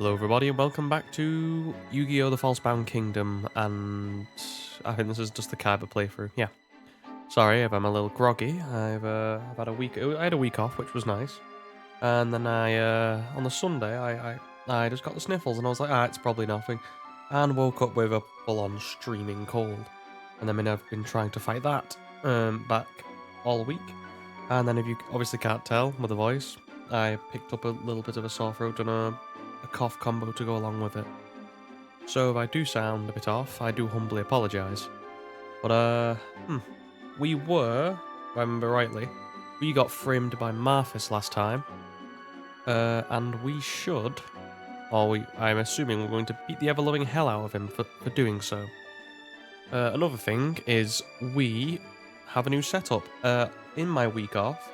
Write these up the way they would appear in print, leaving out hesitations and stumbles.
Hello everybody and welcome back to Yu-Gi-Oh! The Falsebound Kingdom, and I think this is just the Kaiba playthrough. Yeah. Sorry if I'm a little groggy. I've had a week. I had a week off, which was nice. And then on the Sunday I just got the sniffles and I was like, it's probably nothing. And woke up with a full-on streaming cold. And then I've been trying to fight that back all week. And then if you obviously can't tell with the voice, I picked up a little bit of a sore throat and a cough combo to go along with it. So if I do sound a bit off, I do humbly apologise. But we were, if I remember rightly, we got framed by Marthis last time. And we should, I'm assuming we're going to beat the ever-loving hell out of him for doing so. Another thing is we have a new setup. In my week off,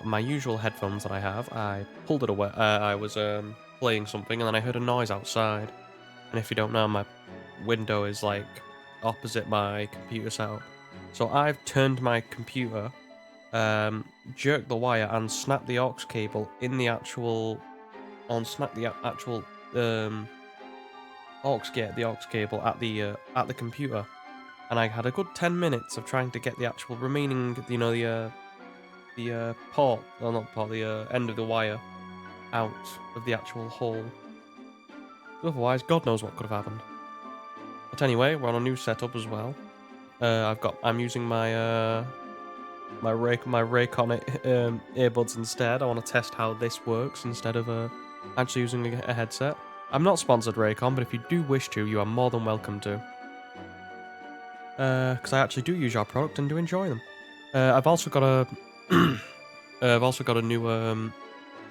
my usual headphones that I have, I pulled it away. I was playing something and then I heard a noise outside. And if you don't know, my window is like opposite my computer setup. So I've turned my computer, jerked the wire and snapped the aux cable in the actual, snapped the actual the aux cable at the computer. And I had a good 10 minutes of trying to get the actual remaining, the port, or not port, the end of the wire out of the actual hole. Otherwise, God knows what could have happened. But anyway, we're on a new setup as well. I'm using my my Raycon earbuds instead. I want to test how this works instead of actually using a headset. I'm not sponsored Raycon, but if you do wish to, you are more than welcome to. Because I actually do use your product and do enjoy them. I've also got a new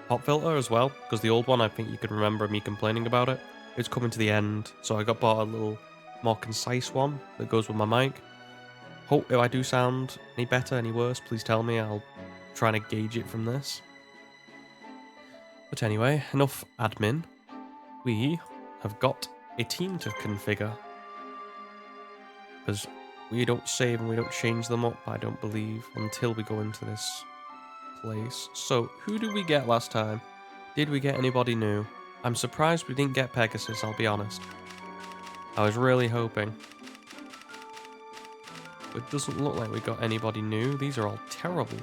pop filter as well, because the old one, I think you could remember me complaining about it. It's coming to the end, so I bought a little more concise one that goes with my mic. Hope if I do sound any better, any worse, please tell me. I'll try and gauge it from this. But anyway, enough admin. We have got a team to configure. Because we don't save and we don't change them up, I don't believe, until we go into this place. So, who did we get last time? Did we get anybody new? I'm surprised we didn't get Pegasus, I'll be honest. I was really hoping. But it doesn't look like we got anybody new. These are all terrible.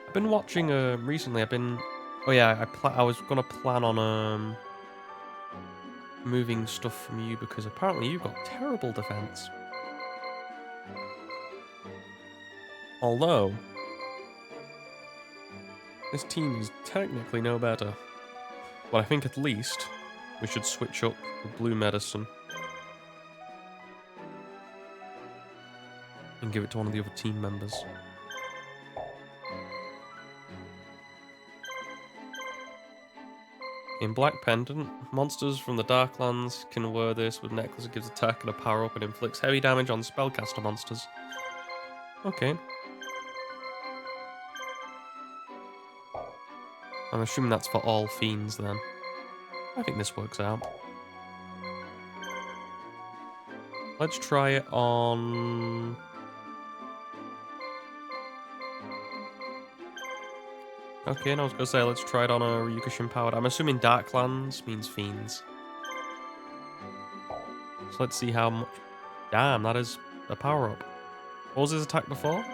I've been watching, recently, oh yeah, I was gonna plan on, moving stuff from you because apparently you've got terrible defense. Although, this team is technically no better. But I think at least we should switch up the blue medicine and give it to one of the other team members. In Black Pendant, monsters from the Darklands can wear this with necklace that gives attack and a power-up and inflicts heavy damage on spellcaster monsters. Okay. I'm assuming that's for all fiends then. I think this works out. Let's try it on... Okay, and I was gonna say, let's try it on a Ryukushin powered. I'm assuming Darklands means fiends. So let's see how much... Damn, that is a power-up. What was his attack before?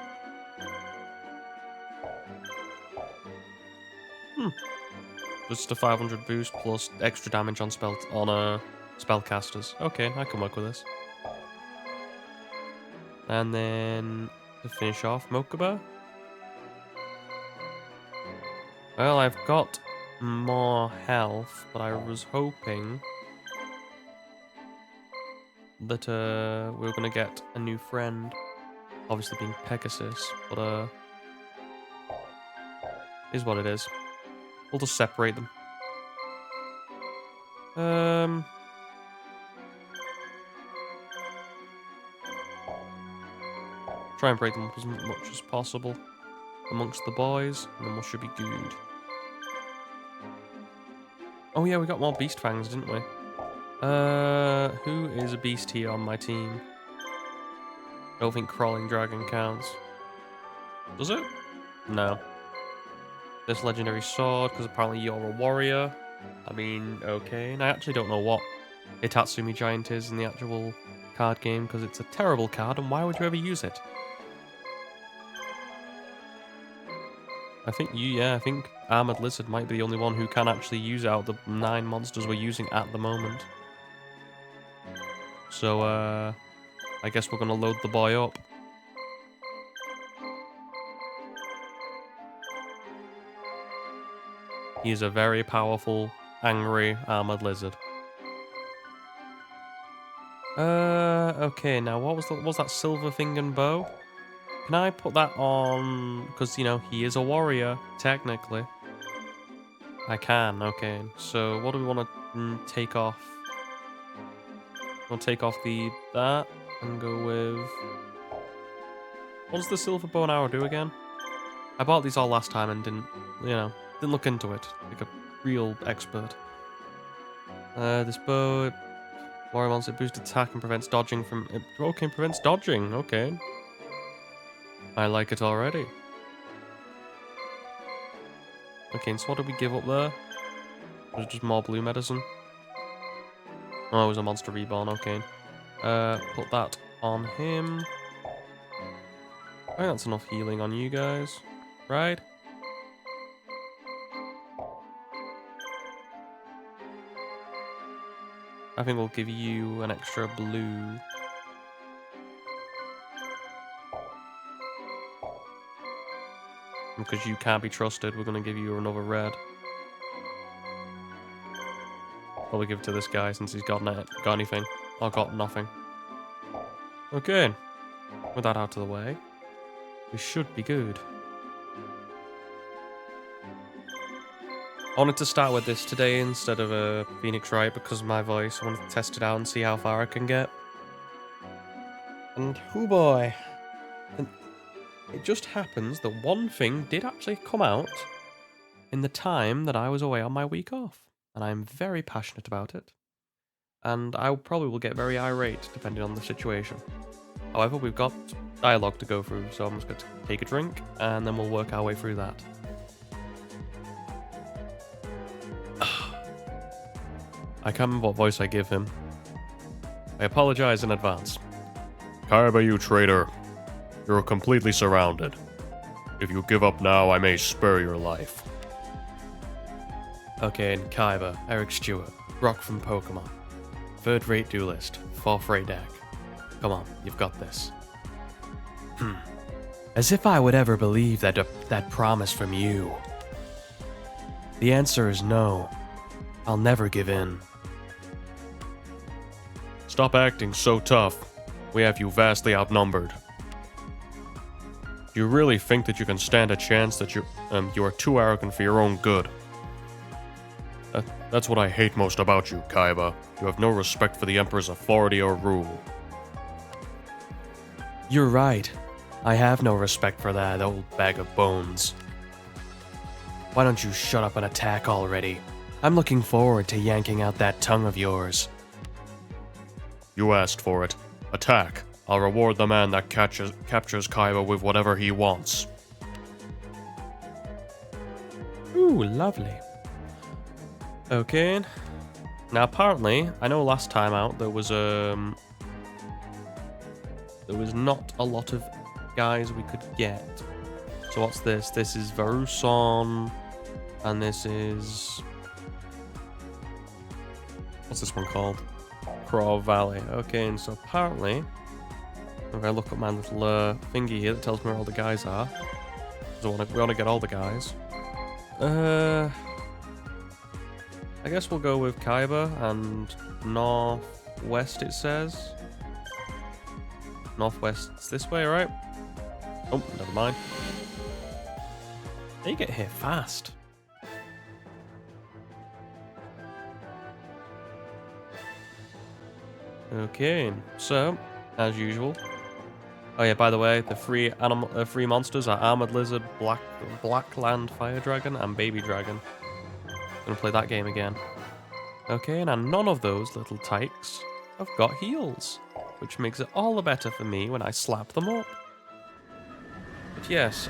Just a 500 boost plus extra damage on spellcasters. Okay, I can work with this. And then to finish off, Mokuba. Well, I've got more health, but I was hoping that we were gonna get a new friend. Obviously being Pegasus, but is what it is. We'll just separate them. Try and break them up as much as possible amongst the boys, and then we should be good. Oh yeah, we got more beast fangs, didn't we? Who is a beast here on my team? I don't think crawling dragon counts. Does it? No. this legendary sword, because apparently you're a warrior. I mean, okay. And I actually don't know what Itatsumi Giant is in the actual card game, because it's a terrible card, and why would you ever use it? I think Armored Lizard might be the only one who can actually use it out of the 9 monsters we're using at the moment. So, I guess we're gonna load the boy up. He is a very powerful, angry Armored Lizard. Okay, now what was that silver thing and bow? Can I put that on? Because, you know, he is a warrior, technically. I can, okay. So, what do we want to take off? We'll take off that and go with... What does the silver bow and arrow do again? I bought these all last time and didn't look into it like a real expert. This bow... Warrior monster boosts attack and prevents dodging from... Okay, prevents dodging, okay. I like it already. Okay, so what did we give up there? Was it just more blue medicine? Oh, it was a monster reborn, okay. Put that on him. I think that's enough healing on you guys, right? I think we'll give you an extra blue. Because you can't be trusted, we're going to give you another red. Probably give it to this guy since he's got anything. Or got nothing. Okay. With that out of the way, we should be good. I wanted to start with this today instead of a Phoenix Wright because of my voice. I wanted to test it out and see how far I can get. And oh boy. And it just happens that one thing did actually come out in the time that I was away on my week off. And I'm very passionate about it. And I probably will get very irate depending on the situation. However, we've got dialogue to go through, so I'm just going to take a drink and then we'll work our way through that. I can't remember what voice I give him. I apologize in advance. Kaiba, you traitor. You're completely surrounded. If you give up now, I may spare your life. Okay, and Kaiba, Eric Stewart, Brock from Pokemon. Third-rate duelist, fourth-rate deck. Come on, you've got this. As if I would ever believe that promise from you. The answer is no. I'll never give in. Stop acting so tough. We have you vastly outnumbered. Do you really think that you can stand a chance that you are too arrogant for your own good? That's what I hate most about you, Kaiba. You have no respect for the Emperor's authority or rule. You're right. I have no respect for that old bag of bones. Why don't you shut up and attack already? I'm looking forward to yanking out that tongue of yours. You asked for it. Attack. I'll reward the man that captures Kaiba with whatever he wants. Ooh, lovely. Okay. Now apparently, I know last time out there was not a lot of guys we could get. So what's this? This is Varuson, and this is... What's this one called? Craw Valley. Okay, and so apparently, if I look at my little thingy here that tells me where all the guys are, we want to get all the guys. I guess we'll go with Kaiba and northwest. It says northwest's this way, right? Oh, never mind. They get here fast. Okay, so as usual. Oh yeah, by the way, the three monsters are Armored Lizard, Blackland Fire Dragon, and Baby Dragon. Gonna play that game again. Okay, now none of those little tykes have got heals, which makes it all the better for me when I slap them up. But yes,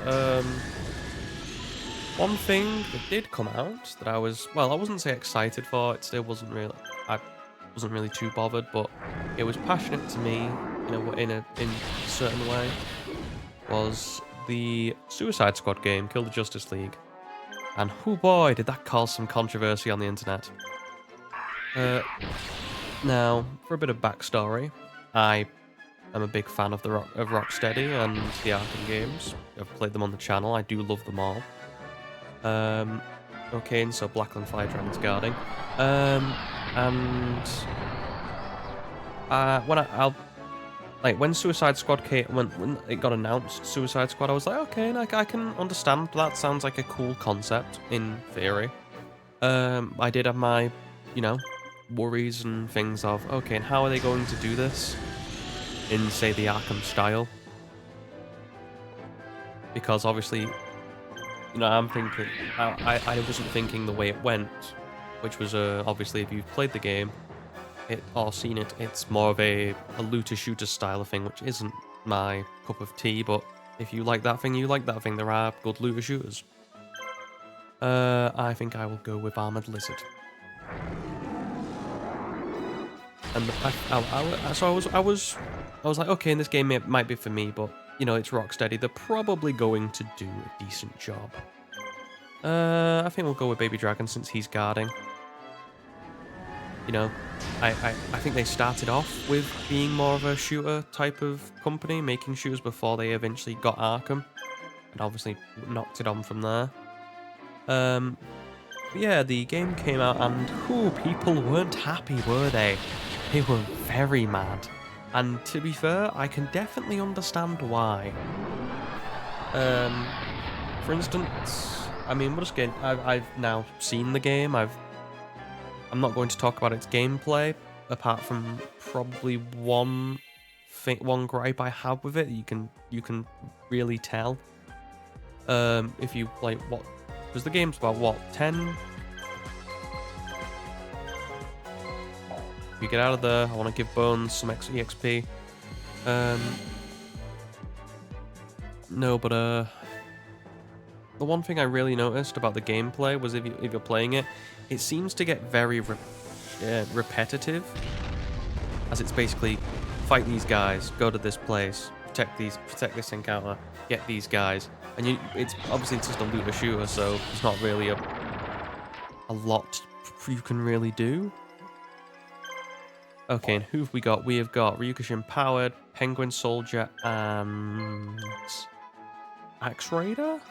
One thing that did come out that I was, well, I wouldn't say excited for. It still wasn't really, I wasn't really too bothered, but it was passionate to me in a certain way. Was the Suicide Squad game, Kill the Justice League, and oh boy, did that cause some controversy on the internet. Now, for a bit of backstory, I am a big fan of of Rocksteady and the Arkham games. I've played them on the channel. I do love them all. Okay, and so Blackland Fire Dragon's guarding. And when Suicide Squad came, when it got announced, Suicide Squad, I was like, okay, like I can understand. That sounds like a cool concept in theory. I did have my, worries and things of, okay, and how are they going to do this in, say, the Arkham style? Because obviously, I'm thinking, I wasn't thinking the way it went, which was, obviously, if you've played the game or seen it, it's more of a looter-shooter style of thing, which isn't my cup of tea, but if you like that thing, you like that thing. There are good looter-shooters. I think I will go with Armored Lizard. And I was like, okay, in this game it might be for me, but it's Rocksteady. They're probably going to do a decent job. I think we'll go with Baby Dragon since he's guarding. I think they started off with being more of a shooter type of company, making shooters before they eventually got Arkham, and obviously knocked it on from there. Yeah, the game came out and people weren't happy, were they? They were very mad. And to be fair, I can definitely understand why. For instance, I mean, we're just getting, I've now seen the game. I'm not going to talk about its gameplay, apart from probably one gripe I have with it. You can really tell. If you like what, because the game's about what, 10. You get out of there. I want to give Bones some EXP. No, but the one thing I really noticed about the gameplay was if you're playing it, it seems to get very repetitive, as it's basically fight these guys, go to this place, protect this encounter, get these guys, and it's just a looter shooter, so it's not really a lot you can really do. Okay, and who have we got? We have got Ryukushin Powered, Penguin Soldier, and Axe Raider?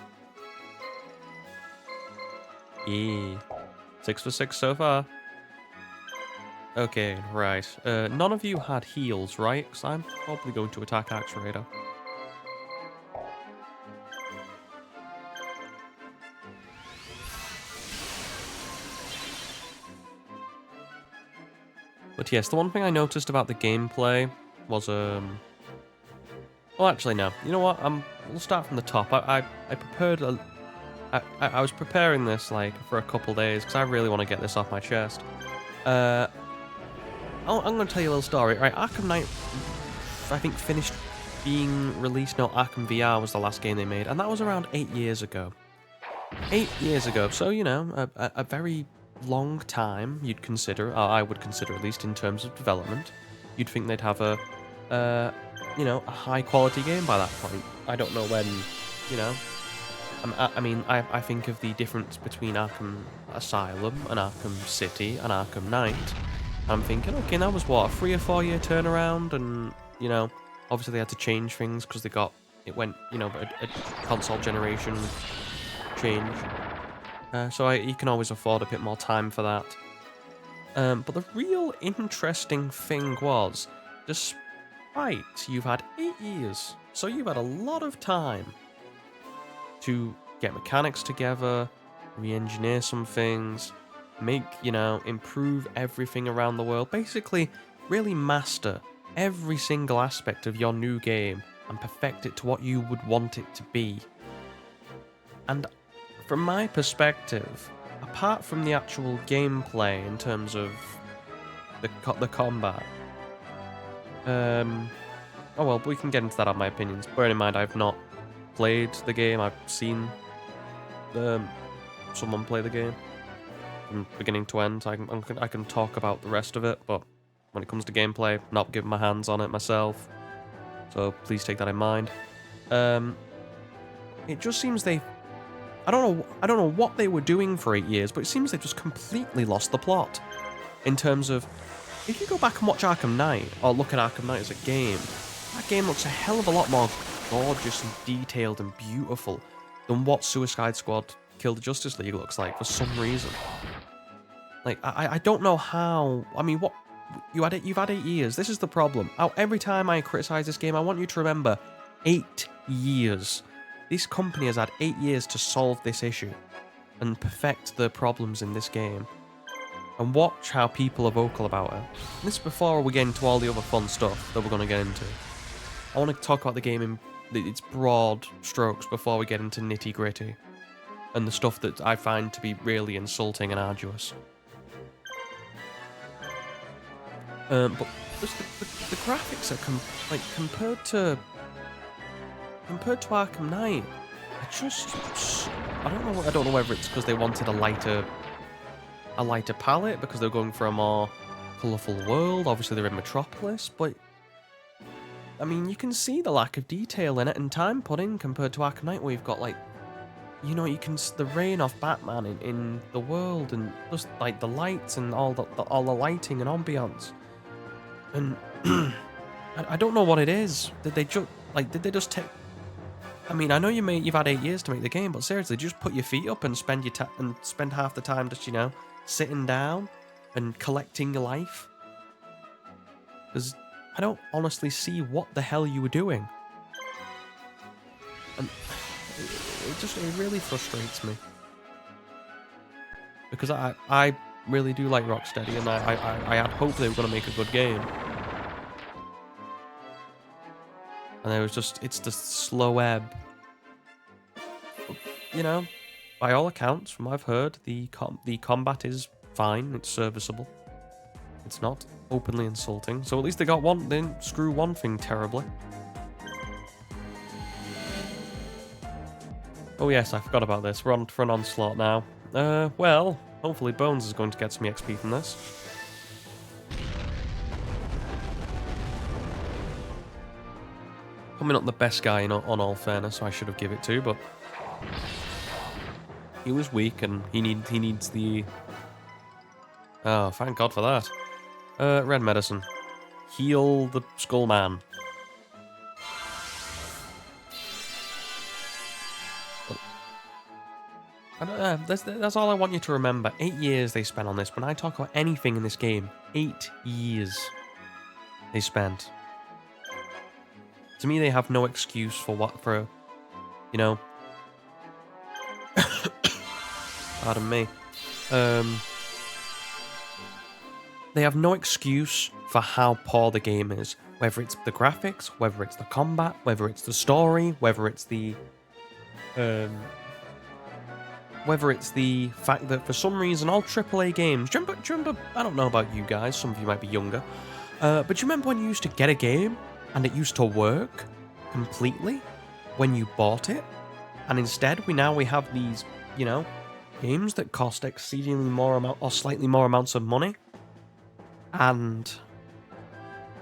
Yeah. 6 for 6 so far. Okay, right. None of you had heals, right? Because I'm probably going to attack Axe Raider. But yes, the one thing I noticed about the gameplay was, well, actually, no. You know what? We'll start from the top. I prepared I was preparing this, like, for a couple days, because I really want to get this off my chest. I'm going to tell you a little story. Right, Arkham Knight, I think, finished being released. No, Arkham VR was the last game they made, and that was around 8 years ago. 8 years ago, so, a very long time, you'd consider, or I would consider at least in terms of development. You'd think they'd have a high-quality game by that point. I don't know when, I mean, I think of the difference between Arkham Asylum and Arkham City and Arkham Knight. I'm thinking, okay, that was what, a 3 or 4 year turnaround, and obviously they had to change things because it went, a console generation change. So you can always afford a bit more time for that. But the real interesting thing was, despite you've had 8 years, so you've had a lot of time to get mechanics together, re-engineer some things, make, improve everything around the world, basically really master every single aspect of your new game and perfect it to what you would want it to be. And from my perspective, apart from the actual gameplay in terms of the combat, oh well, we can get into that on my opinions. Bearing in mind, I've not played the game, I've seen someone play the game from beginning to end. I can talk about the rest of it, but when it comes to gameplay, not giving my hands on it myself. So please take that in mind. It just seems I don't know what they were doing for 8 years, but it seems they've just completely lost the plot. In terms of, if you go back and watch Arkham Knight, or look at Arkham Knight as a game, that game looks a hell of a lot more gorgeous and detailed and beautiful than what Suicide Squad Kill the Justice League looks like for some reason. Like, I don't know how. I mean, what you've had 8 years. This is the problem. Every time I criticize this game, I want you to remember 8 years. This company has had 8 years to solve this issue and perfect the problems in this game. And watch how people are vocal about it. This is before we get into all the other fun stuff that we're going to get into. I want to talk about the game in its broad strokes before we get into nitty gritty. And the stuff that I find to be really insulting and arduous. But just the graphics are compared to Arkham Knight, I don't know whether it's because they wanted a lighter palette because they're going for a more colourful world. Obviously they're in Metropolis, but I mean you can see the lack of detail in it and time put in compared to Arkham Knight, where you've got like, you know, the rain off Batman in the world, and just like the lights and all the lighting and ambience. And I don't know what it is. Did they just take? I mean, I know you've had 8 years to make the game, but seriously, just put your feet up and spend half the time just, you know, sitting down and collecting your life. Because I don't honestly see what the hell you were doing. And it really frustrates me. Because I really do like Rocksteady, and I had hoped they were going to make a good game. And it's the slow ebb. You know, by all accounts, from what I've heard, the combat is fine, it's serviceable. It's not openly insulting, so at least they didn't screw one thing terribly. Oh yes, I forgot about this. We're on for an onslaught now. Well, hopefully Bones is going to get some XP from this. Probably not the best guy on all fairness, so I should have given it to, but he was weak and he needs the. Oh, thank God for that. Red medicine. Heal the Skull Man. That's all I want you to remember. 8 years they spent on this. When I talk about anything in this game, 8 years they spent. To me, they have no excuse for you know. Pardon me. They have no excuse for how poor the game is. Whether it's the graphics, whether it's the combat, whether it's the story, whether it's the fact that for some reason all AAA games. Do you remember? I don't know about you guys. Some of you might be younger. But do you remember when you used to get a game and it used to work completely when you bought it? And instead, we have these, you know, games that cost exceedingly more amount or slightly more amounts of money, and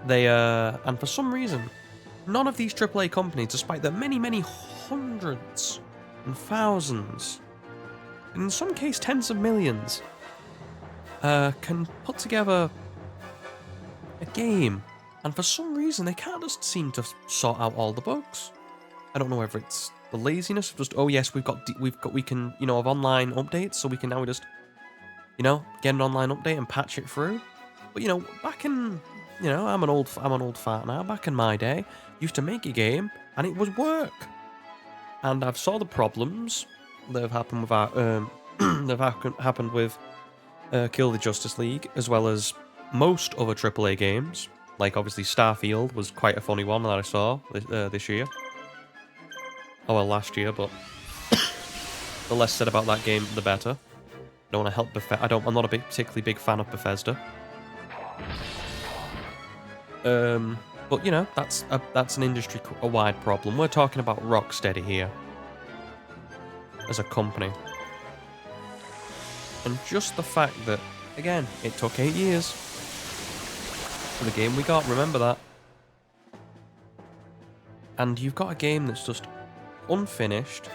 and for some reason, none of these AAA companies, despite the many hundreds and thousands, and in some cases tens of millions, can put together a game, and for some reason they can't just seem to sort out all the bugs. I don't know whether it's the laziness of just, oh yes, we can, you know, have online updates, so we can now just, you know, get an online update and patch it through. But you know, back in, you know, I'm an old fart now. Back in my day, used to make a game and it would work. And I've saw the problems that have happened with happened with Kill the Justice League, as well as most other AAA games. Like obviously Starfield was quite a funny one that I saw this year. Oh well, last year, but the less said about that game, the better. I don't want to help Bethesda. I'm not a particularly big fan of Bethesda. But you know, that's an industry-wide problem. We're talking about Rocksteady here as a company. And just the fact that, again, it took 8 years for the game we got, remember that. And you've got a game that's just unfinished.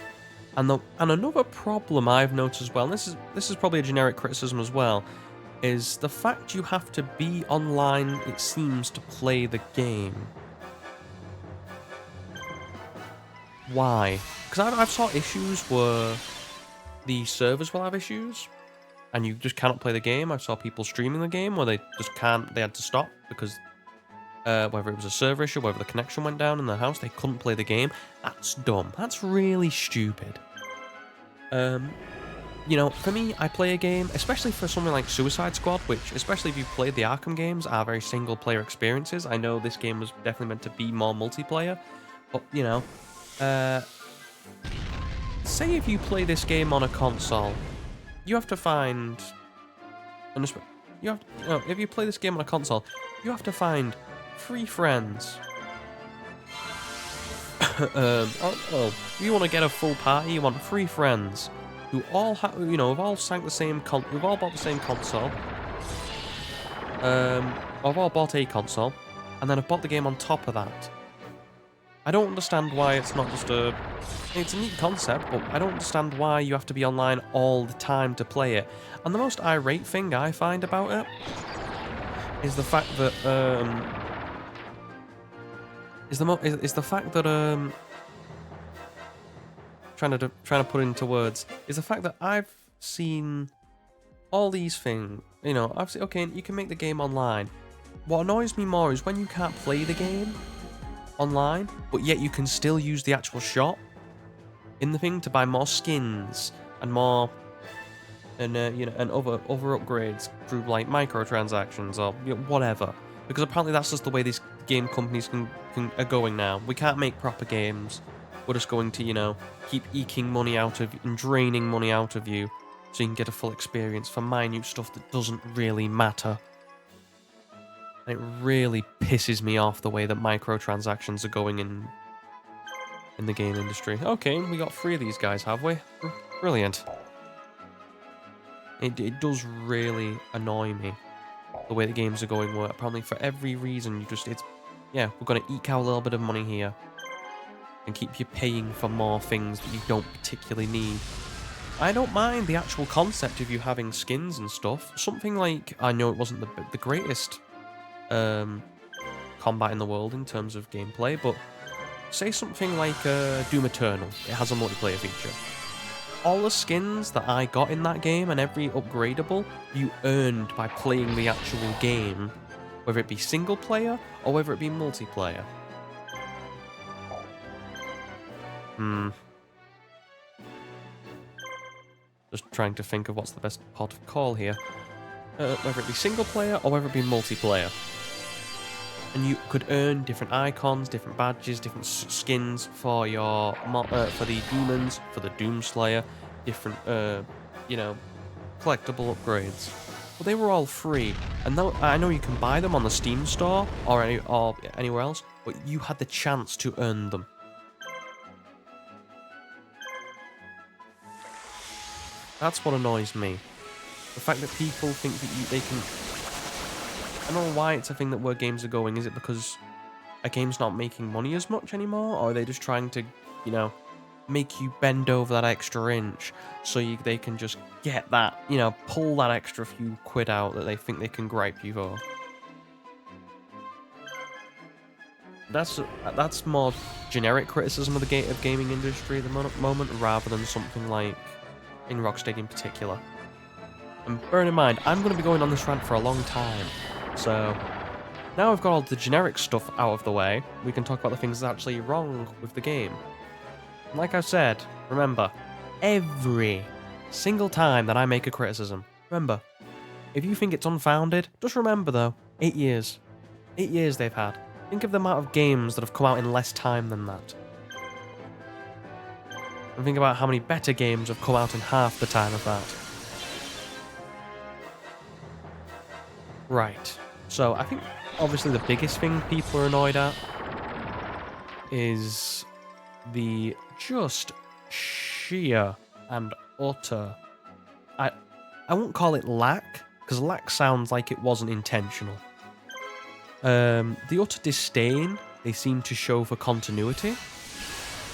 And another problem I've noticed as well, and this is probably a generic criticism as well, is the fact you have to be online, it seems, to play the game. Why? Because I've saw issues where the servers will have issues, and you just cannot play the game. I saw people streaming the game where they just can't, they had to stop because whether it was a server issue, whether the connection went down in the house, they couldn't play the game. That's dumb. That's really stupid. You know, for me, I play a game, especially for something like Suicide Squad, which, especially if you've played the Arkham games, are very single-player experiences. I know this game was definitely meant to be more multiplayer, but, you know, say if you play this game on a console, you have to find, if you play this game on a console, you have to find 3 friends. If you want to get a full party, you want 3 friends who all have, you know, have all sank the same who've all bought the same console, or have all bought a console, and then have bought the game on top of that. I don't understand why it's not just it's a neat concept, but I don't understand why you have to be online all the time to play it. And the most irate thing I find about it is the fact that trying to put into words, is the fact that I've seen all these things. You know, I've seen, okay, you can make the game online. What annoys me more is when you can't play the game online, but yet you can still use the actual shop in the thing to buy more skins and more, and you know, and other upgrades through like microtransactions or, you know, whatever. Because apparently that's just the way these game companies are going now. We can't make proper games. We're just going to, you know, keep eking money out of and draining money out of you so you can get a full experience for minute stuff that doesn't really matter. And it really pisses me off the way that microtransactions are going in the game industry. Okay, we got 3 of these guys, have we? Brilliant. It does really annoy me the way the games are going, where apparently for every reason yeah, we're going to eke out a little bit of money here and keep you paying for more things that you don't particularly need. I don't mind the actual concept of you having skins and stuff. Something like, I know it wasn't the greatest combat in the world in terms of gameplay, but say something like Doom Eternal. It has a multiplayer feature. All the skins that I got in that game and every upgradable, you earned by playing the actual game, whether it be single player or whether it be multiplayer. Just trying to think of what's the best pot of call here. Whether it be single player or whether it be multiplayer. And you could earn different icons, different badges, different skins for your for the demons, for the Doomslayer, different you know, collectible upgrades. But they were all free, and I know you can buy them on the Steam store or anywhere else, but you had the chance to earn them. That's what annoys me. The fact that people think that they can... I don't know why it's a thing that where games are going. Is it because a game's not making money as much anymore? Or are they just trying to, you know, make you bend over that extra inch so they can just get that, you know, pull that extra few quid out that they think they can gripe you for? That's more generic criticism of the gaming industry at the moment, rather than something like in Rocksteady in particular. And bearing in mind, I'm going to be going on this rant for a long time, so now I've got all the generic stuff out of the way, we can talk about the things that's actually wrong with the game. And like I said, remember, every single time that I make a criticism, remember, if you think it's unfounded, just remember though, 8 years. 8 years they've had. Think of the amount of games that have come out in less time than that. And think about how many better games have come out in half the time of that. Right. So, I think, obviously, the biggest thing people are annoyed at is the just sheer and utter... I won't call it lack, because lack sounds like it wasn't intentional. The utter disdain they seem to show for continuity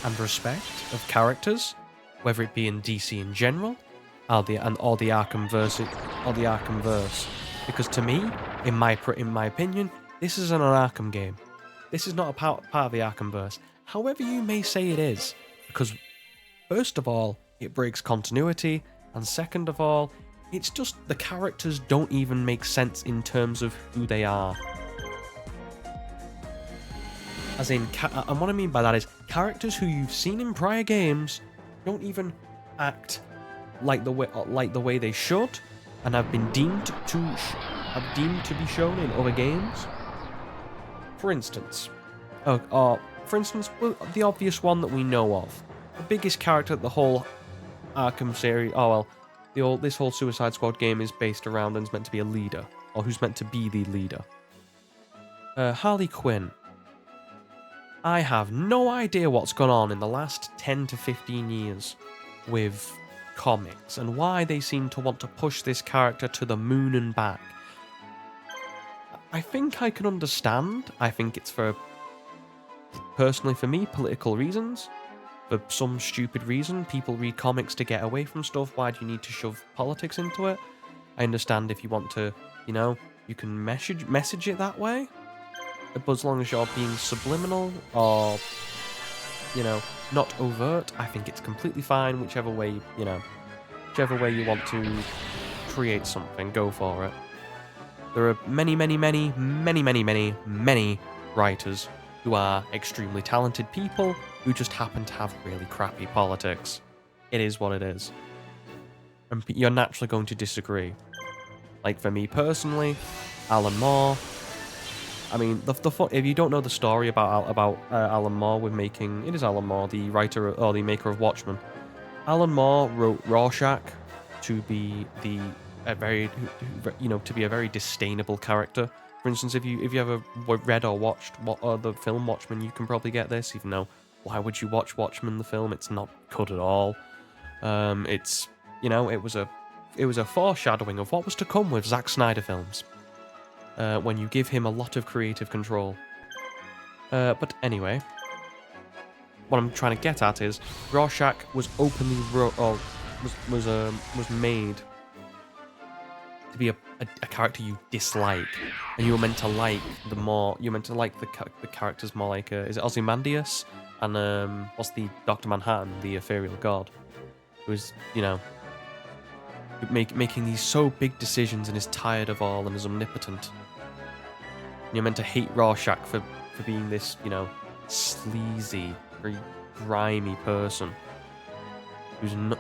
and respect of characters, whether it be in DC in general, or the Arkhamverse, because to me, in my opinion, this isn't an Arkham game. This is not a part of the Arkhamverse. However you may say it is, because first of all, it breaks continuity, and second of all, it's just the characters don't even make sense in terms of who they are. As in, and what I mean by that is, characters who you've seen in prior games don't even act like the way they should, and have been deemed to be shown in other games. For instance, well, the obvious one that we know of, the biggest character of the whole Arkham series. Oh well, this whole Suicide Squad game is based around and is meant to be a leader, or who's meant to be the leader. Harley Quinn. I have no idea what's gone on in the last 10 to 15 years with comics and why they seem to want to push this character to the moon and back. I think I can understand. I think it's personally for me, political reasons. For some stupid reason, people read comics to get away from stuff. Why do you need to shove politics into it? I understand if you want to, you can message it that way. But as long as you're being subliminal or, not overt, I think it's completely fine. Whichever way you want to create something, go for it. There are many writers who are extremely talented people who just happen to have really crappy politics. It is what it is. And you're naturally going to disagree. Like for me personally, Alan Moore. I mean, if you don't know the story about Alan Moore it is Alan Moore, the writer or the maker of Watchmen. Alan Moore wrote Rorschach to be a very disdainable character. For instance, if you ever read or watched the film Watchmen, you can probably get this. Even though, why would you watch Watchmen the film? It's not good at all. It was a foreshadowing of what was to come with Zack Snyder films. When you give him a lot of creative control. But anyway, what I'm trying to get at is Rorschach was openly was made to be a character you dislike, and you were meant to like the characters more like is it Ozymandias and what's the Dr. Manhattan, the ethereal god, who's making these so big decisions and is tired of all and is omnipotent. And you're meant to hate Rorschach for being this, sleazy, very grimy person who's not,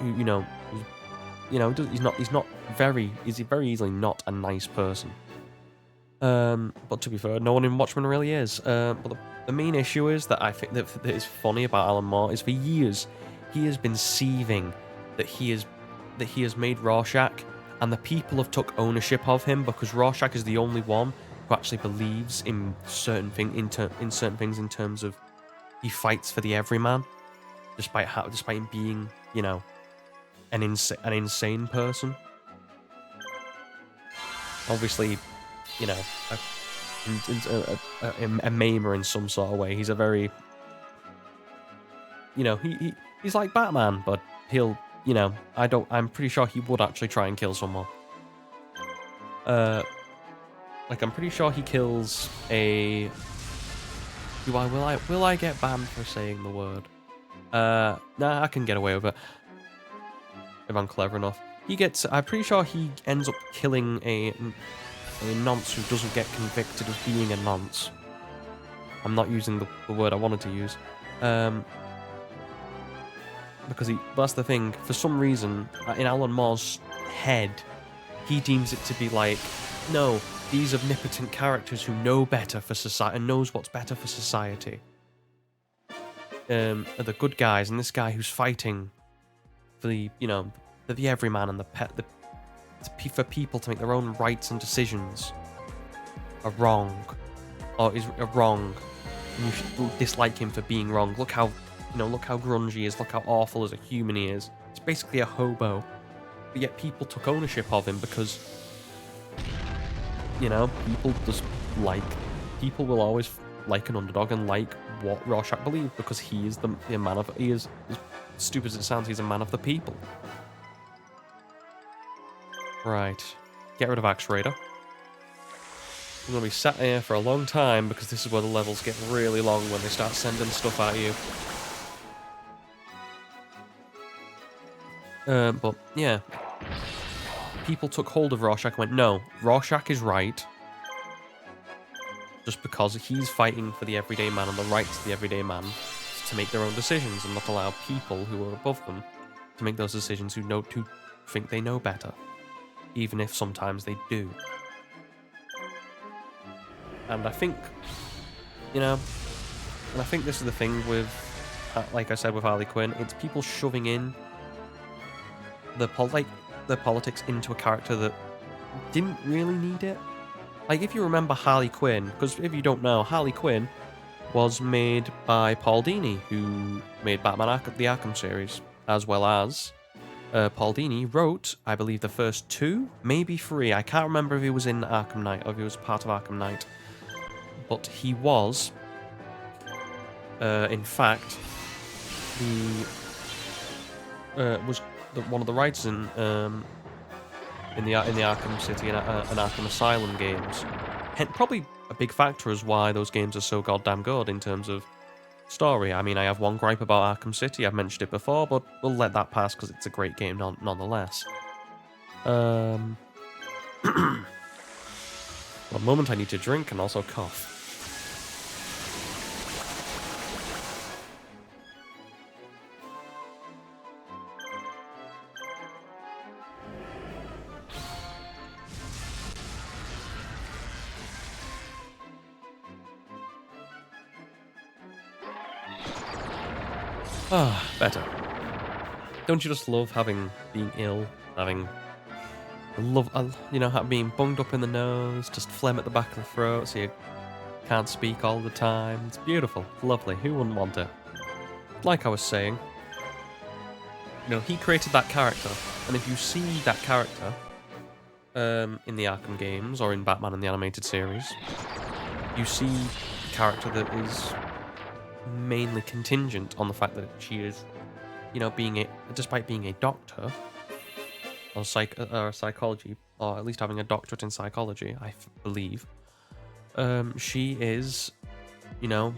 he's very easily not a nice person. But to be fair, no one in Watchmen really is. But the main issue is that I think that is funny about Alan Moore is for years he has been seething that he has made Rorschach, and the people have took ownership of him because Rorschach is the only one who actually believes in certain things in terms of he fights for the everyman, despite him being an insane person. Obviously, a maimer in some sort of way. He's a very he's like Batman, but he'll I'm pretty sure he would actually try and kill someone. I'm pretty sure he kills a... Will I get banned for saying the word? Nah, I can get away with it. If I'm clever enough. I'm pretty sure he ends up killing a nonce who doesn't get convicted of being a nonce. I'm not using the word I wanted to use. Because that's the thing, for some reason, in Alan Moore's head, he deems it to be like, no, these omnipotent characters who know better for society and knows what's better for society are the good guys, and this guy who's fighting for the everyman and for people to make their own rights and decisions are wrong, are wrong, and you should dislike him for being wrong. Look how grungy he is, look how awful as a human he is. He's basically a hobo. but yet people took ownership of him because, you know, people will always like an underdog and like what Rorschach believes because he is the man of, he is, as stupid as it sounds, he's a man of the people. Right. Get rid of Axe Raider. I'm going to be sat here for a long time because this is where the levels get really long when they start sending stuff at you. But, yeah. People took hold of Rorschach and went, no, Rorschach is right. Just because he's fighting for the everyday man and the rights of the everyday man to make their own decisions and not allow people who are above them to make those decisions who think they know better. Even if sometimes they do. And I think, you know, and I think this is the thing with, like I said with Harley Quinn, it's people shoving in the politics into a character that didn't really need it. Like, if you remember Harley Quinn, because if you don't know, Harley Quinn was made by Paul Dini, who made Batman the Arkham series, as well as Paul Dini wrote, I believe, the first 2, maybe 3. I can't remember if he was in Arkham Knight or if he was part of Arkham Knight. But he was, in fact, one of the writers in the Arkham City and Arkham Asylum games. And probably a big factor is why those games are so goddamn good in terms of story. I mean, I have one gripe about Arkham City. I've mentioned it before, but we'll let that pass because it's a great game nonetheless. One moment, I need to drink and also cough. Ah, better. Don't you just love being ill, being bunged up in the nose, just phlegm at the back of the throat, so you can't speak all the time. It's beautiful, it's lovely. Who wouldn't want it? Like I was saying, you know, he created that character, and if you see that character in the Arkham games or in Batman in the animated series, you see a character that is mainly contingent on the fact that she is, you know, despite being a doctor or psychology, or at least having a doctorate in psychology, I believe, she is, you know,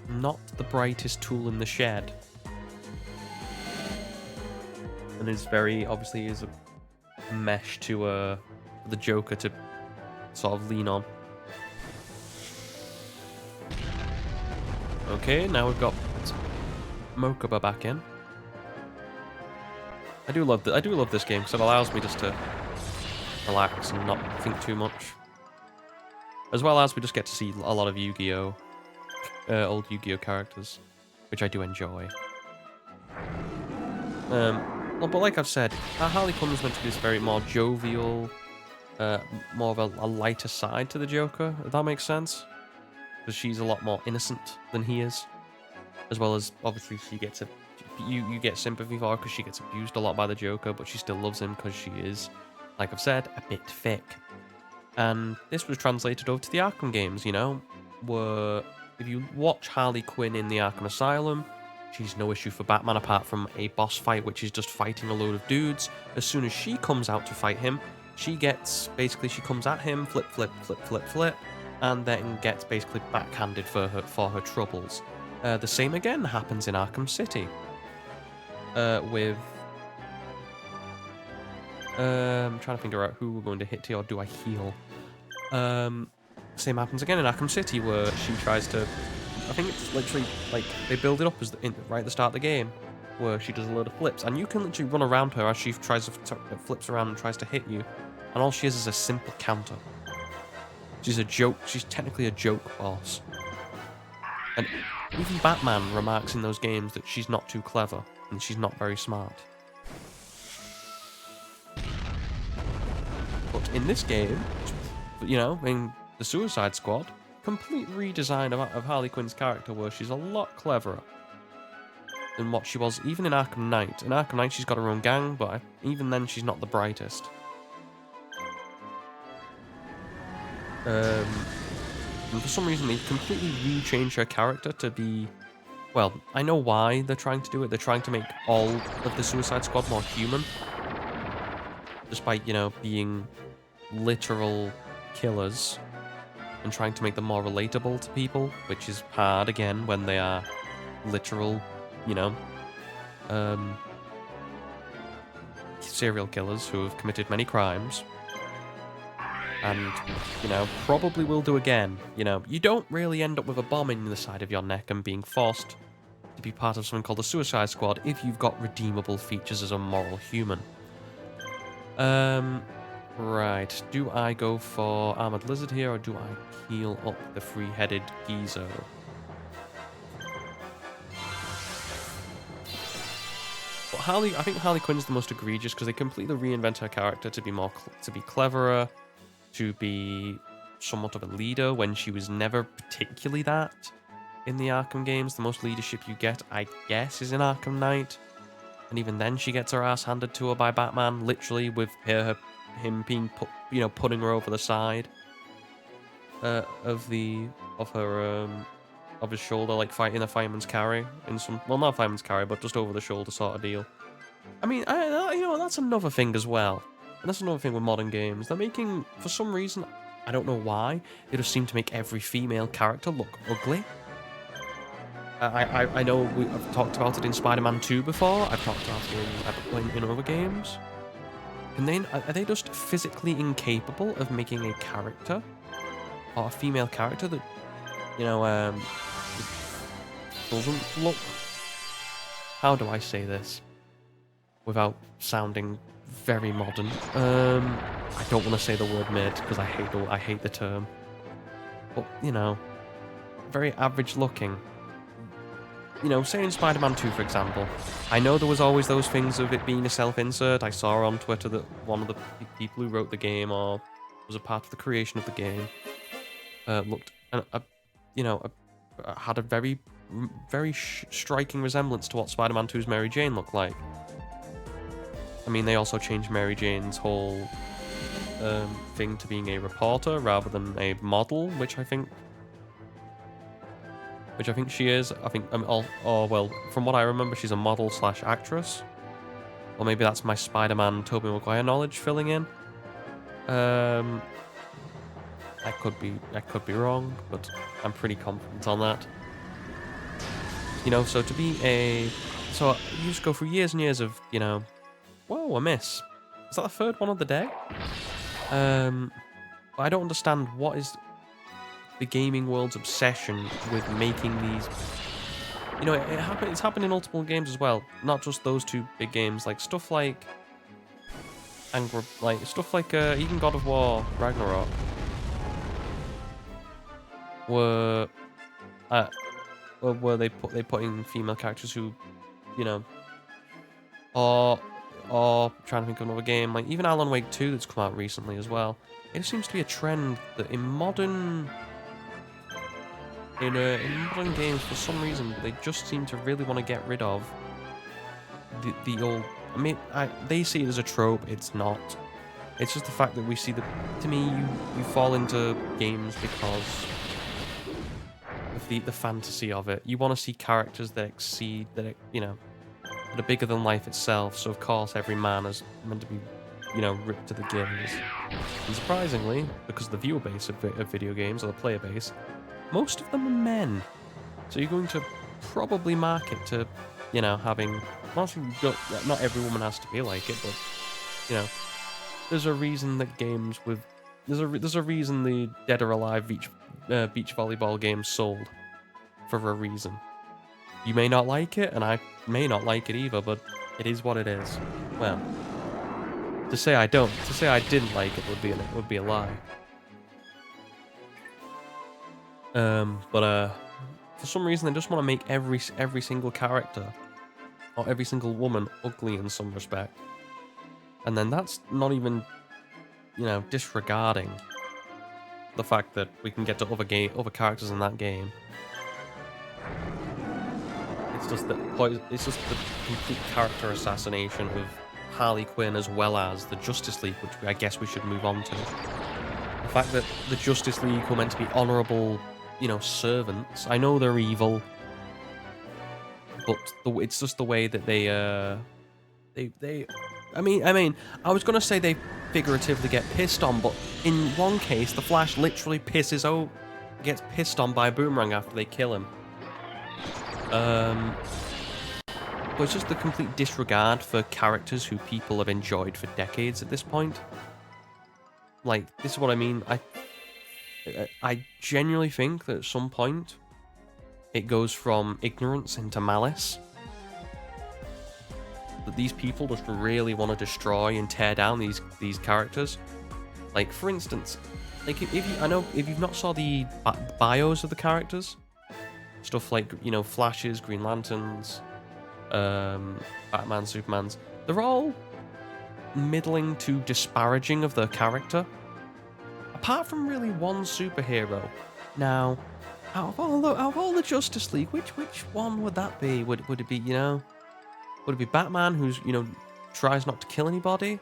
not the brightest tool in the shed, and is very obviously is a mesh to the Joker to sort of lean on. Okay, now we've got Mokuba back in. I do love this game because it allows me just to relax and not think too much. As well as we just get to see a lot of Yu-Gi-Oh! Old Yu-Gi-Oh! Characters, which I do enjoy. But like I've said, Harley Quinn was meant to be this very more jovial, more of a lighter side to the Joker, if that makes sense. Because she's a lot more innocent than he is, as well as obviously she gets you get sympathy for her because she gets abused a lot by the Joker, but she still loves him because she is, like I've said, a bit thick. And this was translated over to the Arkham games, you know, where if you watch Harley Quinn in the Arkham Asylum, she's no issue for Batman apart from a boss fight, which is just fighting a load of dudes. As soon as she comes out to fight him, she comes at him, flip, and then gets basically backhanded for her troubles. The same again happens in Arkham City. I'm trying to figure out who we're going to hit here, or do I heal? Same happens again in Arkham City, where she tries to... I think it's literally, like, they build it up as right at the start of the game, where she does a load of flips, and you can literally run around her as she flips around and tries to hit you, and all she is a simple counter. She's a joke. She's technically a joke boss. And even Batman remarks in those games that she's not too clever and she's not very smart. But in this game, you know, in the Suicide Squad, complete redesign of Harley Quinn's character where she's a lot cleverer. than what she was even in Arkham Knight. In Arkham Knight, she's got her own gang, but even then, she's not the brightest. And for some reason, they completely rechanged her character to be... Well, I know why they're trying to do it. They're trying to make all of the Suicide Squad more human. Despite, you know, being literal killers. And trying to make them more relatable to people. Which is hard, again, when they are literal, you know, serial killers who have committed many crimes. And, you know, probably will do again. You know, you don't really end up with a bomb in the side of your neck and being forced to be part of something called the Suicide Squad if you've got redeemable features as a moral human. Right. Do I go for Armored Lizard here, or do I heal up the three-headed Gizo? But Harley, I think Harley Quinn's the most egregious because they completely reinvent her character to be more, to be cleverer, to be somewhat of a leader when she was never particularly that in the Arkham games. The most leadership you get, I guess, is in Arkham Knight. And even then she gets her ass handed to her by Batman, literally with him being putting her over the side of his shoulder, like fighting a fireman's carry in some, well, not a fireman's carry, but just over the shoulder sort of deal. I mean, you know, that's another thing as well. And that's another thing with modern games. They're making, for some reason, I don't know why, they just seem to make every female character look ugly. I know I've talked about it in Spider-Man 2 before. I've talked about it in other games. And then, are they just physically incapable of making a character, or a female character that, you know, doesn't look... How do I say this without sounding very modern? I don't want to say the word mid because I hate the term. But, you know, very average looking. You know, say in Spider-Man 2, for example, I know there was always those things of it being a self-insert. I saw on Twitter that one of the people who wrote the game or was a part of the creation of the game looked, had a very striking resemblance to what Spider-Man 2's Mary Jane looked like. I mean, they also changed Mary Jane's whole thing to being a reporter rather than a model, which I think she is. I think, well, from what I remember, she's a model / actress. Or maybe that's my Spider-Man Tobey Maguire knowledge filling in. I could be wrong, but I'm pretty confident on that. You know, so to be so you just go through years and years of, you know, whoa, a miss. Is that the third one of the day? I don't understand what is the gaming world's obsession with making these. You know, it's happened in multiple games as well. Not just those two big games, like stuff like even God of War Ragnarok were they put in female characters who, you know, or trying to think of another game, like even Alan Wake 2 that's come out recently as well. It seems to be a trend that in modern games, for some reason, they just seem to really want to get rid of the old. I mean, they see it as a trope. It's not. It's just the fact that we see that. To me, you fall into games because of the fantasy of it. You want to see characters that exceed, that are bigger than life itself. So of course, every man is meant to be, you know, ripped to the gills. And surprisingly, because of the viewer base of video games, or the player base, most of them are men. So you're going to probably market to, you know, having... Not every woman has to be like it, but, you know, there's a reason that games with... There's a reason the Dead or Alive beach volleyball games sold. For a reason. You may not like it, and I may not like it either, but it is what it is. Well, to say I didn't like it would be a lie. But for some reason they just want to make every single character or every single woman ugly in some respect. And then that's not even, you know, disregarding the fact that we can get to other characters in that game. just the complete character assassination of Harley Quinn as well as the Justice League, which I guess we should move on to. The fact that the Justice League were meant to be honorable, servants. I know they're evil, but it's just the way that I mean, I was gonna say they figuratively get pissed on, but in one case, the Flash literally gets pissed on by a boomerang after they kill him. But it's just the complete disregard for characters who people have enjoyed for decades at this point. Like, this is what I mean. I genuinely think that at some point, it goes from ignorance into malice. That these people just really want to destroy and tear down these characters. Like, for instance, like if you've not saw the bios of the characters, stuff like Flashes, Green Lanterns, Batman, Supermans, they're all middling to disparaging of their character. Apart from really one superhero. Now, out of all the Justice League, which one would that be? Would it be would it be Batman, who's tries not to kill anybody?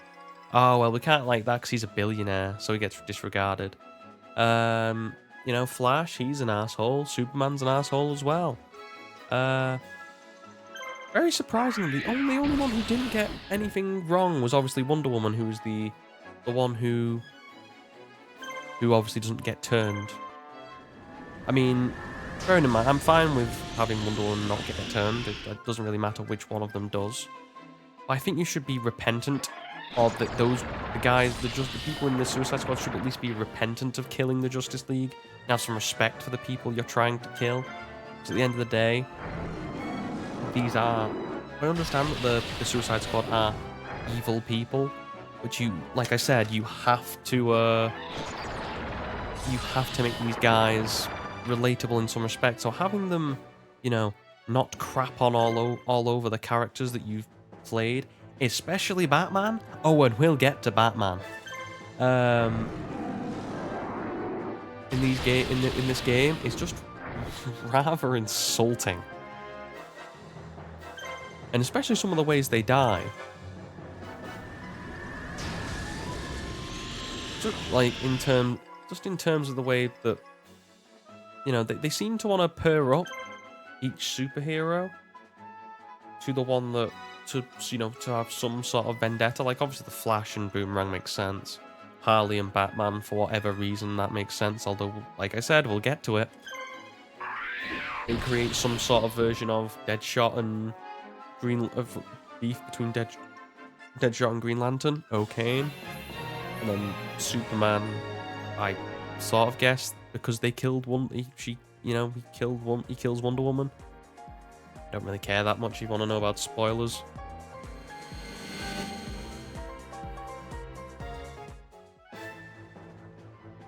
Oh well, we can't like that because he's a billionaire, so he gets disregarded. Flash, he's an asshole. Superman's an asshole as well. Very surprisingly, the only one who didn't get anything wrong was obviously Wonder Woman, who was the one who obviously doesn't get turned. I mean, bearing in mind, I'm fine with having Wonder Woman not get turned. It doesn't really matter which one of them does. But I think you should be repentant of the people in the Suicide Squad should at least be repentant of killing the Justice League and have some respect for the people you're trying to kill. Because at the end of the day, I understand that the Suicide Squad are evil people, but like I said, you have to make these guys relatable in some respect. So having them, not crap on all over the characters that you've played, especially Batman. Oh, and we'll get to Batman. In this game, it's just rather insulting, and especially some of the ways they die. Just in terms of the way that they seem to want to pair up each superhero to the one that to have some sort of vendetta. Like obviously the Flash and Boomerang makes sense. Harley and Batman, for whatever reason, that makes sense. Although, like I said, we'll get to it. They create some sort of version of Deadshot and beef between Deadshot and Green Lantern. Okay. And then Superman, I sort of guessed because they killed he kills Wonder Woman. Don't really care that much if you want to know about spoilers.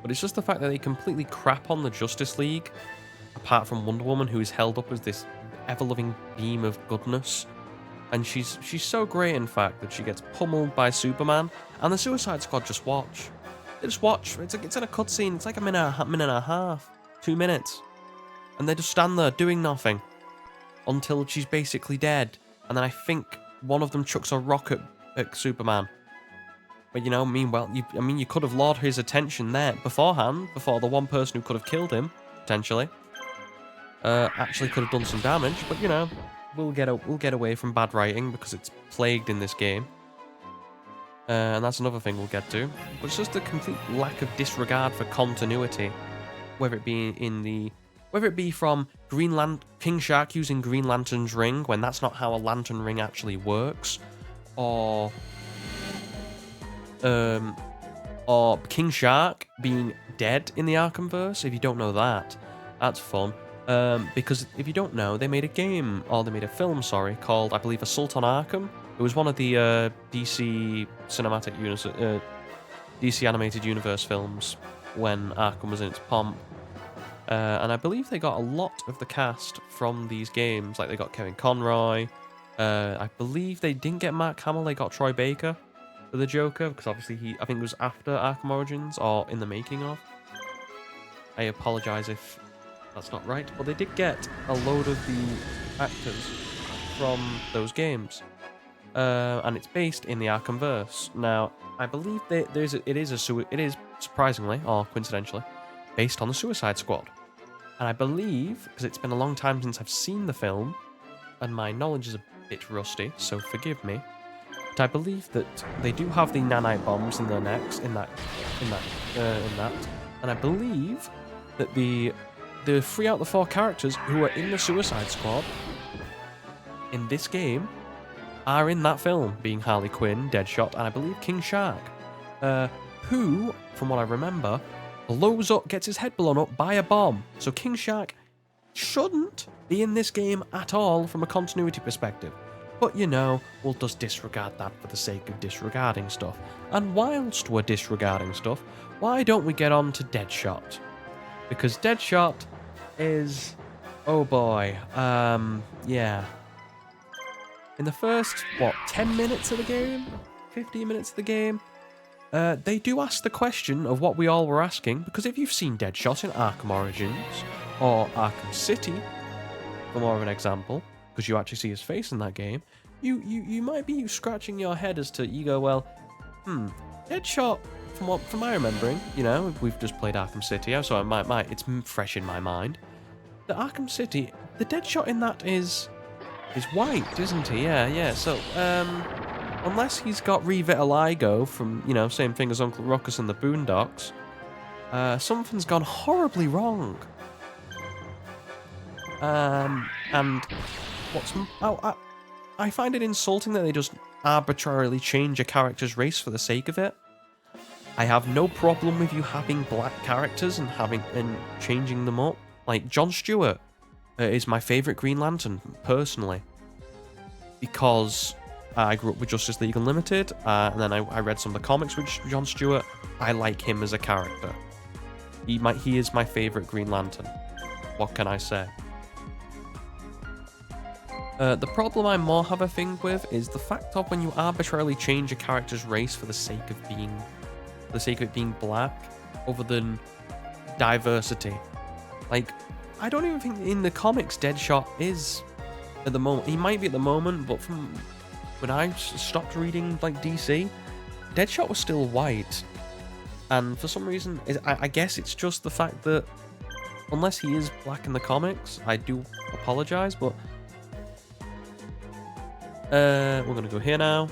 But it's just the fact that they completely crap on the Justice League, apart from Wonder Woman, who is held up as this ever-loving beam of goodness. And she's so great, in fact, that she gets pummeled by Superman, and the Suicide Squad just watch. They just watch. It's in a cutscene. It's like a minute and a half, 2 minutes, and they just stand there doing nothing until she's basically dead. And then I think one of them chucks a rock at Superman. But meanwhile, you could have lured his attention there beforehand, before the one person who could have killed him potentially actually could have done some damage. But we'll get away from bad writing because it's plagued in this game. And that's another thing we'll get to. But it's just a complete lack of disregard for continuity, whether it be from King Shark using Green Lantern's ring when that's not how a lantern ring actually works, or King Shark being dead in the Arkhamverse. If you don't know that, that's fun. Because if you don't know, they made a film, called, I believe, Assault on Arkham. It was one of the DC DC Animated Universe films when Arkham was in its pomp. And I believe they got a lot of the cast from these games. Like, they got Kevin Conroy. I believe they didn't get Mark Hamill, they got Troy Baker for the Joker, because obviously I think it was after Arkham Origins, or in the making of. I apologize if that's not right, but they did get a load of the actors from those games. And it's based in the Arkhamverse. Now, I believe that it is surprisingly or coincidentally based on the Suicide Squad. And I believe, because it's been a long time since I've seen the film, and my knowledge is a bit rusty, so forgive me. But I believe that they do have the nanite bombs in their necks in that, and I believe that the 3 out of the 4 characters who are in the Suicide Squad in this game are in that film, being Harley Quinn, Deadshot, and I believe King Shark, who, from what I remember, blows up, gets his head blown up by a bomb. So King Shark shouldn't be in this game at all from a continuity perspective. But you know, we'll just disregard that for the sake of disregarding stuff. And whilst we're disregarding stuff, why don't we get on to Deadshot? Because Deadshot is... oh boy, yeah. In the first, 10 minutes of the game? 15 minutes of the game? They do ask the question of what we all were asking, because if you've seen Deadshot in Arkham Origins, or Arkham City, for more of an example, because you actually see his face in that game, you might be scratching your head as to, you go, well, Deadshot, from my remembering, you know, we've just played Arkham City, so it's fresh in my mind. The Arkham City, the Deadshot in that is white, isn't he? Yeah, so, unless he's got revitiligo from, you know, same thing as Uncle Ruckus and the Boondocks, something's gone horribly wrong. And I find it insulting that they just arbitrarily change a character's race for the sake of it. I have no problem with you having black characters and changing them up. Like, Jon Stewart is my favourite Green Lantern, personally. Because I grew up with Justice League Unlimited, and then I read some of the comics with Jon Stewart. I like him as a character. He is my favourite Green Lantern. What can I say? The problem I more have a thing with is the fact of when you arbitrarily change a character's race for the sake of it being black, other than diversity. Like, I don't even think in the comics Deadshot is at the moment. He might be at the moment, but from when I stopped reading like DC, Deadshot was still white. And for some reason, I guess it's just the fact that unless he is black in the comics, I do apologize, but we're gonna go here now.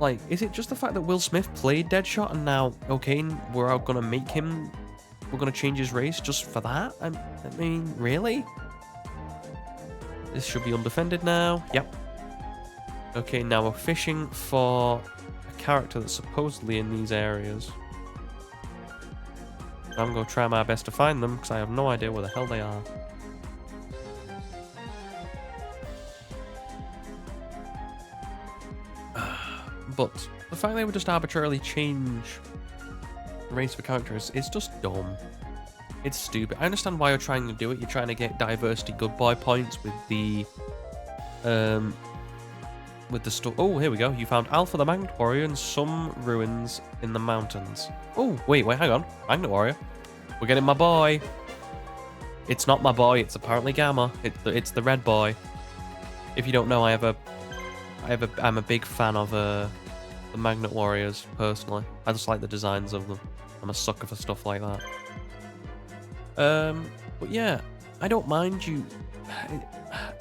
Like, is it just the fact that Will Smith played Deadshot and now, okay, we're gonna change his race just for that? I mean, really? This should be undefended now. Yep. Okay, now we're fishing for a character that's supposedly in these areas. I'm gonna try my best to find them, because I have no idea where the hell they are. But the fact they would just arbitrarily change the race for characters is just dumb. It's stupid. I understand why you're trying to do it. You're trying to get diversity good boy points with the stuff. Oh, here we go. You found Alpha the Magnet Warrior and some ruins in the mountains. Oh, wait, hang on. Magnet Warrior. We're getting my boy. It's not my boy. It's apparently Gamma. It's the red boy. If you don't know, I'm a big fan of the Magnet Warriors, personally. I just like the designs of them. I'm a sucker for stuff like that. But yeah, I don't mind you...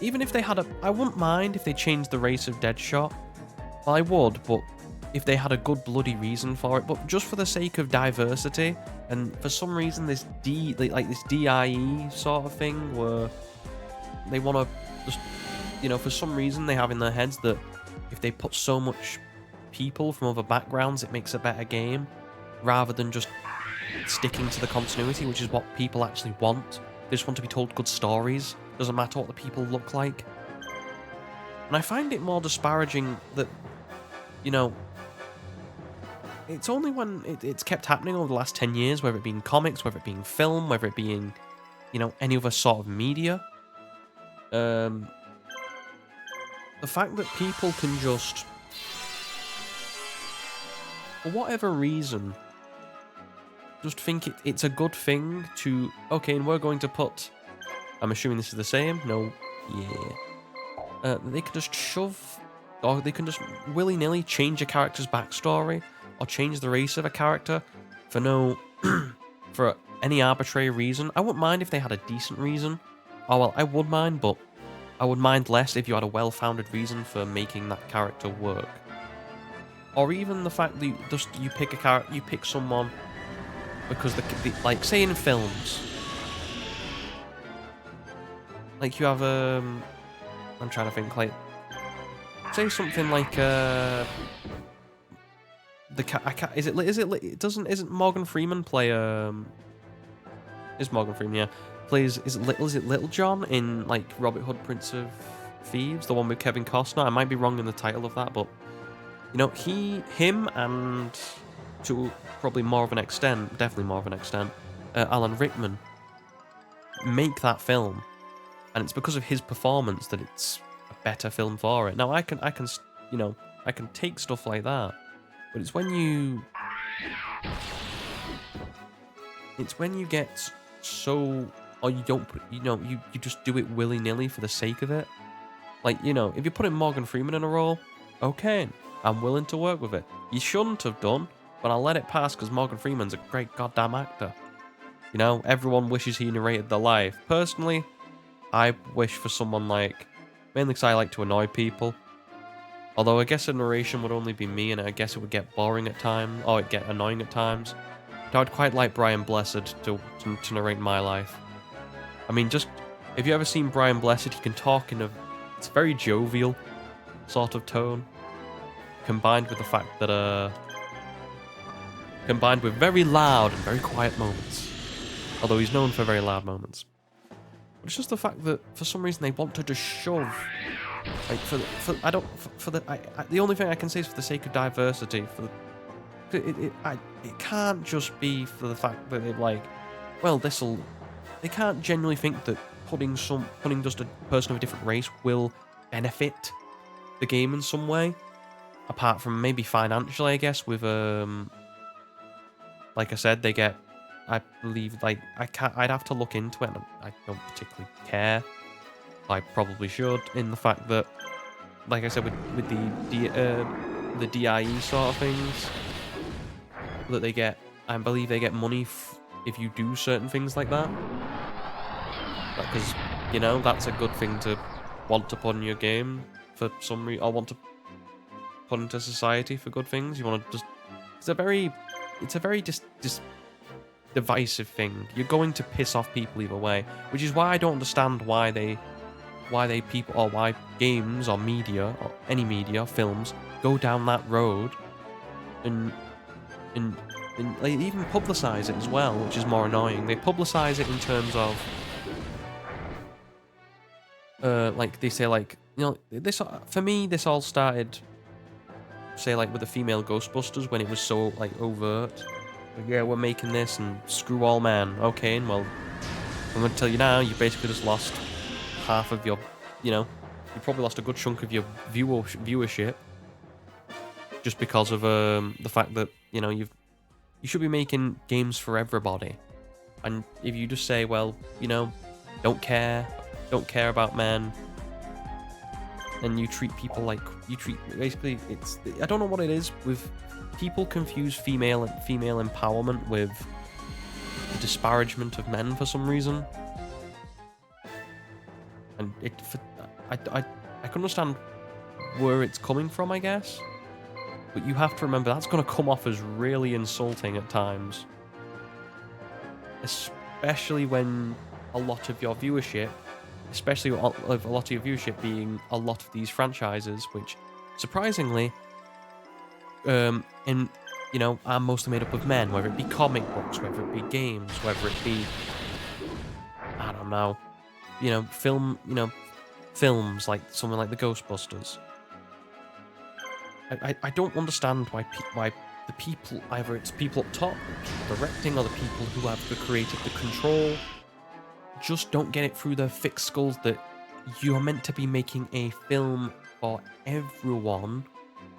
Even if they had I wouldn't mind if they changed the race of Deadshot. Well, I would, but if they had a good bloody reason for it. But just for the sake of diversity, and for some reason this this DIE sort of thing, where they want to just... You know, for some reason they have in their heads that if they put so much people from other backgrounds, it makes a better game, rather than just sticking to the continuity, which is what people actually want. They just want to be told good stories. Doesn't matter what the people look like. And I find it more disparaging that, you know, it's only when it's kept happening over the last 10 years, whether it being comics, whether it being film, whether it being, you know, any other sort of media. The fact that people can just, for whatever reason, just think it's a good thing to, okay, and we're going to put, I'm assuming this is the same, no, yeah. they can just shove, or they can just willy-nilly change a character's backstory, or change the race of a character for no, for any arbitrary reason. I wouldn't mind if they had a decent reason. Oh well, I would mind, but I would mind less if you had a well-founded reason for making that character work. Or even the fact that you pick a character, you pick someone because like say in films, like you have I'm trying to think, like say something like isn't Morgan Freeman play is Morgan Freeman, yeah, plays, is it Little John in like Robin Hood Prince of Thieves, the one with Kevin Costner? I might be wrong in the title of that, but you know, him and to probably more of an extent, definitely more of an extent, Alan Rickman make that film, and it's because of his performance that it's a better film for it. Now I can you know, I can take stuff like that, but it's when you get so, or you don't put, you know, you just do it willy-nilly for the sake of it. Like, you know, if you're putting Morgan Freeman in a role, okay, I'm willing to work with it. You shouldn't have done, but I'll let it pass because Morgan Freeman's a great goddamn actor. You know, everyone wishes he narrated their life. Personally, I wish for someone like, mainly because I like to annoy people. Although I guess a narration would only be me, and I guess it would get boring at times, or it'd get annoying at times. But I'd quite like Brian Blessed to narrate my life. I mean, just, if you ever seen Brian Blessed, he can talk in it's a very jovial sort of tone, combined with the fact that, combined with very loud and very quiet moments. Although he's known for very loud moments. But it's just the fact that for some reason they want to just shove, like the only thing I can say is for the sake of diversity. It can't just be for the fact that they're like, well, they can't genuinely think that putting just a person of a different race will benefit the game in some way, apart from maybe financially, I guess. With like I said, they get, I believe, like, I'd have to look into it, and I don't particularly care. I probably should, in the fact that, like I said, with the DIE sort of things, that they get, I believe they get money if you do certain things like that. Because, you know, that's a good thing to want to put in your game for some reason, or want to put into society for good things. You want to just, it's a very divisive thing. You're going to piss off people either way, which is why I don't understand why games or media, or any media, films, go down that road and they even publicize it as well, which is more annoying. They publicize it in terms of like they say, like, you know, this, for me, this all started, say, like with the female Ghostbusters, when it was so like overt. Like, yeah, we're making this and screw all men. Okay, and well, I'm going to tell you now, you basically just lost half of your, you know, you probably lost a good chunk of your viewership just because of the fact that, you know, you should be making games for everybody. And if you just say, well, you know, don't care about men, and you treat people like basically, it's, I don't know what it is with people confuse female empowerment with the disparagement of men for some reason. And I can understand where it's coming from, I guess, but you have to remember that's going to come off as really insulting at times, especially when a lot of your viewership, being a lot of these franchises, which surprisingly, you know, are mostly made up of men, whether it be comic books, whether it be games, whether it be, I don't know, you know, films like something like the Ghostbusters. I don't understand why the people, either it's people up top, the people directing, or the people who have the creative, the control, just don't get it through their thick skulls that you're meant to be making a film for everyone.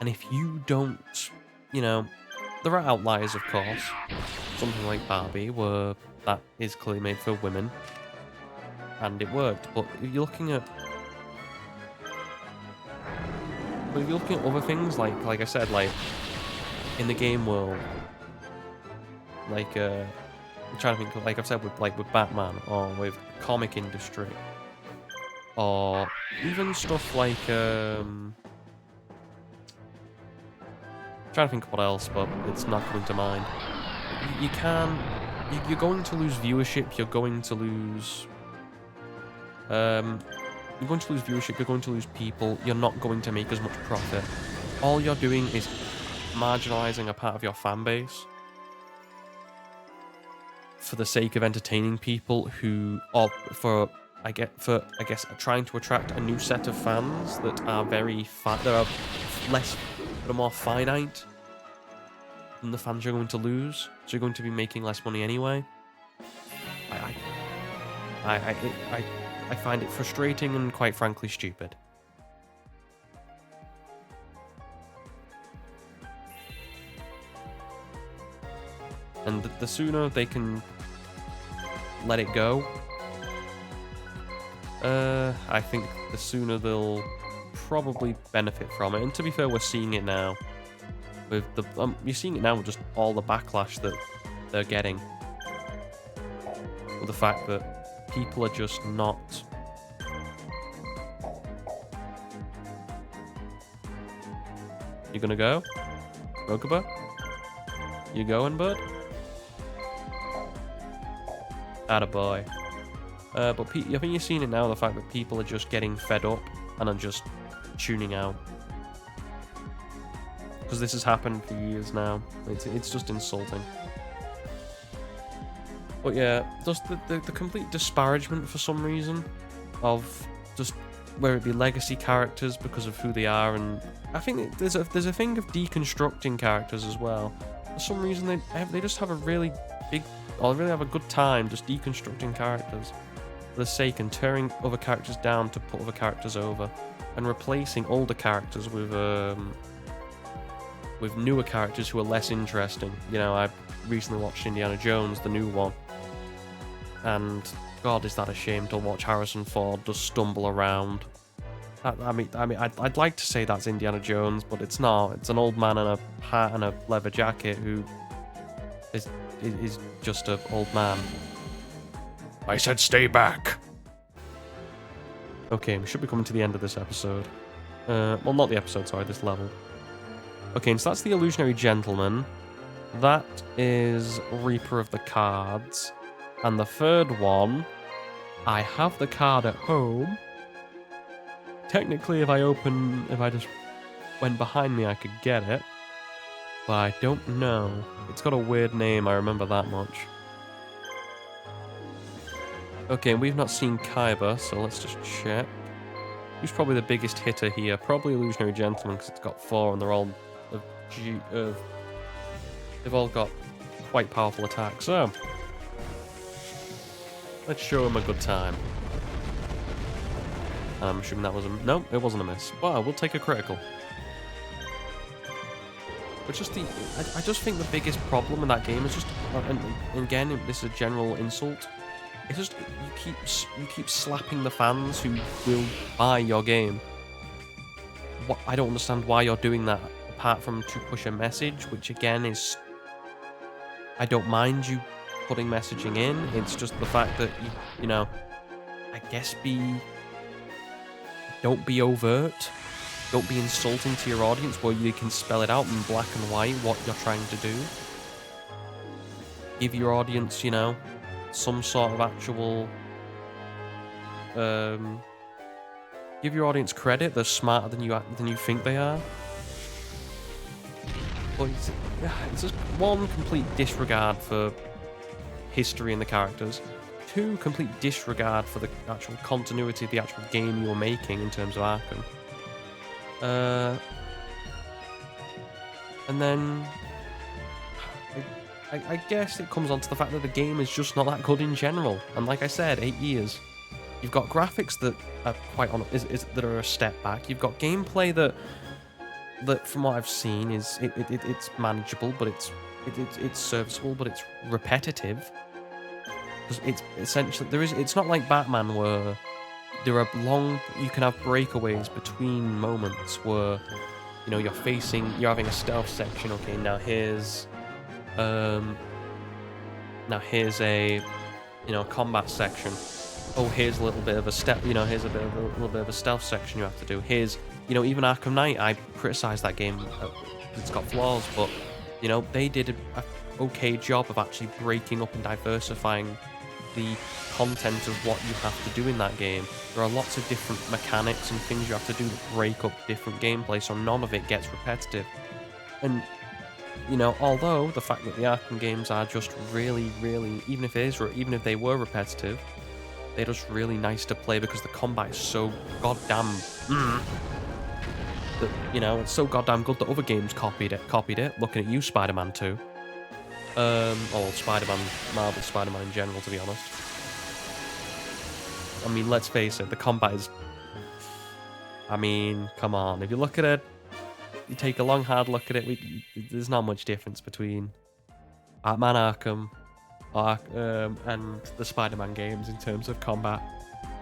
And if you don't, you know, there are outliers, of course. Something like Barbie, where that is clearly made for women, and it worked. But if you're looking at But if you're looking at other things, like I said, like in the game world, like I'm trying to think, like I've said with Batman or with comic industry, or even stuff like trying to think what else, but it's not coming to mind. You can, you're going to lose viewership. You're going to lose. You're going to lose viewership. You're going to lose people. You're not going to make as much profit. All you're doing is marginalizing a part of your fan base for the sake of entertaining people who, or for I guess trying to attract a new set of fans that are that are less, that are more finite than the fans you're going to lose. So you're going to be making less money anyway. I find it frustrating and quite frankly stupid. And the sooner they can let it go, I think the sooner they'll probably benefit from it. And to be fair, we're seeing it now. With the you're seeing it now with just all the backlash that they're getting. With the fact that people are just not... You gonna go? Rokuba? You going, bud? Attaboy. But I think you're seeing it now, the fact that people are just getting fed up and are just tuning out. Because this has happened for years now. It's just insulting. But yeah, just the complete disparagement for some reason of just whether it be legacy characters because of who they are, and I think there's a thing of deconstructing characters as well. For some reason they just have a really big, or really have a good time just deconstructing characters for the sake and tearing other characters down to put other characters over, and replacing older characters with newer characters who are less interesting. You know, I recently watched Indiana Jones, the new one, and God, is that a shame to watch Harrison Ford just stumble around. I mean, I'd like to say that's Indiana Jones, but it's not. It's an old man in a hat and a leather jacket who is just an old man. I said stay back. Okay, we should be coming to the end of this episode. Well, not the episode, sorry, this level. Okay, so that's the Illusionary Gentleman. That is Reaper of the Cards. And the third one, I have the card at home. Technically, if I just went behind me, I could get it. But I don't know. It's got a weird name, I remember that much. Okay, we've not seen Kaiba, so let's just check. Who's probably the biggest hitter here? Probably Illusionary Gentleman, because it's got 4 and they're all they've all got quite powerful attacks. So let's show him a good time. I'm assuming that was a... No, it wasn't a miss. Well, we'll take a critical. But just I just think the biggest problem in that game is just... And again, this is a general insult. It's just... You keep slapping the fans who will buy your game. I don't understand why you're doing that, apart from to push a message, which again is... I don't mind you putting messaging in. It's just the fact that, you know... I guess don't be overt. Don't be insulting to your audience where you can spell it out in black and white what you're trying to do. Give your audience, you know, some sort of actual... give your audience credit. They're smarter than you think they are. But it's just one, complete disregard for history and the characters. 2, complete disregard for the actual continuity of the actual game you're making in terms of Arkham. And then I guess it comes on to the fact that the game is just not that good in general. And like I said, 8 years. You've got graphics that are quite that are a step back. You've got gameplay that from what I've seen is it's manageable, but it's serviceable, but it's repetitive. It's essentially it's not like Batman where there are you can have breakaways between moments where, you know, you're having a stealth section. Okay, now here's a, you know, combat section. Oh, here's a little bit of a step, you know, here's a little bit of a stealth section you have to do. Here's, you know, even Arkham Knight, I criticized that game. It's got flaws, but, you know, they did a okay job of actually breaking up and diversifying the content of what you have to do in that game. There are lots of different mechanics and things you have to do to break up different gameplay, so none of it gets repetitive. And, you know, although the fact that the Arkham games are just really, even if they were repetitive, they're just really nice to play because the combat is so goddamn that, you know, it's so goddamn good that other games copied it. Looking at you, Spider-Man 2. Or Spider-Man, Marvel Spider-Man in general, to be honest. I mean, let's face it, the combat is... I mean, come on. If you look at it, you take a long, hard look at it, there's not much difference between Batman Arkham and the Spider-Man games in terms of combat.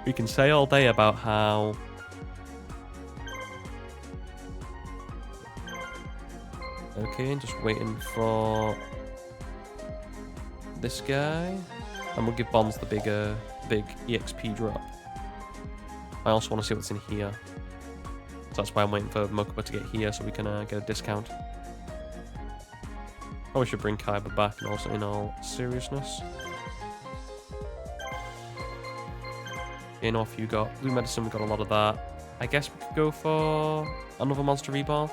We can say all day about how... Okay, just waiting for this guy. And we'll give Bonds the big EXP drop. I also want to see what's in here. So that's why I'm waiting for Mokuba to get here so we can get a discount. Probably should bring Kaiba back, and also in all seriousness. In off you got blue medicine, we got a lot of that. I guess we could go for another monster reball.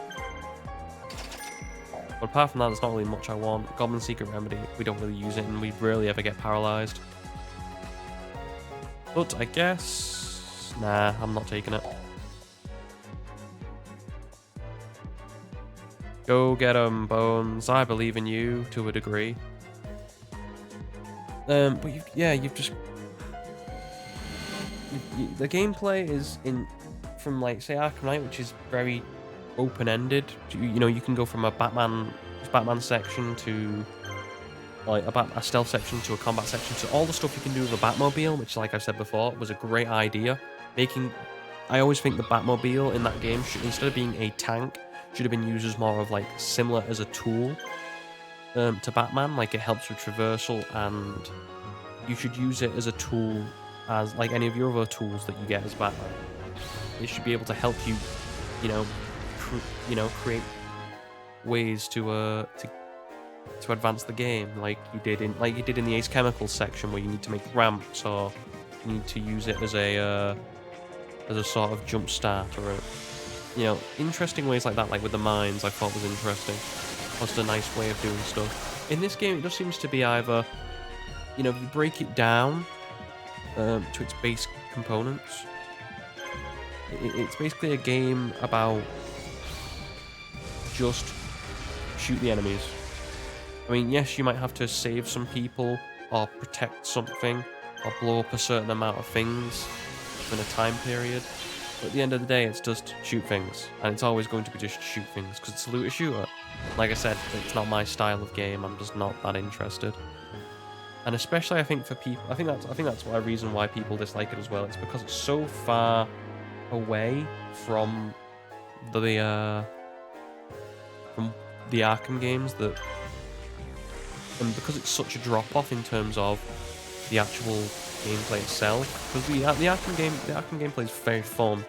But apart from that, there's not really much I want. Goblin Secret Remedy, we don't really use it, and we rarely ever get paralyzed. But I guess... Nah, I'm not taking it. Go get 'em, Bones. I believe in you to a degree. But you've just... the gameplay is from, like, say, Arkham Knight, which is very open-ended. You know, you can go from a Batman section to, like, a stealth section to a combat section. So all the stuff you can do with a Batmobile, which, like I said before, was a great idea. I always think the Batmobile in that game, instead of being a tank, should have been used as more of, like, similar as a tool to Batman. Like, it helps with traversal, and you should use it as a tool as, like, any of your other tools that you get as Batman. It should be able to help you, you know, create ways to advance the game, like you did in the Ace Chemicals section, where you need to make ramps, or you need to use it as a sort of jump start, or you know, interesting ways like that, like with the mines. I thought was interesting. Was a nice way of doing stuff. In this game, it just seems to be either, you know, if you break it down to its base components, it's basically a game about just shoot the enemies. I mean, yes, you might have to save some people, or protect something, or blow up a certain amount of things in a time period. But at the end of the day, it's just shoot things. And it's always going to be just shoot things, because it's a looter shooter. Like I said, it's not my style of game. I'm just not that interested. And especially, I think, for people... I think that's a reason why people dislike it as well. It's because it's so far away from the Arkham games, and because it's such a drop-off in terms of the actual gameplay itself, because the Arkham gameplay is very fun,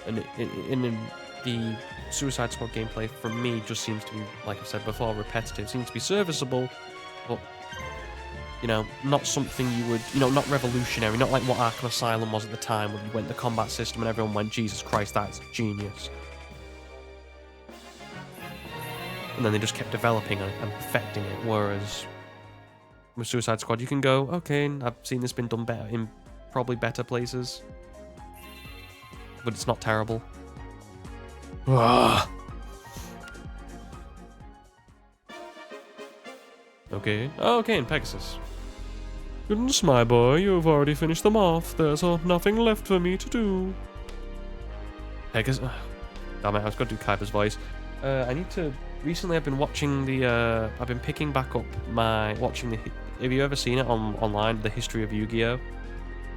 and in the Suicide Squad gameplay, for me, just seems to be, like I said before, repetitive. Seems to be serviceable, but, you know, not something you would, you know, not revolutionary, not like what Arkham Asylum was at the time, when you went the combat system and everyone went, Jesus Christ, that's genius. And then they just kept developing and perfecting it, whereas with Suicide Squad, you can go, okay, I've seen this been done better in probably better places, but it's not terrible. Okay, and Pegasus. Goodness, my boy, you've already finished them off. There's nothing left for me to do. Pegasus. Damn it, I was going to do Kaiba's voice. Recently, I've been watching I've been picking back up watching have you ever seen it online, the history of Yu-Gi-Oh?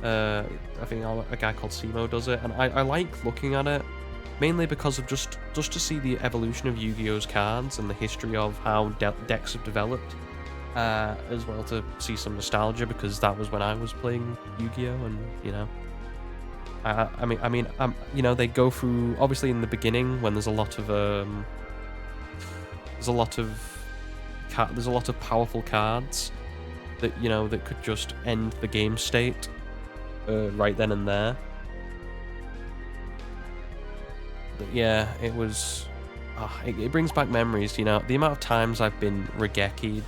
I think a guy called Simo does it, and I like looking at it mainly because of just to see the evolution of Yu-Gi-Oh's cards and the history of how decks have developed, as well to see some nostalgia because that was when I was playing Yu-Gi-Oh, and you know, you know, they go through obviously in the beginning when there's a lot of powerful cards that, you know, that could just end the game state right then and there. But yeah, it was. It brings back memories, you know, the amount of times I've been regeki'd,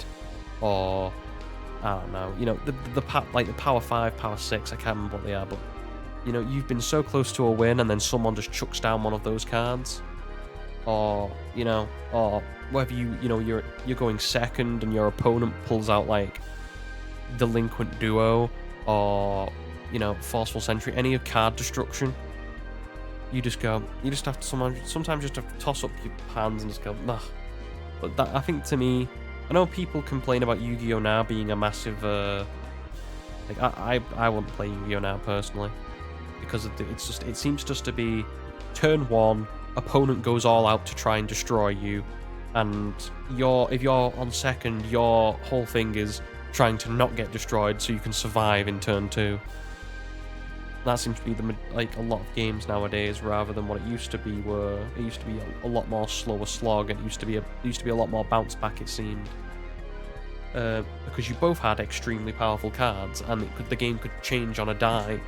or I don't know, you know, the power 5, power 6, I can't remember what they are, but you know, you've been so close to a win and then someone just chucks down one of those cards, or you know, or whether you know you're going second and your opponent pulls out like Delinquent Duo or, you know, Forceful Sentry, any of card destruction. You just have to sometimes just have to toss up your hands and just go, nah. But that, I think, to me, I know people complain about Yu-Gi-Oh now being a massive, like I wouldn't play Yu-Gi-Oh now personally because it seems just to be turn 1, opponent goes all out to try and destroy you, and if you're on second, your whole thing is trying to not get destroyed so you can survive in turn 2. That seems to be a lot of games nowadays, rather than what it used to be, where it used to be a lot more slower slog, and it used to be a lot more bounce back, it seemed. Because you both had extremely powerful cards, and the game could change on a die.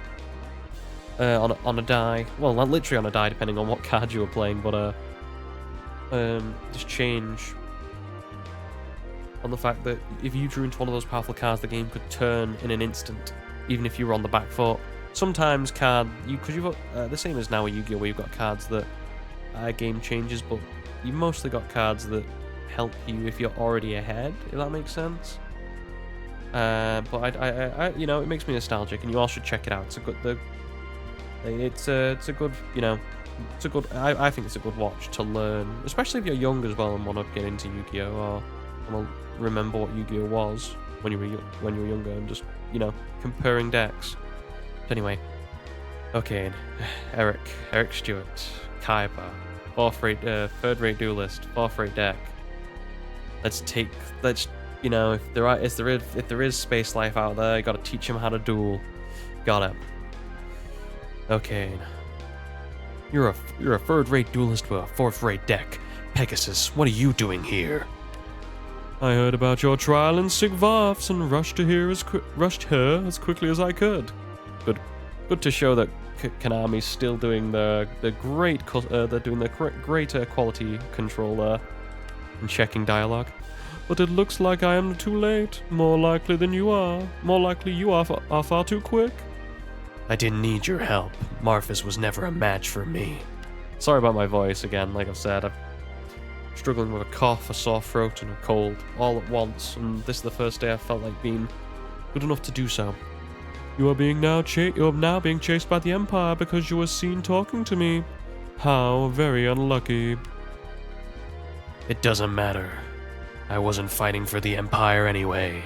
On a die, well, not literally on a die, depending on what card you were playing, but just change on the fact that if you drew into one of those powerful cards, the game could turn in an instant, even if you were on the back foot. Sometimes because you've got the same as now with Yu-Gi-Oh, where you've got cards that game changes, but you've mostly got cards that help you if you're already ahead, if that makes sense. But I you know, it makes me nostalgic, and you all should check it out. It's a good, you know, I think it's a good watch to learn, especially if you're young as well and want to get into Yu-Gi-Oh, or want to remember what Yu-Gi-Oh was when you were younger, and just, you know, comparing decks. But anyway, okay, Eric Stewart, Kaiba, third-rate duelist, 4th-rate deck. Let's you know, if there is space life out there, you gotta teach him how to duel. Got it. Okay. You're a third-rate duelist with a 4th-rate deck. Pegasus, what are you doing here? I heard about your trial in Sigvarfs and rushed her as quickly as I could. Good to show that Konami's still doing the great quality control there and checking dialogue. But it looks like I am too late. More likely you are far too quick. I didn't need your help. Marthis was never a match for me. Sorry about my voice again. Like I've said, I'm struggling with a cough, a sore throat, and a cold all at once, and this is the first day I felt like being good enough to do so. You are now being chased by the Empire because you were seen talking to me. How very unlucky. It doesn't matter. I wasn't fighting for the Empire anyway.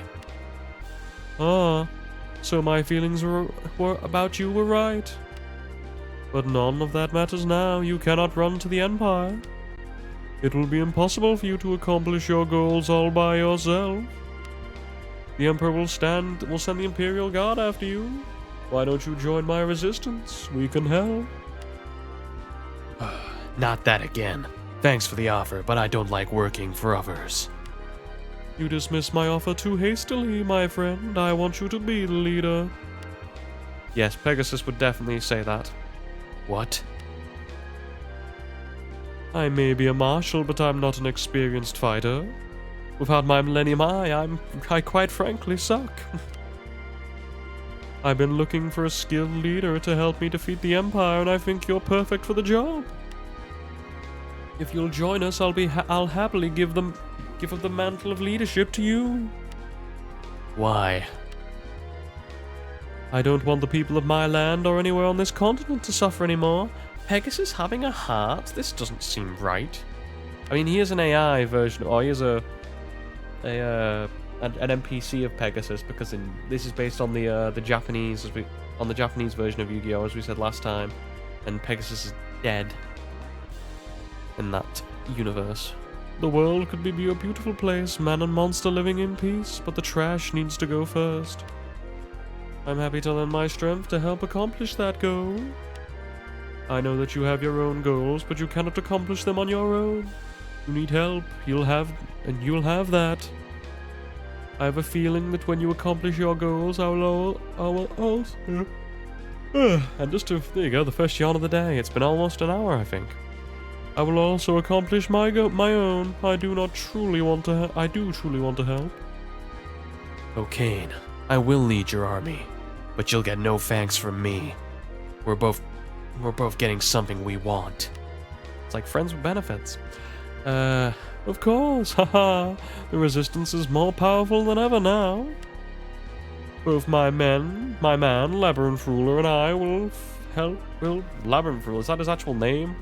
Ah, so my feelings about you were right. But none of that matters now. You cannot run to the Empire. It will be impossible for you to accomplish your goals all by yourself. The Emperor will send the Imperial Guard after you. Why don't you join my resistance? We can help. Not that again. Thanks for the offer, but I don't like working for others. You dismiss my offer too hastily, my friend. I want you to be the leader. Yes, Pegasus would definitely say that. What? I may be a marshal, but I'm not an experienced fighter. Without my Millennium Eye, I quite frankly suck. I've been looking for a skilled leader to help me defeat the Empire, and I think you're perfect for the job. If you'll join us, I'll happily give up the mantle of leadership to you. Why? I don't want the people of my land or anywhere on this continent to suffer anymore. Pegasus having a heart? This doesn't seem right. I mean, he is an AI version, or he is an NPC of Pegasus, because this is based on the Japanese, on the Japanese version of Yu-Gi-Oh, as we said last time, and Pegasus is dead in that universe. The world could be a beautiful place, man and monster living in peace, but the trash needs to go first. I'm happy to lend my strength to help accomplish that goal. I know that you have your own goals, but you cannot accomplish them on your own. You need help, you'll have that. I have a feeling that when you accomplish your goals, I will also... and just to, there you go, the first yawn of the day. It's been almost an hour, I think. I will also accomplish my own. I do truly want to help. Oh, Kane, I will lead your army, but you'll get no thanks from me. We're both getting something we want. It's like friends with benefits. Of course, haha. The resistance is more powerful than ever now. Both my man, Labyrinth Ruler, and I will Labyrinth Ruler, is that his actual name?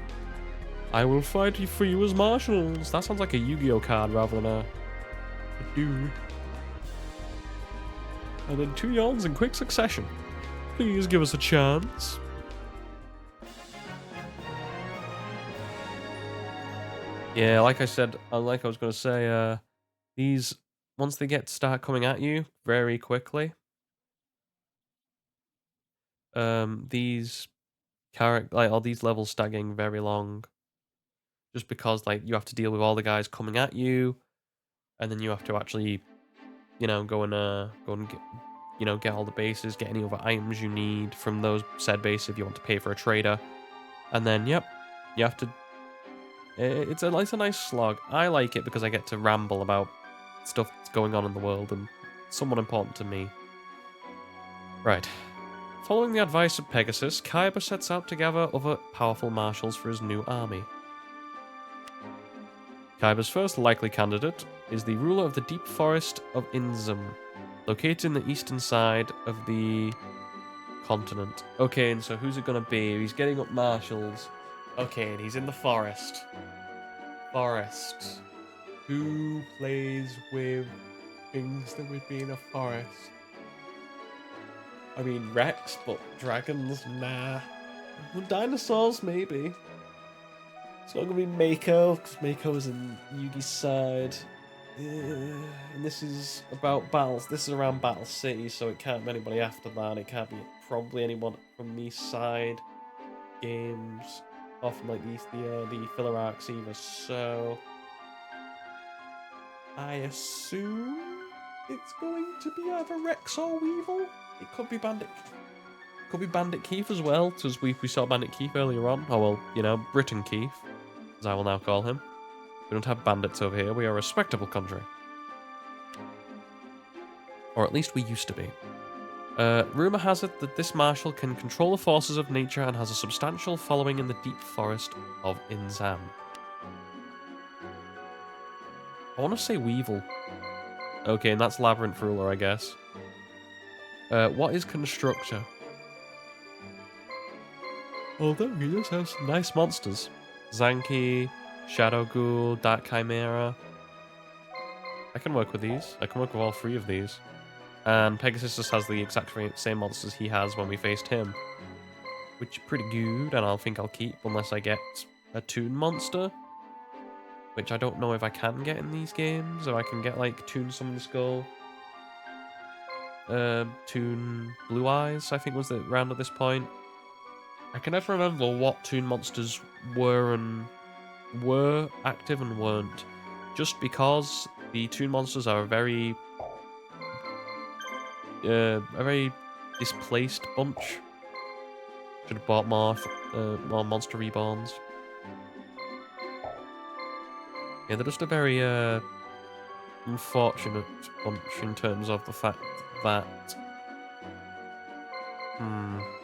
I will fight for you as marshals. That sounds like a Yu-Gi-Oh card rather than a dude. And then 2 yawns in quick succession. Please give us a chance. Yeah, like I said, like I was going to say, these, once they start coming at you very quickly, these all these levels start getting very long. Just because, like, you have to deal with all the guys coming at you, and then you have to actually, go and get, get all the bases, get any other items you need from those said bases if you want to pay for a trader, and then, yep, you have to. It's a nice slog. I like it because I get to ramble about stuff that's going on in the world and somewhat important to me. Right. Following the advice of Pegasus, Kaiba sets out to gather other powerful marshals for his new army. Kaiba's first likely candidate is the ruler of the deep forest of Inzam, located in the eastern side of the continent. Okay, and so who's it gonna be? He's getting up marshals. Okay, and he's in the forest. Forest. Who plays with things that would be in a forest? I mean, Rex, but dragons, nah. Well, dinosaurs, maybe. It's not gonna be Mako, because Mako is in Yugi's side. And this is about battles. This is around Battle City, so it can't be anybody after that. It can't be probably anyone from the side games, or from like the filler arcs either. So I assume it's going to be either Rex or Weevil. It could be Bandit. Could be Bandit Keith as well, because we saw Bandit Keith earlier on. Oh well, Britain Keith, as I will now call him. We don't have bandits over here. We are a respectable country. Or at least we used to be. Rumour has it that this marshal can control the forces of nature and has a substantial following in the deep forest of Inzam. I want to say Weevil. Okay, and that's Labyrinth Ruler, I guess. What is Constructor? Although he does have some nice monsters. Zanki, Shadow Ghoul, Dark Chimera. I can work with these. I can work with all 3 of these. And Pegasus just has the exact same monsters he has when we faced him. Which is pretty good, and I think I'll keep unless I get a Toon monster. Which I don't know if I can get in these games, or I can get like Toon Summon Skull. Toon Blue Eyes, I think was the round at this point. I can never remember what Toon monsters were active and weren't. Just because the Toon monsters are a very displaced bunch. Should have bought more monster reborns. Yeah, they're just a very unfortunate bunch in terms of the fact that...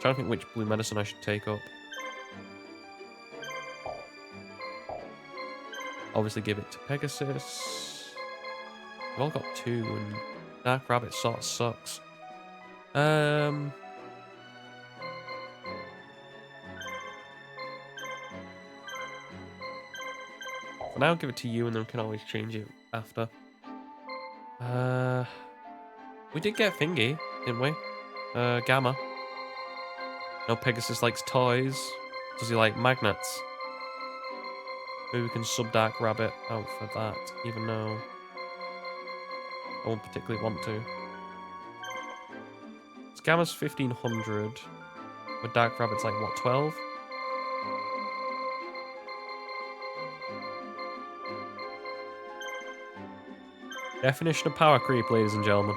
trying to think which blue medicine I should take up. Obviously give it to Pegasus. We've all got 2, and Dark Rabbit sort of sucks. For now, give it to you, and then we can always change it after. We did get Thingy, didn't we? Gamma. No, Pegasus likes toys. Does he like magnets? Maybe we can sub Dark Rabbit out for that, even though I won't particularly want to. Scammer's 1500. With Dark Rabbit's like, what, 12? Definition of power creep, ladies and gentlemen.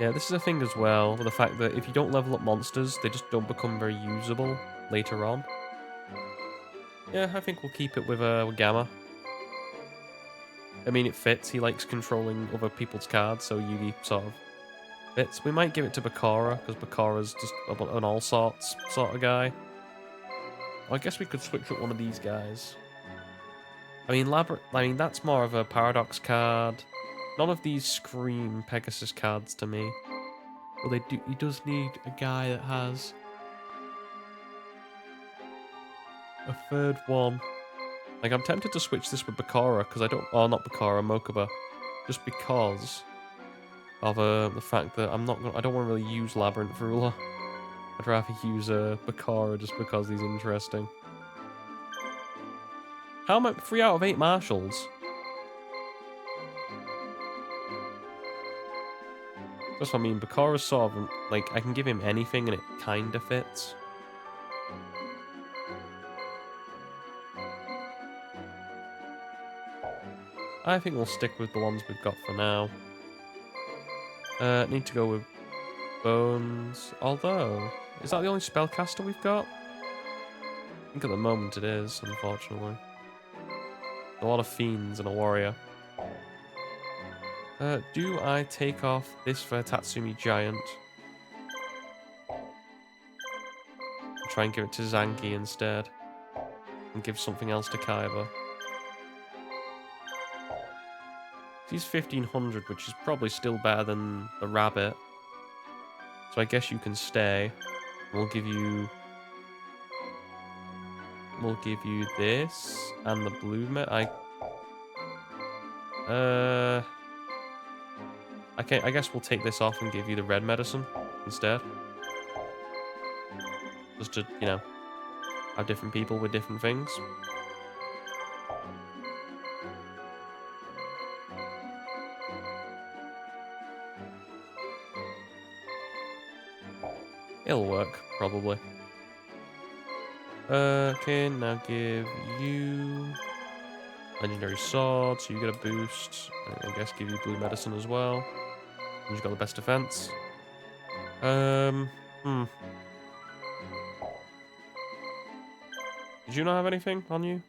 Yeah, this is a thing as well, with the fact that if you don't level up monsters, they just don't become very usable later on. Yeah, I think we'll keep it with Gamma. I mean, it fits. He likes controlling other people's cards, so Yugi sort of fits. We might give it to Bakara, because Bakara's just an all sorts sort of guy. I guess we could switch up one of these guys. I mean, that's more of a Paradox card. None of these scream Pegasus cards to me. Well, he does need a guy that has a third one. Like, I'm tempted to switch this with Bakara, because I don't... Oh, not Bakara, Mokuba. Just because of the fact that I don't want to really use Labyrinth Ruler. I'd rather use Bakara just because he's interesting. How am I 3 out of 8 marshals? That's what I mean. Bakara's sort of like, I can give him anything and it kind of fits. I think we'll stick with the ones we've got for now. Need to go with Bones. Although, is that the only spellcaster we've got? I think at the moment it is, unfortunately. A lot of fiends and a warrior. Do I take off this for Tatsumi Giant? Try and give it to Zanki instead. And give something else to Kaiba. He's 1500, which is probably still better than the rabbit. So I guess you can stay. We'll give you this and the blue I guess we'll take this off and give you the red medicine instead. Just to, you know, have different people with different things. It'll work, probably. Okay, now give you legendary sword, so you get a boost. I guess give you blue medicine as well. And you've got the best defense. Did you not have anything on you?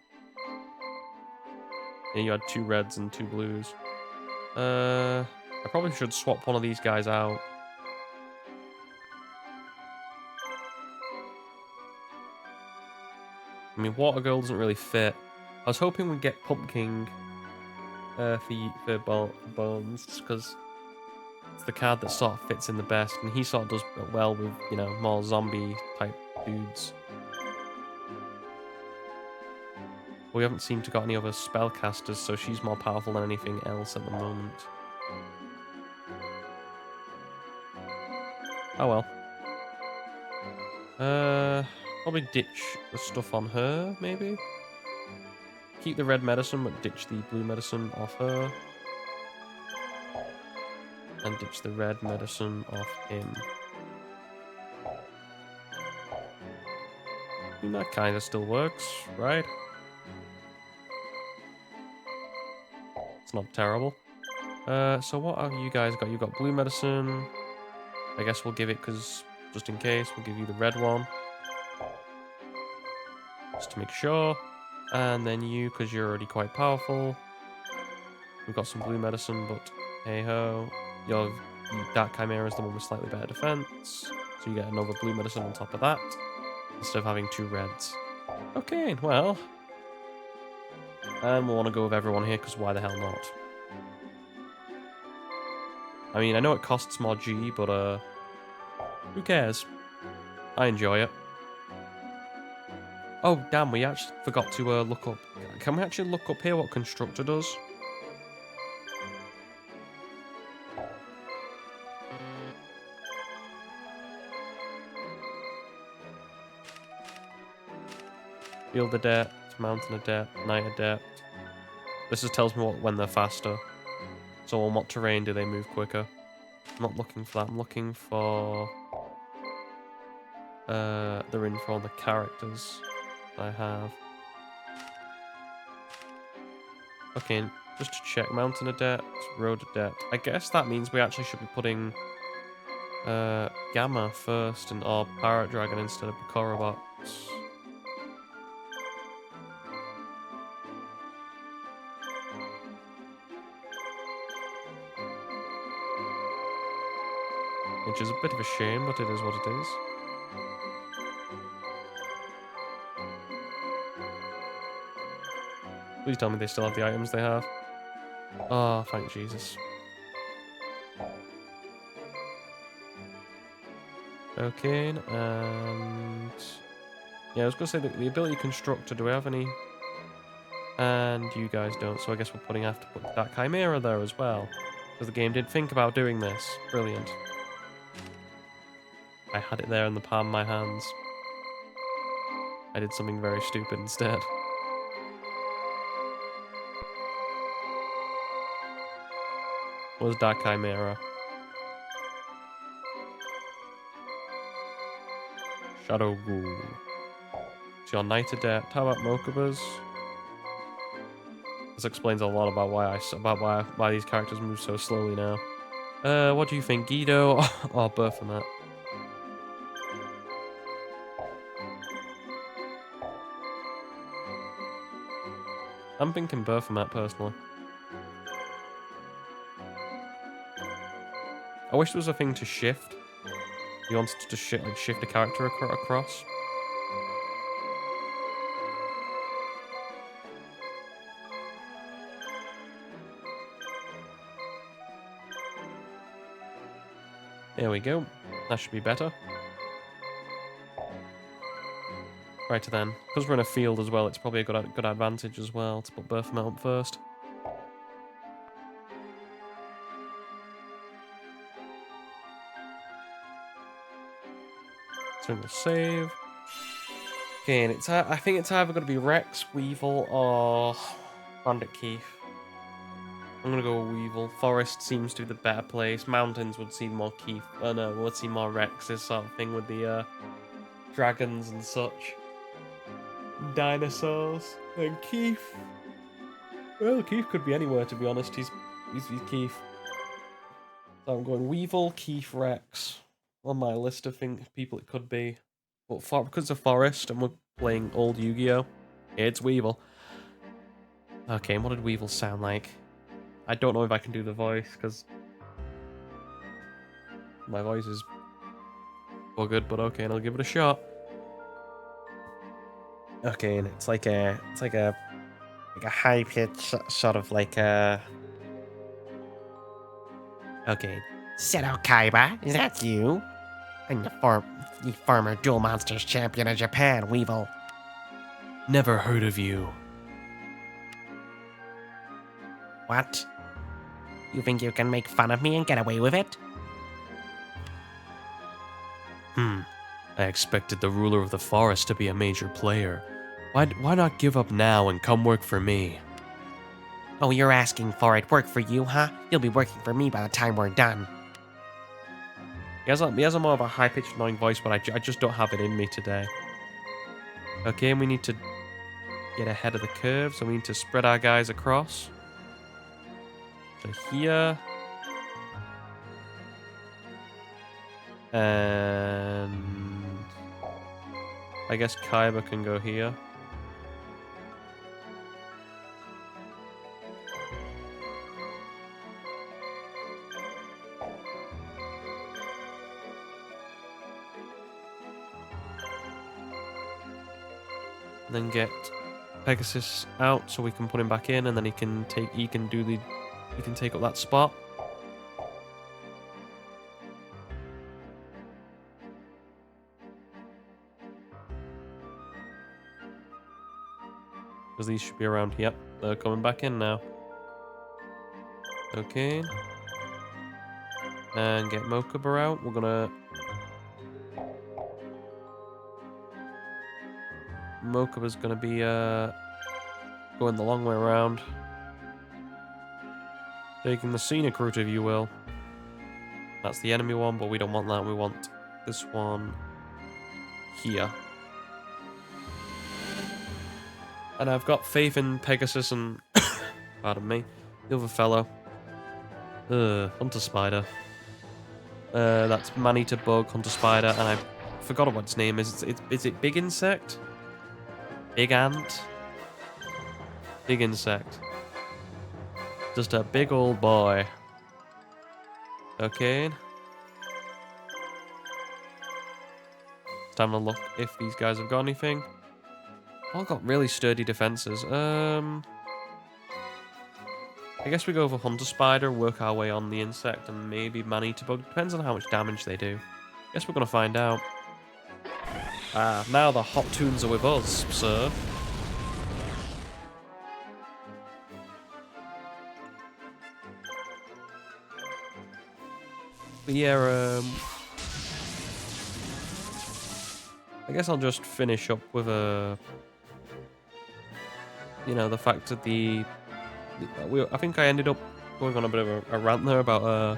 Yeah, you had 2 reds and 2 blues. I probably should swap one of these guys out. I mean, Water Girl doesn't really fit. I was hoping we'd get Pumpkin for Bones, just because it's the card that sort of fits in the best, and he sort of does well with, you know, more zombie-type dudes. We haven't seemed to got any other spellcasters, so she's more powerful than anything else at the moment. Oh well. Probably ditch the stuff on her, maybe? Keep the red medicine, but ditch the blue medicine off her. And ditch the red medicine off him. I mean, that kind of still works, right? It's not terrible. So what have you guys got? You've got blue medicine. I guess we'll give it, because just in case, we'll give you the red one. Just to make sure. And then you, because you're already quite powerful. We've got some blue medicine, but hey-ho. Your Dark Chimera is the one with slightly better defense. So you get another blue medicine on top of that. Instead of having 2 reds. Okay, well. And we'll want to go with everyone here, because why the hell not? I mean, I know it costs more G, but who cares? I enjoy it. Oh, damn, we actually forgot to look up. Can we actually look up here what Constructor does? Field Adept, Mountain Adept, Night Adept. This just tells me when they're faster. So on what terrain do they move quicker? I'm not looking for that. I'm looking for the info on the characters I have. Okay, just to check, Mountain Adept, Road Adept. I guess that means we actually should be putting Gamma first or Pirate Dragon instead of Bacorobox. Which is a bit of a shame, but it is what it is. Please tell me they still have the items they have. Oh, thank Jesus. Okay, and... Yeah, I was going to say that the ability constructor, do we have any? And you guys don't, so I guess we're have to put that Chimera there as well. Because the game did think about doing this. Brilliant. I had it there in the palm of my hands. I did something very stupid instead. Where's that Chimera? Shadow Ghoul. It's your Knight Adept. How about Mokobas? This explains a lot about why these characters move so slowly now. What do you think, Guido or Berthamet? I'm thinking Berthamet personally. I wish there was a thing to shift. You wanted to just shift a character across. There we go. That should be better. Right then, because we're in a field as well, it's probably a good advantage as well to put Berthamet up first. So we'll save. Okay, and I think it's either going to be Rex, Weevil, or Bandit Keith. I'm going to go with Weevil. Forest seems to be the better place. Mountains would seem more Keith. Oh no, would seem more Rex, this sort of thing with the dragons and such. Dinosaurs. And Keith. Well, Keith could be anywhere, to be honest. He's Keith. So I'm going Weevil, Keith, Rex on my list of people it could be. But because of Forest and we're playing old Yu-Gi-Oh! It's Weevil. Okay, and what did Weevil sound like? I don't know if I can do the voice, because my voice is good, but okay, and I'll give it a shot. Okay, and it's like a high pitch sort of like a. Okay, Seto Kaiba, is that you? I'm the former Duel Monsters champion of Japan, Weevil. Never heard of you. What? You think you can make fun of me and get away with it? I expected the ruler of the forest to be a major player. Why not give up now and come work for me? Oh, you're asking for it. Work for you, huh? You'll be working for me by the time we're done. He has a more of a high-pitched, annoying voice, but I just don't have it in me today. Okay, and we need to get ahead of the curve, so we need to spread our guys across. So here. And I guess Kaiba can go here. And then get Pegasus out so we can put him back in, and then he can take up that spot. Because these should be around. Yep, they're coming back in now. Okay. And get Mokuba out. We're gonna Mokuba's gonna be going the long way around. Taking the scenic route, if you will. That's the enemy one, but we don't want that. We want this one here. And I've got faith in Pegasus and... pardon me. The other fellow. Hunter Spider. That's Manita Bug, Hunter Spider, and I forgot what its name is. Is it Big Insect? Big Ant? Big Insect. Just a big old boy. Okay. Let's have a look if these guys have got anything. All got really sturdy defenses. I guess we go for Hunter Spider, work our way on the insect, and maybe Manita Bug. Depends on how much damage they do. Guess we're gonna find out. Ah, now the hot tunes are with us, sir. But yeah, I guess I'll just finish up with a, the fact that I think I ended up going on a bit of a rant there about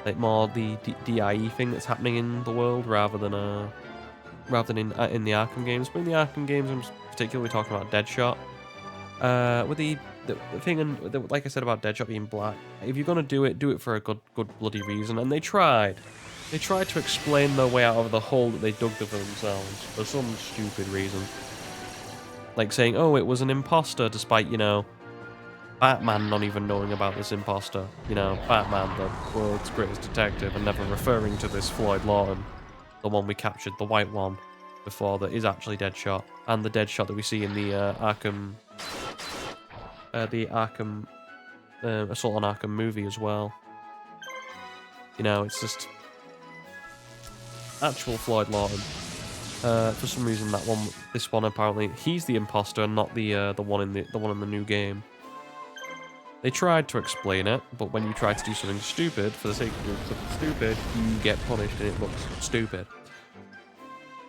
like more the DIE thing that's happening in the world rather than in the Arkham games. But in the Arkham games, I'm particularly talking about Deadshot. With the thing, and like I said about Deadshot being black, if you're gonna do it for a good bloody reason. And they tried to explain their way out of the hole that they dug for themselves for some stupid reason, like saying, "Oh, it was an imposter," despite Batman not even knowing about this imposter. Batman, the world's greatest detective, and never referring to this Floyd Lawton, the one we captured, the white one, before, that is actually Deadshot, and the Deadshot that we see in the Arkham Assault on Arkham movie as well. It's just actual Floyd Lawton. For some reason, this one apparently he's the imposter, and not the one in the new game. They tried to explain it, but when you try to do something stupid for the sake of doing something stupid, you get punished, and it looks stupid.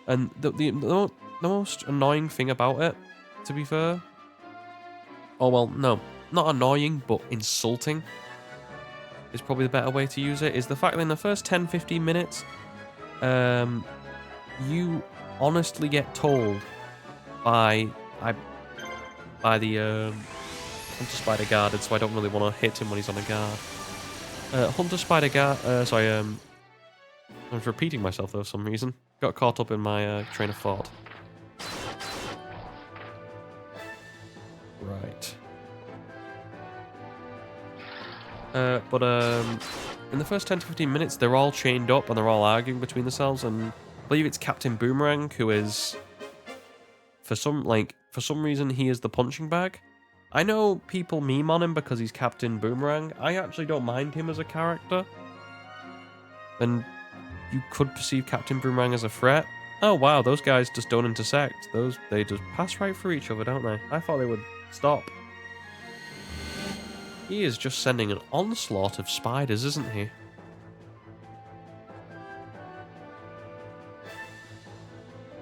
And the most annoying thing about it, to be fair, oh well, no, not annoying, but insulting, is probably the better way to use it, is the fact that in the first 10-15 minutes, you honestly get told by the Hunter Spider guarded, so I don't really want to hit him when he's on a guard. Hunter Spider guard. I was repeating myself though for some reason. Got caught up in my train of thought. Right. But in the first 10 to 15 minutes, they're all chained up and they're all arguing between themselves, and I believe it's Captain Boomerang who is, for some reason, he is the punching bag. I know people meme on him because he's Captain Boomerang. I actually don't mind him as a character. And you could perceive Captain Boomerang as a threat. Oh wow, those guys just don't intersect. They just pass right through each other, don't they? I thought they would stop. He is just sending an onslaught of spiders, isn't he?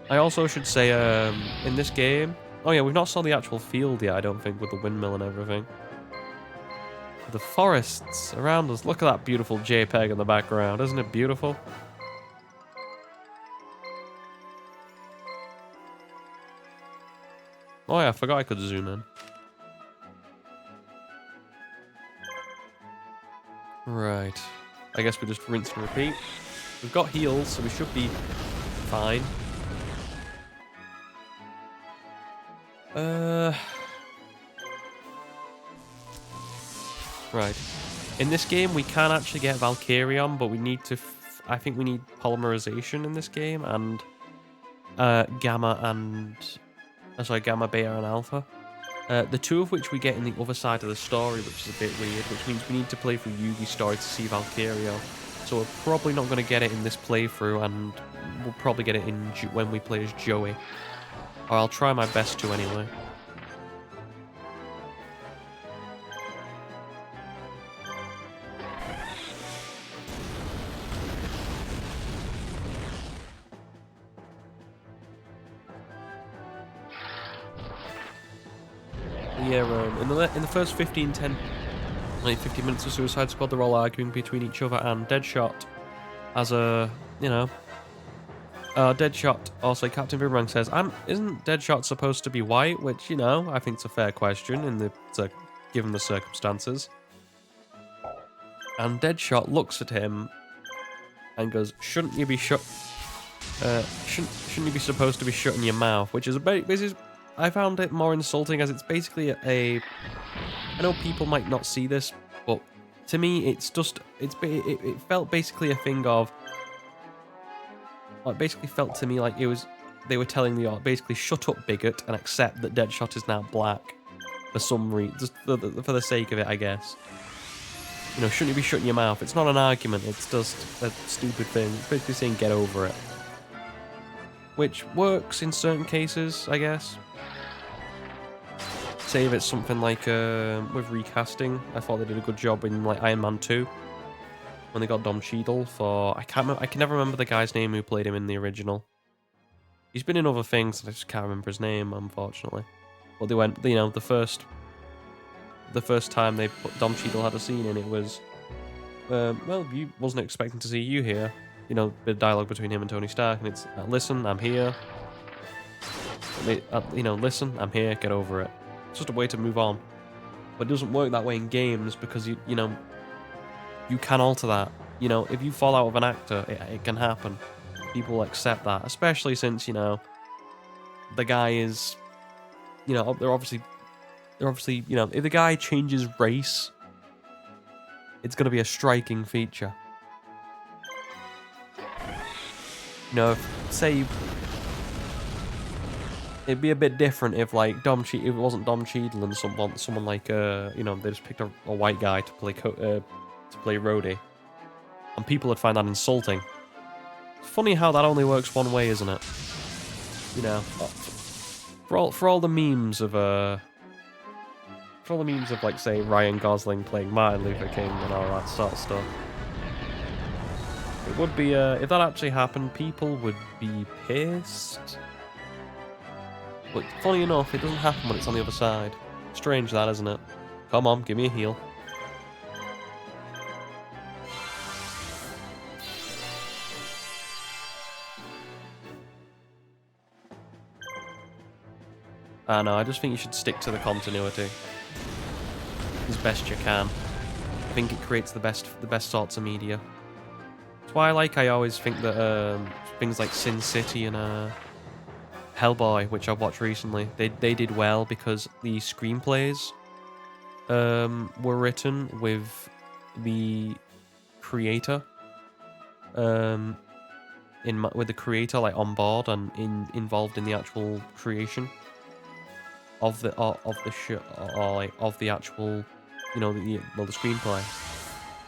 I also should say, in this game... Oh yeah, we've not saw the actual field yet, I don't think, with the windmill and everything. The forests around us. Look at that beautiful JPEG in the background. Isn't it beautiful? Oh yeah, I forgot I could zoom in. Right. I guess we just rinse and repeat. We've got heals, so we should be fine. Right. In this game, we can actually get Valkyrion, but we need to... I think we need polymerization in this game, and... Gamma, Beta, and Alpha. The two of which we get in the other side of the story, which is a bit weird, which means we need to play through Yugi's story to see Valkyria. So we're probably not going to get it in this playthrough, and we'll probably get it in when we play as Joey. Or I'll try my best to anyway. yeah, in the first 15 minutes of Suicide Squad, they're all arguing between each other, and Deadshot, as a, you know, Deadshot, also Captain Boomerang says, isn't Deadshot supposed to be white? Which, you know, I think it's a fair question given the circumstances. And Deadshot looks at him and goes, shouldn't you be shouldn't you be supposed to be shutting your mouth? Which is I found it more insulting, as it's basically I know people might not see this, but to me it felt basically a thing of, it basically felt to me like they were telling the basically shut up, bigot, and accept that Deadshot is now black for some reason, just for the sake of it, I guess. You know, shouldn't you be shutting your mouth? It's not an argument, it's just a stupid thing. It's basically saying get over it. Which works in certain cases, I guess. Say if it's something like with recasting, I thought they did a good job in like Iron Man 2 when they got Dom Cheadle for I can never remember the guy's name who played him in the original. He's been in other things, I just can't remember his name, unfortunately. But they went, you know, the first time they put Dom Cheadle had a scene in, it was, well, you wasn't expecting to see you here. You know, bit of dialogue between him and Tony Stark, and it's, listen, I'm here. You know, listen, I'm here, get over it. It's just a way to move on. But it doesn't work that way in games, because you know, you can alter that. You know, if you fall out with an actor, it can happen. People accept that, especially since, you know, the guy is, you know, they're obviously, you know, if the guy changes race, it's going to be a striking feature. You know, say, it'd be a bit different if, like, if it wasn't Dom Cheadle and someone like, you know, they just picked a white guy to play Rhodey, and people would find that insulting. It's funny how that only works one way, isn't it? You know, for all the memes of like, say, Ryan Gosling playing Martin Luther King and all that sort of stuff. It would be, if that actually happened, people would be pissed. But funny enough, it doesn't happen when it's on the other side. Strange that, isn't it? Come on, give me a heal. I know, I just think you should stick to the continuity as best you can. I think it creates the best sorts of media. That's why I always think that things like Sin City and Hellboy, which I watched recently, they did well because the screenplays were written with the creator with the creator like on board and involved in the actual creation of the shit, or like of the actual, you know, the screenplay.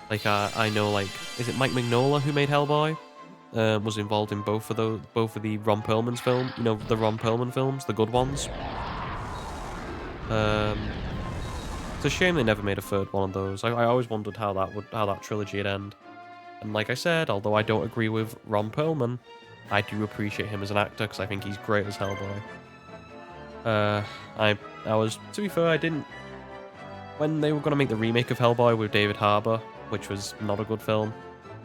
Like I know, like, is it Mike Mignola who made Hellboy? Was involved in both of the Ron Perlman's film, you know, the Ron Perlman films, the good ones. It's a shame they never made a third one of those. I always wondered how that trilogy would end. And like I said, although I don't agree with Ron Perlman, I do appreciate him as an actor because I think he's great as Hellboy. I was, to be fair, I didn't, when they were going to make the remake of Hellboy with David Harbour, which was not a good film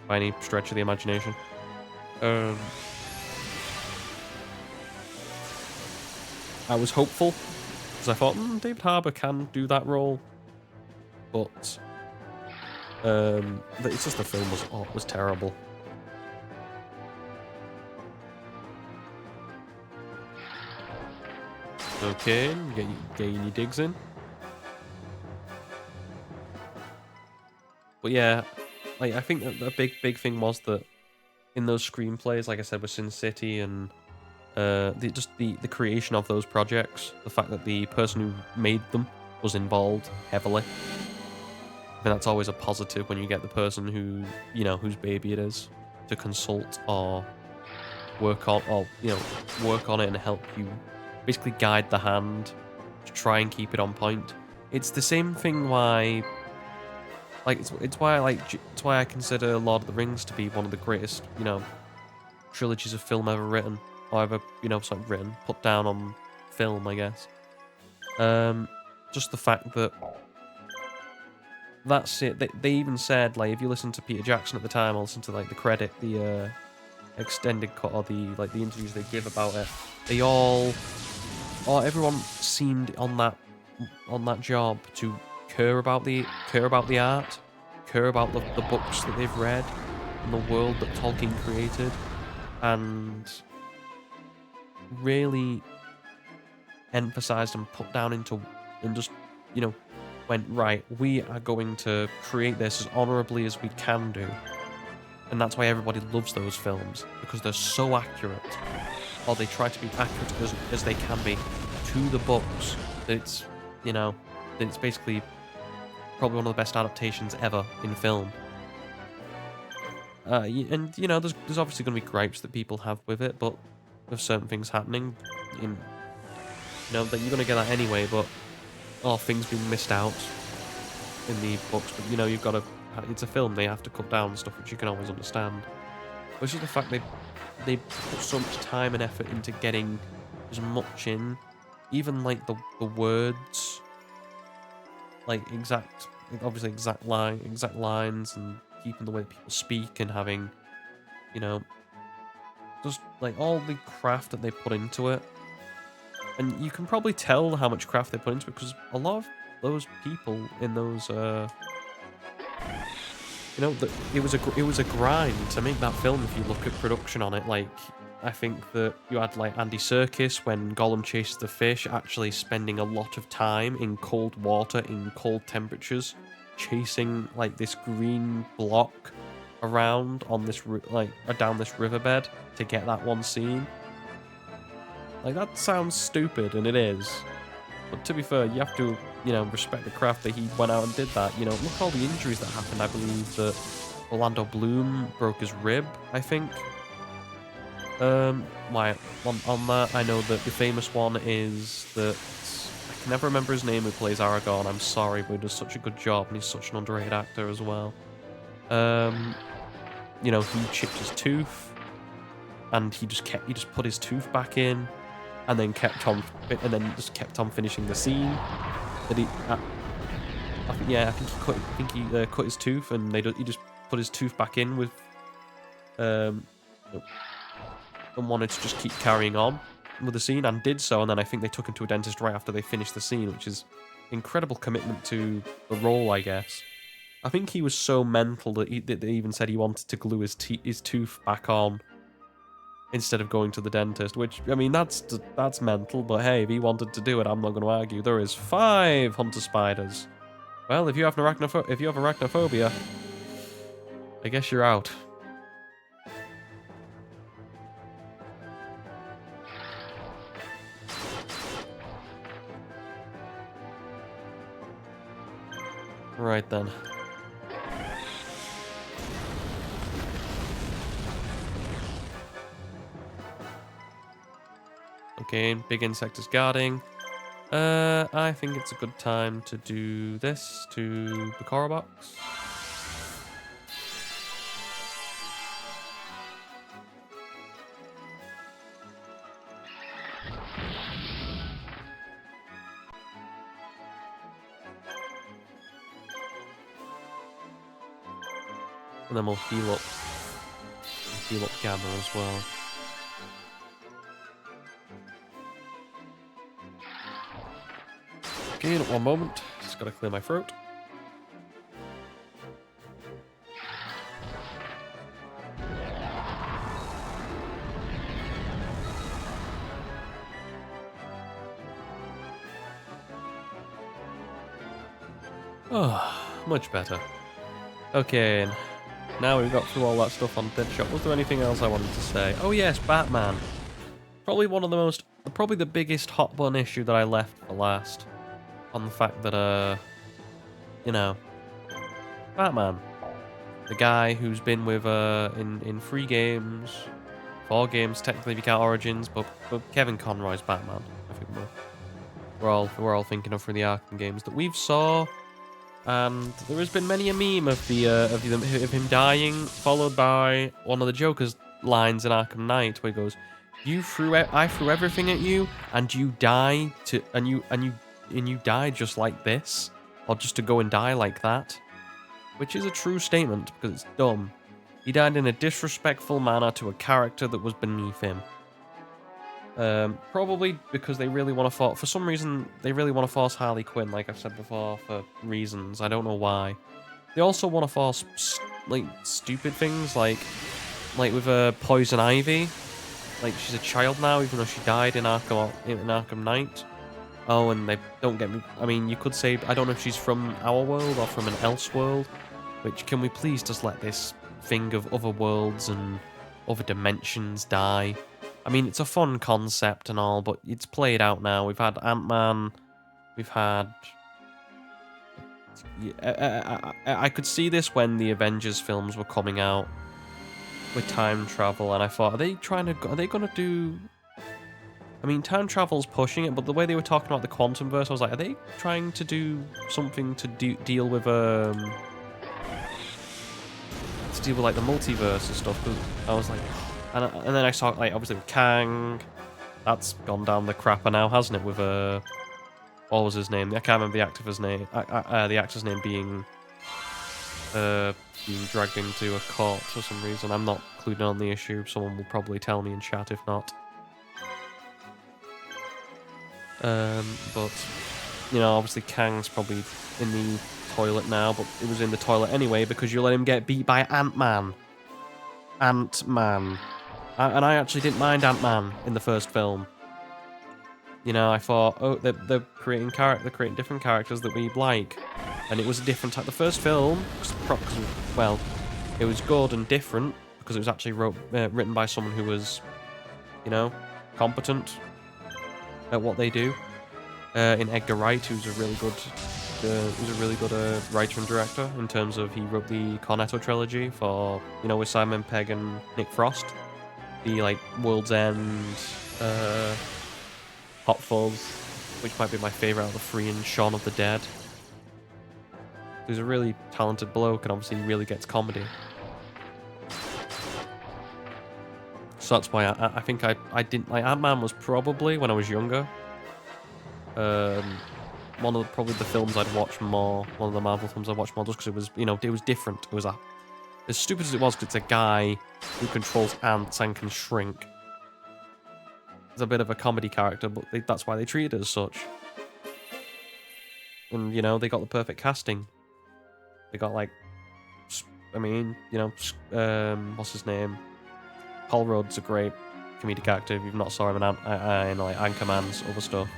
by any stretch of the imagination. I was hopeful because I thought David Harbour can do that role, but it's just the film was terrible. Okay, getting your digs in. But yeah, like, I think that the big thing was that in those screenplays, like I said, with Sin City and the creation of those projects, the fact that the person who made them was involved heavily. I think that's always a positive when you get the person who, you know, whose baby it is to consult or work on it and help you basically guide the hand to try and keep it on point. It's the same thing why, like, it's why I consider Lord of the Rings to be one of the greatest, you know, trilogies of film ever written, or ever, you know, sort of put down on film, I guess. just the fact that that's it. They even said, like, if you listen to Peter Jackson at the time, or listen to like the extended cut, or the interviews they give about it, they all, or everyone seemed on that job to care about the art, care about the books that they've read, and the world that Tolkien created, and really emphasized and put down into, and just, you know, went, right, we are going to create this as honorably as we can do. And that's why everybody loves those films, because they're so accurate, or they try to be accurate as they can be to the books, that it's, you know, that it's basically probably one of the best adaptations ever in film. And, you know, there's obviously going to be gripes that people have with it, but with certain things happening, you know, that you're going to get that anyway, but things being missed out in the books, but, you know, you've got to, it's a film, they have to cut down stuff, which you can always understand. But it's just the fact they put so much time and effort into getting as much in, even like the words, like exact lines, and keeping the way that people speak, and having, you know, just like all the craft that they put into it. And you can probably tell how much craft they put into it, because a lot of those people in those, you know, it was a grind to make that film. If you look at production on it, like, I think that you had like Andy Serkis, when Gollum chases the fish, actually spending a lot of time in cold water, in cold temperatures, chasing like this green block around on this down this riverbed to get that one scene. Like, that sounds stupid, and it is. But to be fair, you have to, you know, respect the craft that he went out and did that. You know, look at all the injuries that happened. I believe that Orlando Bloom broke his rib, I think. On that, I know that the famous one is that, I can never remember his name, who plays Aragorn. I'm sorry, but he does such a good job, and he's such an underrated actor as well. You know, he chipped his tooth, and he just put his tooth back in, and then kept on finishing the scene. That I think he cut his tooth, and he just put his tooth back in with, and wanted to just keep carrying on with the scene, and did so. And then I think they took him to a dentist right after they finished the scene, which is incredible commitment to the role, I guess. I think he was so mental that they even said he wanted to glue his tooth back on instead of going to the dentist, which, I mean, that's mental, but hey, if he wanted to do it, I'm not going to argue. There is 5 hunter spiders. Well, if you have arachnophobia, I guess you're out. Right then. Okay, big insect is guarding. I think it's a good time to do this to the Korra box. And then we'll heal up Gamma as well. Okay, one moment. Just gotta clear my throat. Oh, much better. Okay, now we've got through all that stuff on Deadshot. Was there anything else I wanted to say? Oh yes, Batman. Probably probably the biggest hot button issue that I left for last. On the fact that, you know, Batman, the guy who's been with, in 3 games, 4 games technically if you count Origins, but Kevin Conroy's Batman. I think we're all thinking of for the Arkham games that we've saw, and there has been many a meme of of him dying, followed by one of the Joker's lines in Arkham Knight, where he goes, I threw everything at you, and you die you died just like this, or just to go and die like that, which is a true statement because it's dumb. He died in a disrespectful manner to a character that was beneath him. Probably because they really want to for some reason, they really want to force Harley Quinn, like I've said before, for reasons. I don't know why. They also want to force, like, stupid things, like with Poison Ivy. Like, she's a child now, even though she died in Arkham Knight. Oh, and they don't get me. I mean, you could say, I don't know if she's from our world or from an else world. Which, can we please just let this thing of other worlds and other dimensions die? I mean, it's a fun concept and all, but it's played out now. We've had Ant-Man. We've had... I could see this when the Avengers films were coming out with time travel, and I thought, are they going to do... I mean, time travel's pushing it, but the way they were talking about the quantum verse, I was like, are they trying to do something to deal with like the multiverse and stuff? Because I was like, and then I saw, like, obviously with Kang, that's gone down the crapper now, hasn't it? With what was his name? I can't remember the actor's name. The actor's name being dragged into a court for some reason. I'm not clued in on the issue. Someone will probably tell me in chat if not. But you know, obviously Kang's probably in the toilet now, but it was in the toilet anyway because you let him get beat by Ant-Man. Ant-Man. And I actually didn't mind Ant-Man in the first film. You know, I thought, oh, they're creating different characters that we like, and it was a different type. The first film, well, it was good and different because it was actually written by someone who was, you know, competent at what they do. In Edgar Wright, who's a really good writer and director in terms of he wrote the Cornetto trilogy for, you know, with Simon Pegg and Nick Frost, the like World's End, Hot Fuzz, which might be my favourite out of the three, and Shaun of the Dead. He's a really talented bloke and obviously really gets comedy. So that's why I think I didn't like Ant-Man. Was probably when I was younger. One of probably the films I'd watch more. One of the Marvel films I'd watch more just because it was, you know, it was different. It was as stupid as it was because it's a guy who controls ants and can shrink. It's a bit of a comedy character, but that's why they treat it as such. And, you know, they got the perfect casting. They got, like, I mean, you know, what's his name? Paul Rudd's a great comedic actor. If you've not saw him in like Anchorman's other stuff.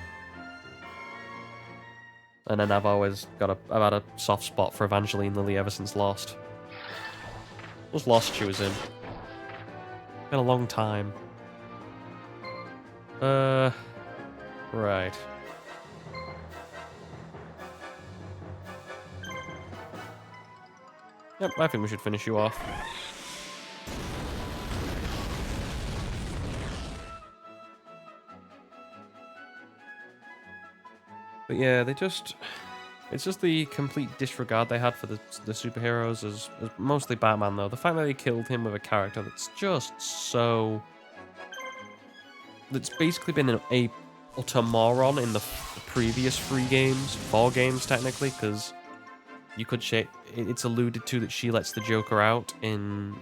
And then I've had a soft spot for Evangeline Lilly ever since Lost. It was Lost she was in. Been a long time. Right. Yep, I think we should finish you off. But yeah, it's just the complete disregard they had for the superheroes as mostly Batman, though. The fact that they killed him with a character that's just so... That's basically been a utter moron in the previous 4 games, technically, because you could say it's alluded to that she lets the Joker out in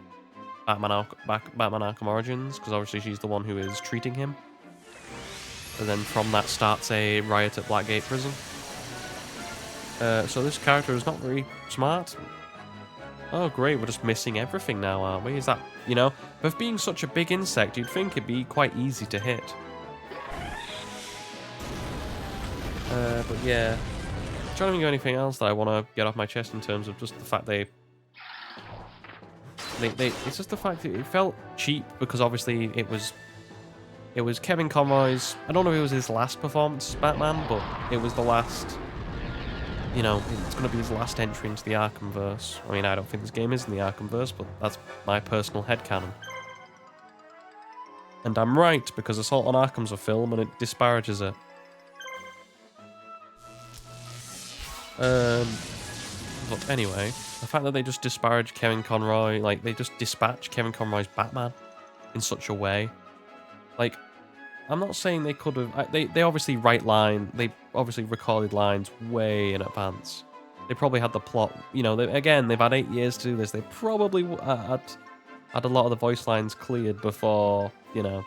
Batman Arkham Origins, because obviously she's the one who is treating him. And then from that starts a riot at Blackgate Prison. So this character is not very smart. Oh great, we're just missing everything now, aren't we? Is that, you know, with being such a big insect, you'd think it'd be quite easy to hit. But yeah, I'm trying to think of anything else that I want to get off my chest in terms of just the fact it's just the fact that it felt cheap because obviously it was Kevin Conroy's, I don't know if it was his last performance as Batman, but it was the last, you know, it's going to be his last entry into the Arkhamverse. I mean, I don't think this game is in the Arkhamverse, but that's my personal headcanon. And I'm right, because Assault on Arkham's a film and it disparages it. But anyway, the fact that they just disparage Kevin Conroy, like, they just dispatch Kevin Conroy's Batman in such a way. Like, I'm not saying they could have. They obviously They obviously recorded lines way in advance. They probably had the plot. You know, again, they've had 8 years to do this. They probably had a lot of the voice lines cleared before, you know,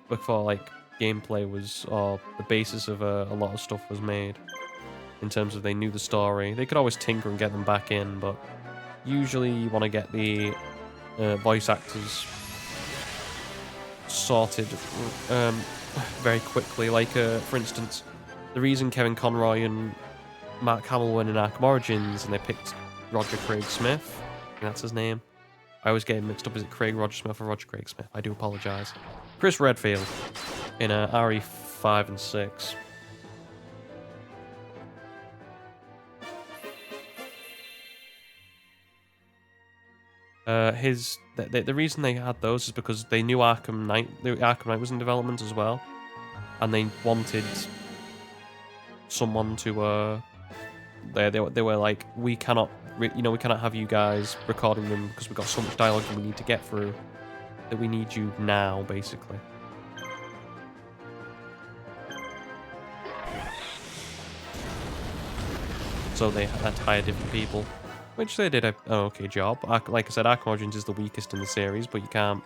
before like gameplay was, or the basis of a lot of stuff was made. In terms of they knew the story, they could always tinker and get them back in, but usually you want to get the voice actors sorted very quickly. Like, for instance, the reason Kevin Conroy and Mark Hamill went in Arkham Origins and they picked Roger Craig Smith, I think that's his name. I always get him mixed up. Is it Craig Roger Smith or Roger Craig Smith? I do apologise. Chris Redfield in RE5 and 6. The reason they had those is because they knew Arkham Knight was in development as well, and they wanted someone to they were like, we cannot have you guys recording them because we've got so much dialogue we need to get through that we need you now, basically. So they had to hire different people, which they did an okay job. Like I said, Arkham Origins is the weakest in the series, but you can't,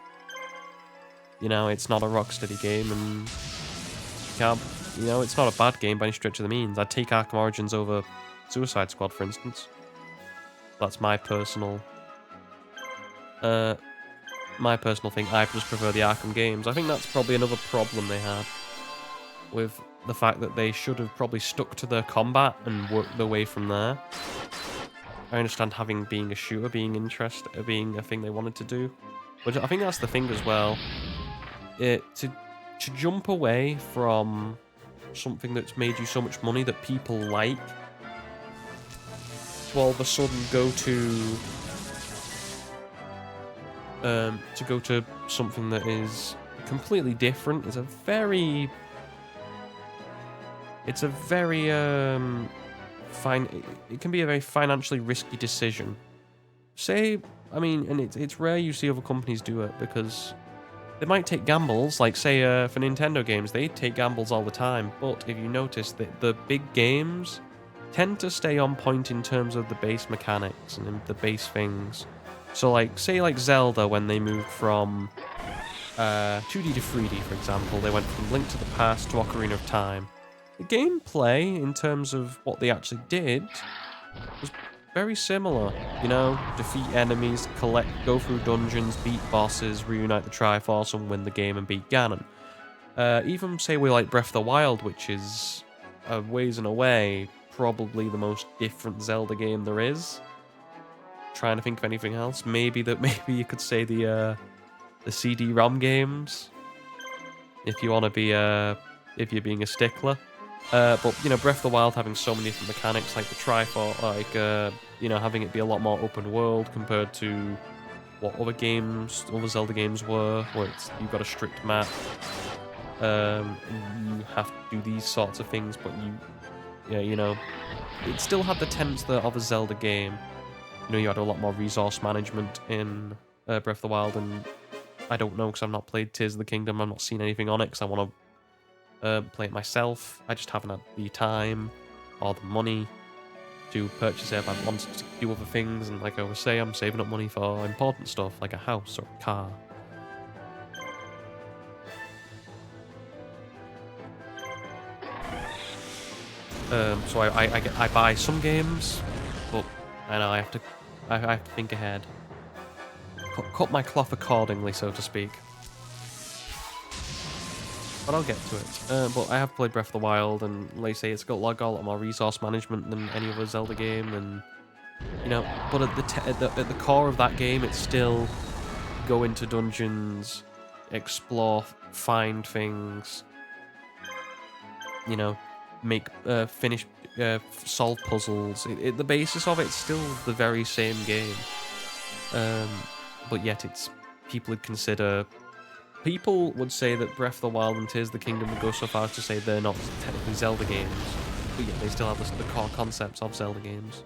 you know, it's not a Rocksteady game, and you can't, you know, it's not a bad game by any stretch of the means. I'd take Arkham Origins over Suicide Squad, for instance. That's my personal thing. I just prefer the Arkham games. I think that's probably another problem they had with the fact that they should have probably stuck to their combat and worked their way from there. I understand being a shooter, being a thing they wanted to do, but I think that's the thing as well. To jump away from something that's made you so much money that people like, to all of a sudden go to something that is completely different is a very it can be a very financially risky decision. And it's rare you see other companies do it, because they might take gambles, like say for Nintendo games, they take gambles all the time, but if you notice that the big games tend to stay on point in terms of the base mechanics and the base things. So like, say like Zelda, when they moved from 2D to 3D, for example, they went from Link to the Past to Ocarina of Time. The gameplay, in terms of what they actually did, was very similar. You know, defeat enemies, go through dungeons, beat bosses, reunite the Triforce, and win the game and beat Ganon. Even say we like Breath of the Wild, which is a ways and away probably the most different Zelda game there is. Trying to think of anything else. Maybe you could say the CD-ROM games, if you want to be if you're being a stickler. But you know, Breath of the Wild having so many different mechanics, like the Triforce, like you know, having it be a lot more open world compared to what other Zelda games were, where you've got a strict map. You have to do these sorts of things, but you know, it still had the tenets of a Zelda game. You know, you had a lot more resource management in Breath of the Wild, and I don't know because I've not played Tears of the Kingdom. I've not seen anything on it because I want to play it myself. I just haven't had the time or the money to purchase it. If I wanted to do other things, and like I always say, I'm saving up money for important stuff like a house or a car. So I buy some games, but I know I have to think ahead, cut my cloth accordingly, so to speak. But I'll get to it. But I have played Breath of the Wild, and like I say, it's got a lot more resource management than any other Zelda game, and you know. But at the core of that game, it's still go into dungeons, explore, find things. You know, solve puzzles. The basis of it's still the very same game, but yet people would say that Breath of the Wild and Tears of the Kingdom would go so far as to say they're not technically Zelda games, but yet they still have the core concepts of Zelda games.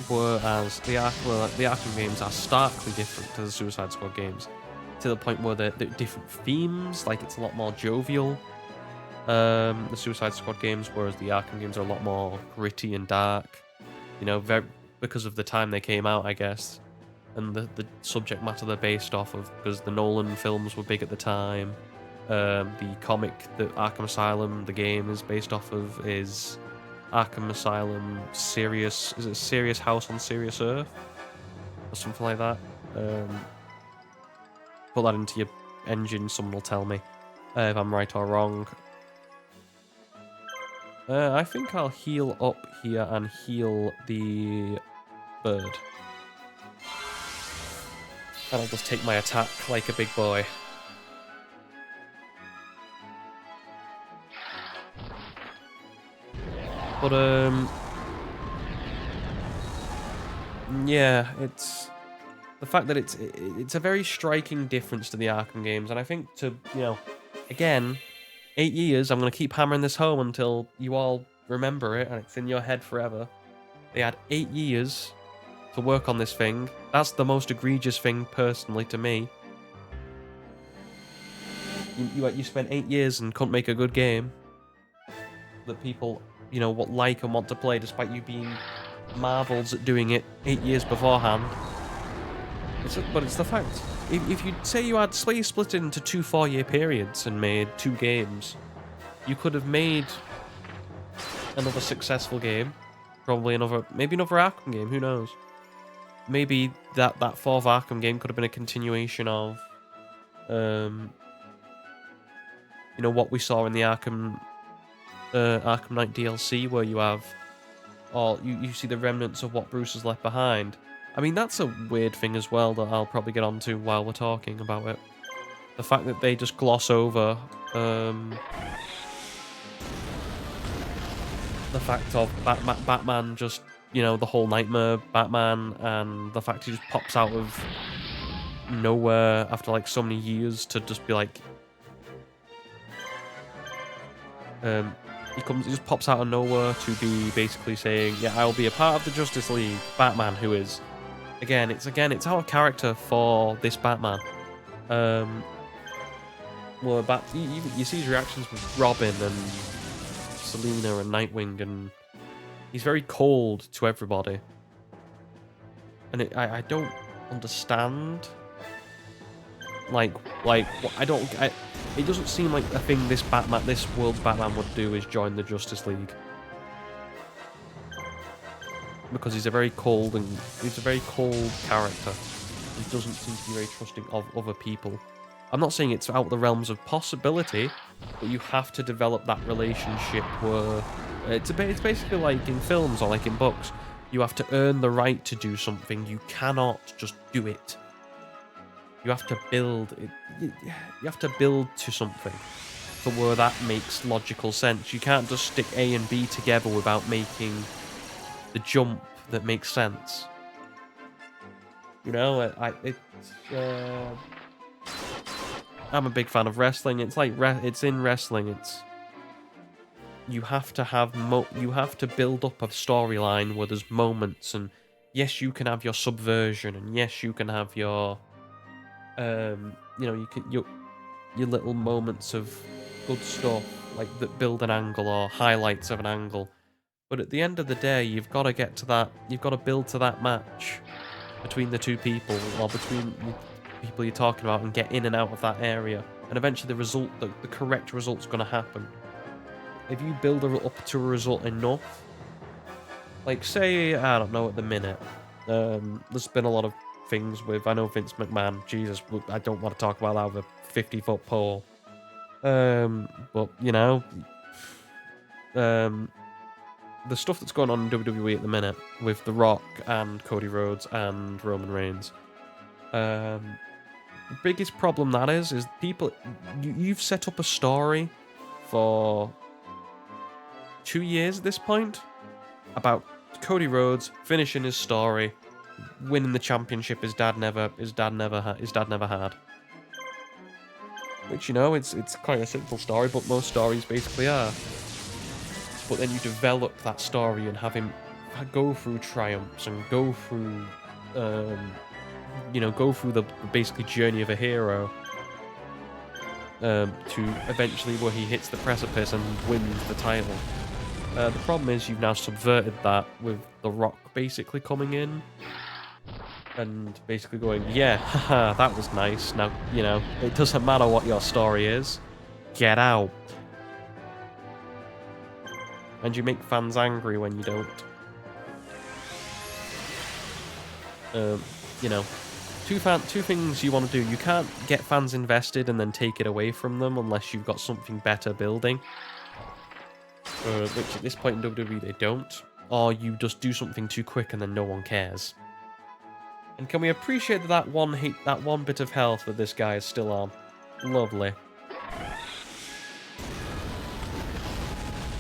whereas the Arkham games are starkly different to the Suicide Squad games, to the point where they're different themes. Like, it's a lot more jovial. The Suicide Squad games, whereas the Arkham games are a lot more gritty and dark. You know, because of the time they came out, I guess, and the subject matter they're based off of, because the Nolan films were big at the time. The comic that Arkham Asylum, the game, is based off of is Arkham Asylum Serious... Is it Serious House on Serious Earth? Or something like that. Put that into your engine, someone will tell me if I'm right or wrong. I think I'll heal up here and heal the bird. And I'll just take my attack like a big boy. But, yeah, it's... The fact that it's a very striking difference to the Arkham games, and I think again, 8 years, I'm going to keep hammering this home until you all remember it, and it's in your head forever. They had 8 years to work on this thing. That's the most egregious thing, personally, to me. You spent 8 years and couldn't make a good game that people, like and want to play, despite you being marvels at doing it 8 years beforehand. But it's the fact. If you say you had split it into 2 4-year periods and made 2 games, you could have made another successful game. Probably maybe another Arkham game, who knows? Maybe that 4th Arkham game could have been a continuation of, what we saw in the Arkham Knight DLC, where you have, you see the remnants of what Bruce has left behind. I mean, that's a weird thing as well that I'll probably get onto while we're talking about it. The fact that they just gloss over the fact of Batman just, the whole nightmare Batman, and the fact he just pops out of nowhere after like so many years to just be like, he just pops out of nowhere to be basically saying, yeah, I'll be a part of the Justice League. Batman, who is, again, it's our character for this Batman. Well, you see his reactions with Robin and Selina and Nightwing, and he's very cold to everybody. And I don't understand. It doesn't seem like a thing this world's Batman would do is join the Justice League. Because he's a very cold character. He doesn't seem to be very trusting of other people. I'm not saying it's out of the realms of possibility, but you have to develop that relationship where it's basically like in films or like in books. You have to earn the right to do something. You cannot just do it. You have to build it. You have to build to something for where that makes logical sense. You can't just stick A and B together without making the jump that makes sense. I'm a big fan of wrestling. It's like it's in wrestling. You have to build up a storyline where there's moments, and yes, you can have your subversion, and yes, you can have your your little moments of good stuff like that build an angle or highlights of an angle. But at the end of the day, you've got to get to that. You've got to build to that match between the two people, or between the people you're talking about, and get in and out of that area. And eventually, the correct result's going to happen. If you build up to a result enough, like say, I don't know, at the minute, there's been a lot of things with, I know Vince McMahon, Jesus, I don't want to talk about that with a 50-foot pole. But, the stuff that's going on in WWE at the minute with The Rock and Cody Rhodes and Roman Reigns. The biggest problem that is people, you've set up a story for 2 years at this point about Cody Rhodes finishing his story, winning the championship his dad never had. Which, it's quite a simple story, but most stories basically are. But then you develop that story and have him go through triumphs and go through, go through the basically journey of a hero, to eventually where he hits the precipice and wins the title. The problem is you've now subverted that with The Rock basically coming in and basically going, yeah, haha, that was nice. Now, it doesn't matter what your story is. Get out. And you make fans angry when you don't. Two things you want to do. You can't get fans invested and then take it away from them unless you've got something better building. Which at this point in WWE they don't. Or you just do something too quick and then no one cares. And can we appreciate that one bit of health that this guy is still on? Lovely.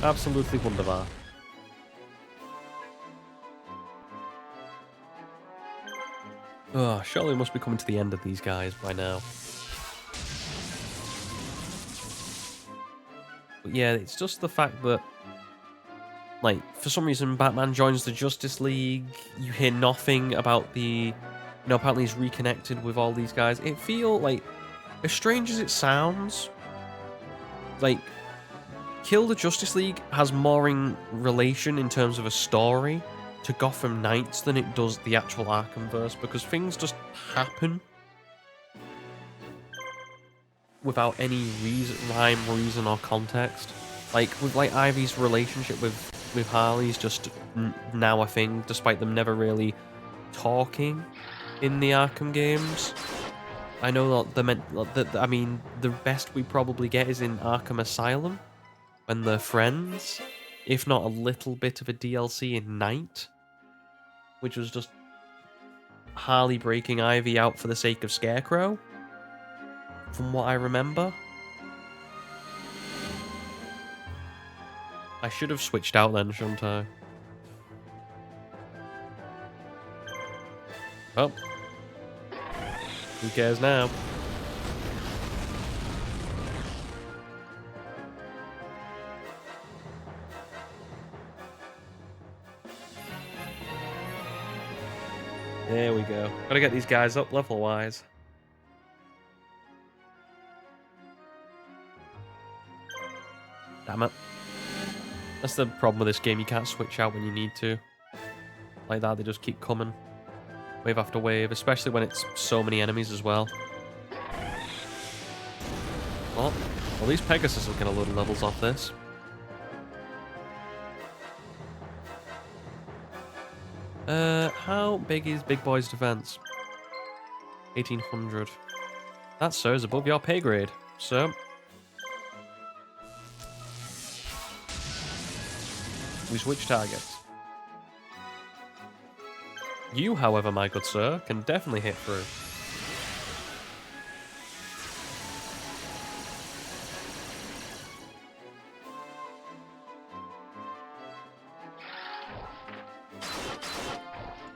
Absolutely wunderbar. Oh, surely we must be coming to the end of these guys by now. But yeah, it's just the fact that, like, for some reason Batman joins the Justice League, you hear nothing about the, apparently he's reconnected with all these guys. It feels like, as strange as it sounds, like, Kill the Justice League has more in relation in terms of a story to Gotham Knights than it does the actual Arkhamverse, because things just happen without any rhyme, reason, or context. Like, with Ivy's relationship with Harley's just now a thing, despite them never really talking in the Arkham games. I know that the best we probably get is in Arkham Asylum, when they're friends, if not a little bit of a DLC in Night, which was just Harley breaking Ivy out for the sake of Scarecrow, from what I remember. I should have switched out then, shouldn't I? Oh. Who cares now? There we go. Gotta get these guys up level-wise. Damn it. That's the problem with this game, you can't switch out when you need to. Like that, they just keep coming. Wave after wave, especially when it's so many enemies as well. Well, at least Pegasus will get a load of levels off this. How big is Big Boy's defense? 1800. That, sir, is above your pay grade. So, we switch targets. You, however, my good sir, can definitely hit through.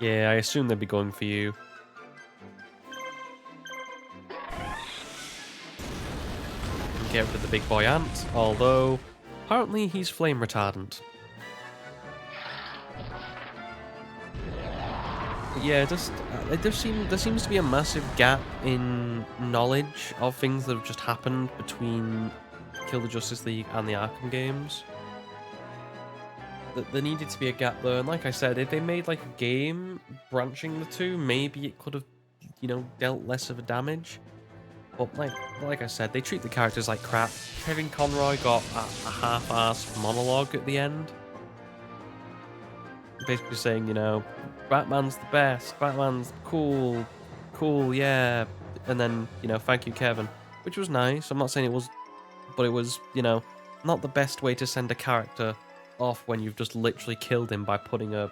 Yeah, I assume they'd be going for you. Get rid of the big boy ant, although apparently he's flame retardant. But yeah, there seems to be a massive gap in knowledge of things that have just happened between Kill the Justice League and the Arkham games. There needed to be a gap there, and like I said, if they made like a game branching the two, maybe it could have, dealt less of a damage. But like I said, they treat the characters like crap. Kevin Conroy got a half-assed monologue at the end, basically saying, Batman's the best, Batman's cool, yeah, and then, thank you, Kevin, which was nice. I'm not saying it was, but it was, not the best way to send a character off when you've just literally killed him by putting a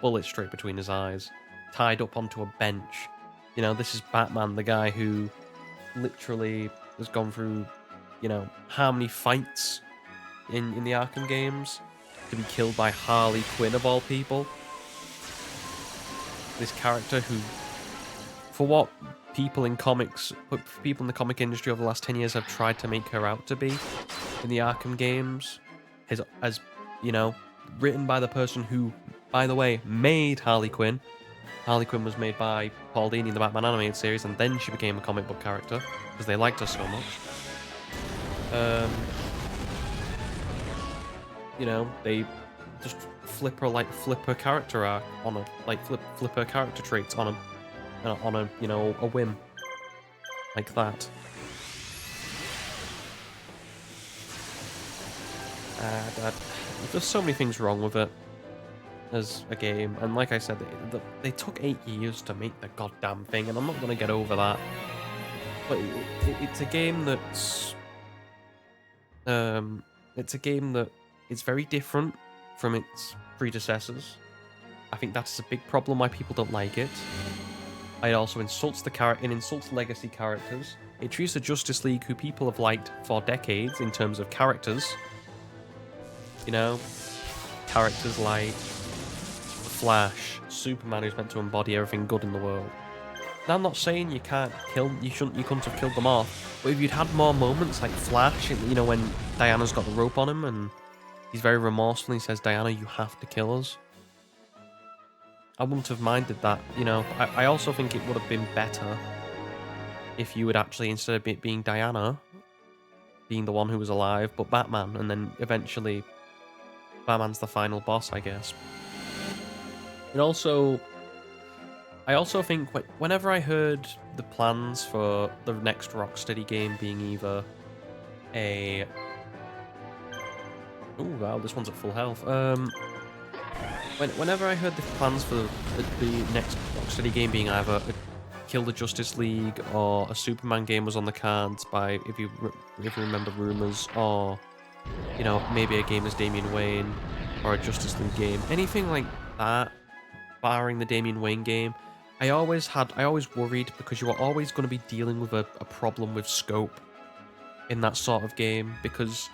bullet straight between his eyes, tied up onto a bench. This is Batman, the guy who literally has gone through, how many fights in the Arkham games to be killed by Harley Quinn of all people. This character who, for what people in the comic industry over the last 10 years have tried to make her out to be in the Arkham games, as written by the person who by the way, made Harley Quinn. Harley Quinn was made by Paul Dini in the Batman animated series, and then she became a comic book character because they liked her so much. You know, they just flip her character arc on a flip her character traits on a you know, a whim like that. There's so many things wrong with it as a game, and like I said, they took 8 years to make the goddamn thing, and I'm not gonna get over that. But it's a game that's it's very different from its predecessors. I think that's a big problem why people don't like it. It also insults insults legacy characters. It treats the Justice League, who people have liked for decades in terms of characters. You know, characters like Flash, Superman, who's meant to embody everything good in the world. Now, I'm not saying you couldn't have killed them off, but if you'd had more moments like Flash, you know, when Diana's got the rope on him and he's very remorseful and he says, Diana, you have to kill us. I wouldn't have minded that, you know. I also think it would have been better if you would actually, instead of it being Diana, being the one who was alive, but Batman, and then eventually Batman's the final boss, I guess. And also, I also think whenever I heard the plans for the next Rocksteady game being either a... Oh wow, this one's at full health. Whenever I heard the plans for the next Rocksteady game being either a Kill the Justice League or a Superman game was on the cards, by if you remember rumors, or you know, maybe a game as Damian Wayne or a Justice League game, anything like that, barring the Damian Wayne game, I always worried, because you were always going to be dealing with a problem with scope in that sort of game, because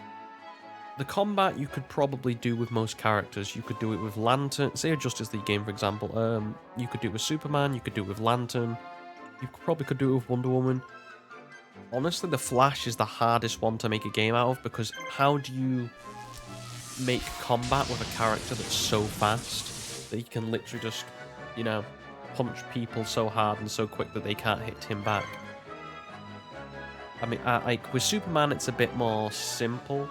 the combat you could probably do with most characters. You could do it with Lantern, say a Justice League game for example, you could do it with Superman, you could do it with Lantern, you probably could do it with Wonder Woman. Honestly, the Flash is the hardest one to make a game out of, because how do you make combat with a character that's so fast that he can literally just, you know, punch people so hard and so quick that they can't hit him back? I mean, like with Superman, it's a bit more simple,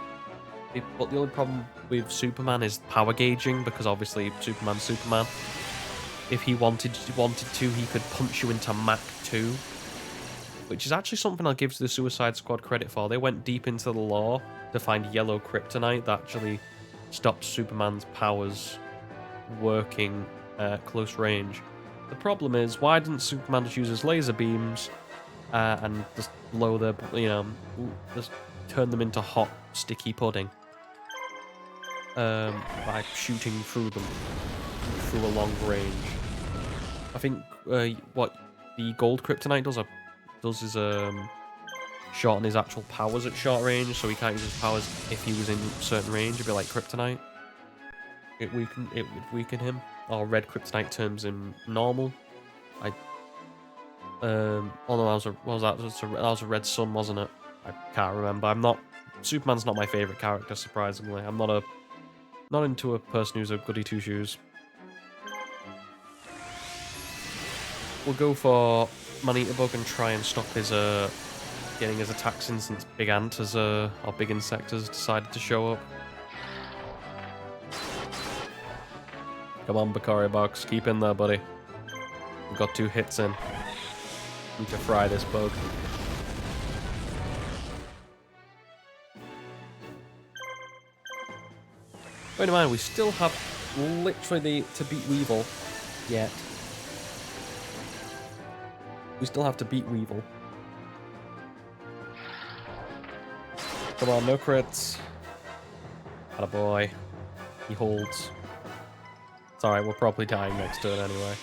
but the only problem with Superman is power gauging, because obviously Superman's Superman. If he wanted to, he could punch you into Mach 2, which is actually something I'll give the Suicide Squad credit for. They went deep into the lore to find yellow kryptonite that actually stopped Superman's powers working at close range. The problem is, why didn't Superman just use his laser beams and just blow their, you know, just turn them into hot, sticky pudding by shooting through them through a long range? I think what the gold kryptonite does is shorten his actual powers at short range, so he can't use his powers if he was in certain range. It'd be like kryptonite. It would weaken him. Or red kryptonite turns him normal. Oh no, that was a red sun, wasn't it? I can't remember. Superman's not my favorite character, surprisingly. I'm not into a person who's a goody two shoes. We'll go for Man-Eater-Bug and try and stop his getting his attacks in, since Big Ant or Big Insect has decided to show up. Come on, Bakari Box, keep in there, buddy. We've got 2 hits in. Need to fry this bug. Bear in mind, we still have literally to beat Weevil yet. We still have to beat Weevil. Come on, no crits. Attaboy. He holds. It's alright, we're probably dying next turn anyway.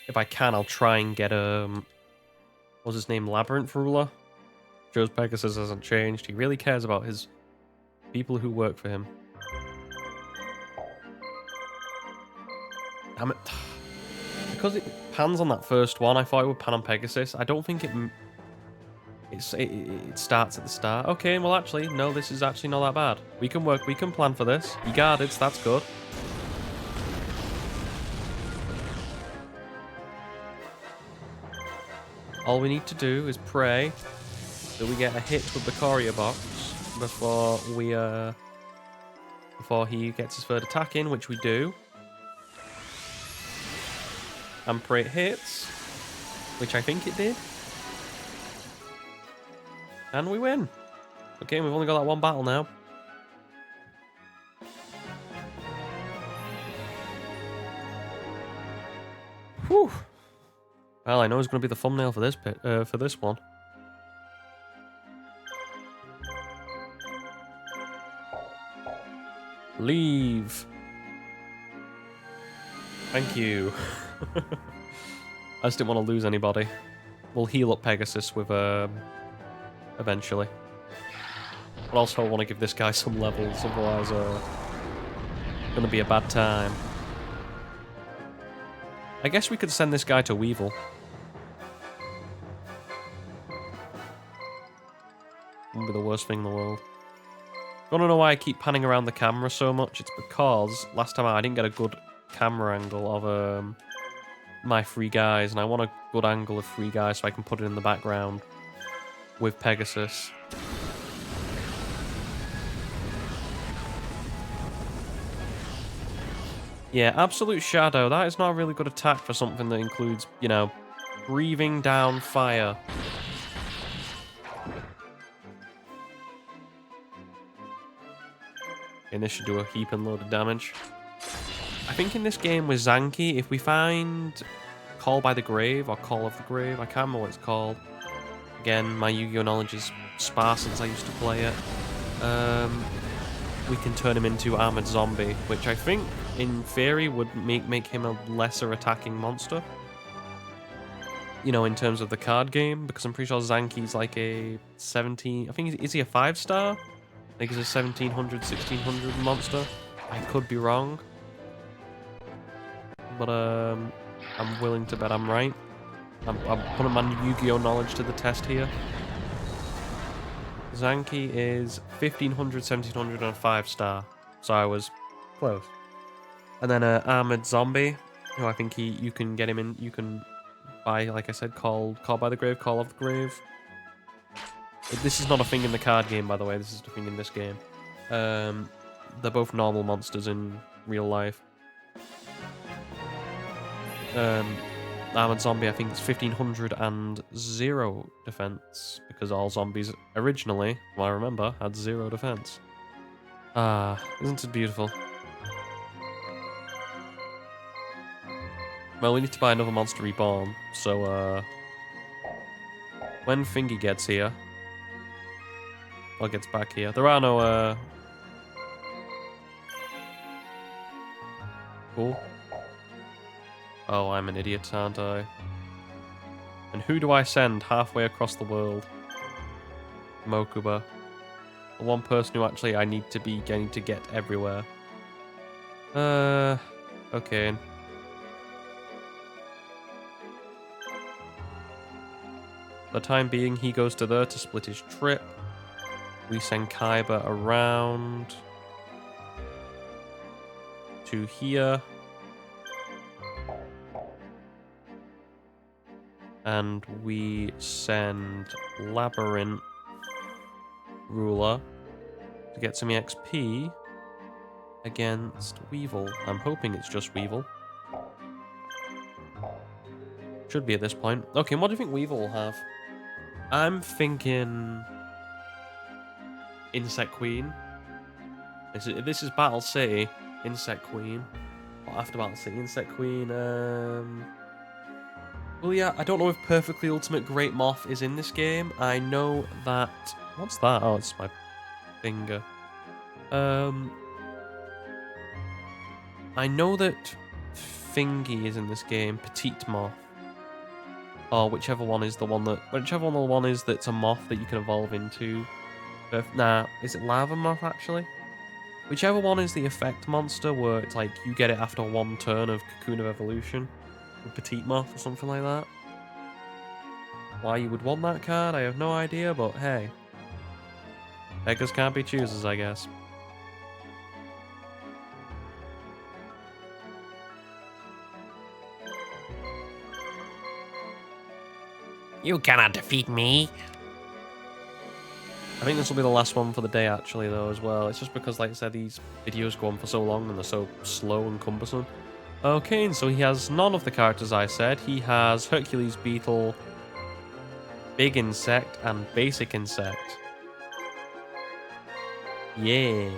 If I can, I'll try and get what's his name, Labyrinth Ruler? Joe's Pegasus hasn't changed. He really cares about his people who work for him. Damn it. Because it pans on that first one, I thought it would pan on Pegasus. I don't think it It starts at the start. Okay, well actually, no, this is actually not that bad. We can work, we can plan for this. You guarded, so that's good. All we need to do is pray that we get a hit with the courier box before he gets his third attack in, which we do. And pray it hits, which I think it did. And we win. Okay, we've only got that one battle now. Whew. Well, I know it's going to be the thumbnail for this bit, for this one. Leave. Thank you. I just didn't want to lose anybody. We'll heal up Pegasus with eventually. But also I want to give this guy some levels, otherwise it's gonna be a bad time. I guess we could send this guy to Weevil. Wouldn't be the worst thing in the world. I don't know why I keep panning around the camera so much. It's because last time I didn't get a good camera angle of my three guys, and I want a good angle of three guys so I can put it in the background with Pegasus. Yeah, Absolute Shadow. That is not a really good attack for something that includes, you know, breathing down fire. And this should do a heaping load of damage. I think in this game with Zanki, if we find Call by the Grave or Call of the Grave, I can't remember what it's called. Again, my Yu-Gi-Oh knowledge is sparse since I used to play it. We can turn him into Armored Zombie, which I think, in theory, would make him a lesser attacking monster. You know, in terms of the card game, because I'm pretty sure Zanki's like a 17... I think, is he a 5-star? I think he's a 1700, 1600 monster. I could be wrong. But, I'm willing to bet I'm right. I'm putting my Yu-Gi-Oh knowledge to the test here. Zanki is 1500, 1700, and a 5-star. So I was close. And then Armored Zombie, who I think you can get him in, you can buy, like I said, Call by the Grave, Call of the Grave. This is not a thing in the card game, by the way, this is a thing in this game. They're both normal monsters in real life. Armored Zombie, I think it's 1500 and 0 defense, because all zombies originally, well, I remember, had 0 defense. Ah, isn't it beautiful? Well, we need to buy another Monster Reborn, so, when Thingy gets here, or gets back here, there are no, Cool. Oh, I'm an idiot, aren't I? And who do I send halfway across the world? Mokuba. The one person who actually I need to be getting to get everywhere. Okay. For the time being, he goes to there to split his trip. We send Kaiba around to here. And we send Labyrinth Ruler to get some XP against Weevil. I'm hoping it's just Weevil. Should be at this point. Okay, and what do you think Weevil will have? I'm thinking Insect Queen. This is Battle City, Insect Queen. Or after Battle City, Insect Queen, Well, yeah, I don't know if Perfectly Ultimate Great Moth is in this game. I know that... What's that? Oh, it's my finger. I know that Thingy is in this game. Petite Moth. Or whichever one is the one that... Whichever one the one is that's a moth that you can evolve into. Nah, is it Lava Moth, actually? Whichever one is the effect monster where it's like you get it after one turn of Cocoon of Evolution. Petite Moth or something like that. Why you would want that card, I have no idea, but hey. Beggars can't be choosers, I guess. You cannot defeat me. I think this will be the last one for the day, actually, though, as well. It's just because, like I said, these videos go on for so long and they're so slow and cumbersome. Okay, and so he has none of the characters I said. He has Hercules Beetle, Big Insect, and Basic Insect. Yeah.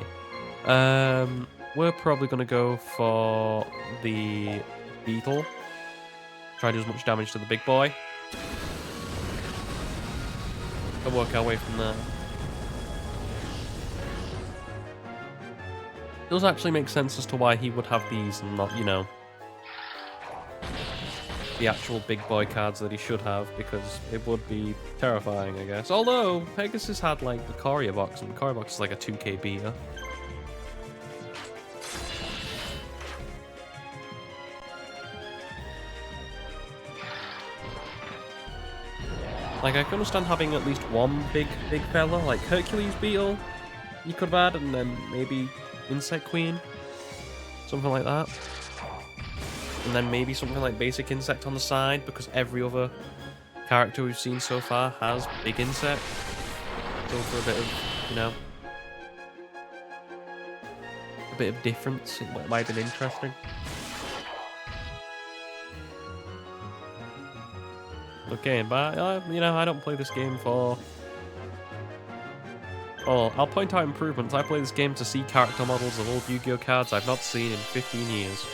We're probably going to go for the Beetle. Try to do as much damage to the big boy. And work our way from there. Does actually make sense as to why he would have these and not, you know, the actual big boy cards that he should have, because it would be terrifying, I guess. Although, Pegasus had, like, the Courier box, and the Courier box is like a 2k beta. Like, I can understand having at least one big fella, like Hercules Beetle, you could have had, and then maybe Insect Queen, something like that. And then maybe something like Basic Insect on the side, because every other character we've seen so far has Big Insect. So for a bit of, you know, a bit of difference, it might have been interesting. Okay, but, you know, I don't play this game for... Oh, I'll point out improvements. I play this game to see character models of old Yu-Gi-Oh cards I've not seen in 15 years.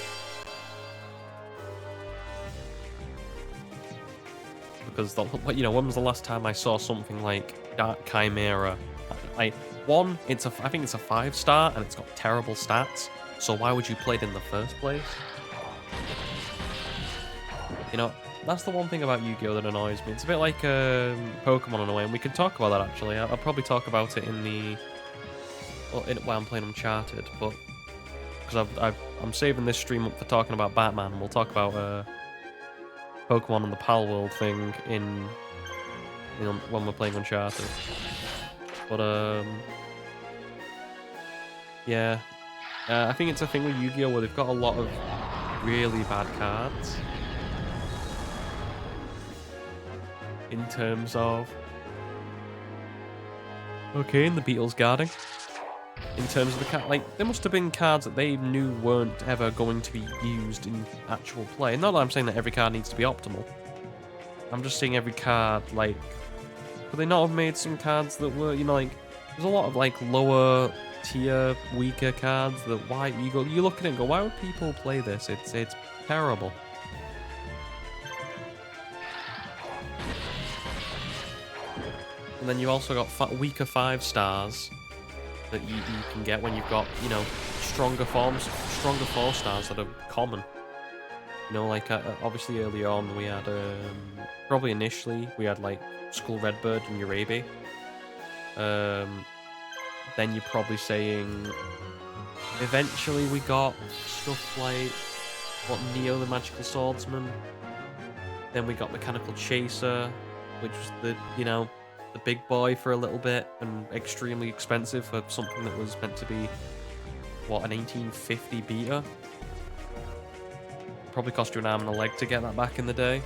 Because, you know, when was the last time I saw something like Dark Chimera? I think it's a 5-star and it's got terrible stats. So why would you play it in the first place? You know, that's the one thing about Yu-Gi-Oh that annoys me. It's a bit like Pokemon in a way, and we can talk about that actually. I'll probably talk about it in the... Well, while I'm playing Uncharted, but... Because I'm saving this stream up for talking about Batman, and we'll talk about Pokemon and the Pal World thing when we're playing Uncharted. But, yeah. I think it's a thing with Yu-Gi-Oh where they've got a lot of really bad cards. In terms of... Okay, and the Beatles guarding. In terms of the card, like, there must have been cards that they knew weren't ever going to be used in actual play. Not that I'm saying that every card needs to be optimal. I'm just saying every card, like... Could they not have made some cards that were, you know, like... There's a lot of, like, lower tier, weaker cards that why... You look at it and go, why would people play this? It's terrible. And then you also got weaker 5-stars that you can get when you've got, you know, stronger 4-stars that are common. You know, like, obviously earlier on we had, probably initially, we had, like, Skull Redbird and Uraby. Then you're probably saying, eventually we got stuff like, Neo the Magical Swordsman. Then we got Mechanical Chaser, which was the, you know, the big boy for a little bit, and extremely expensive for something that was meant to be, what, an 1850 beta? Probably cost you an arm and a leg to get that back in the day.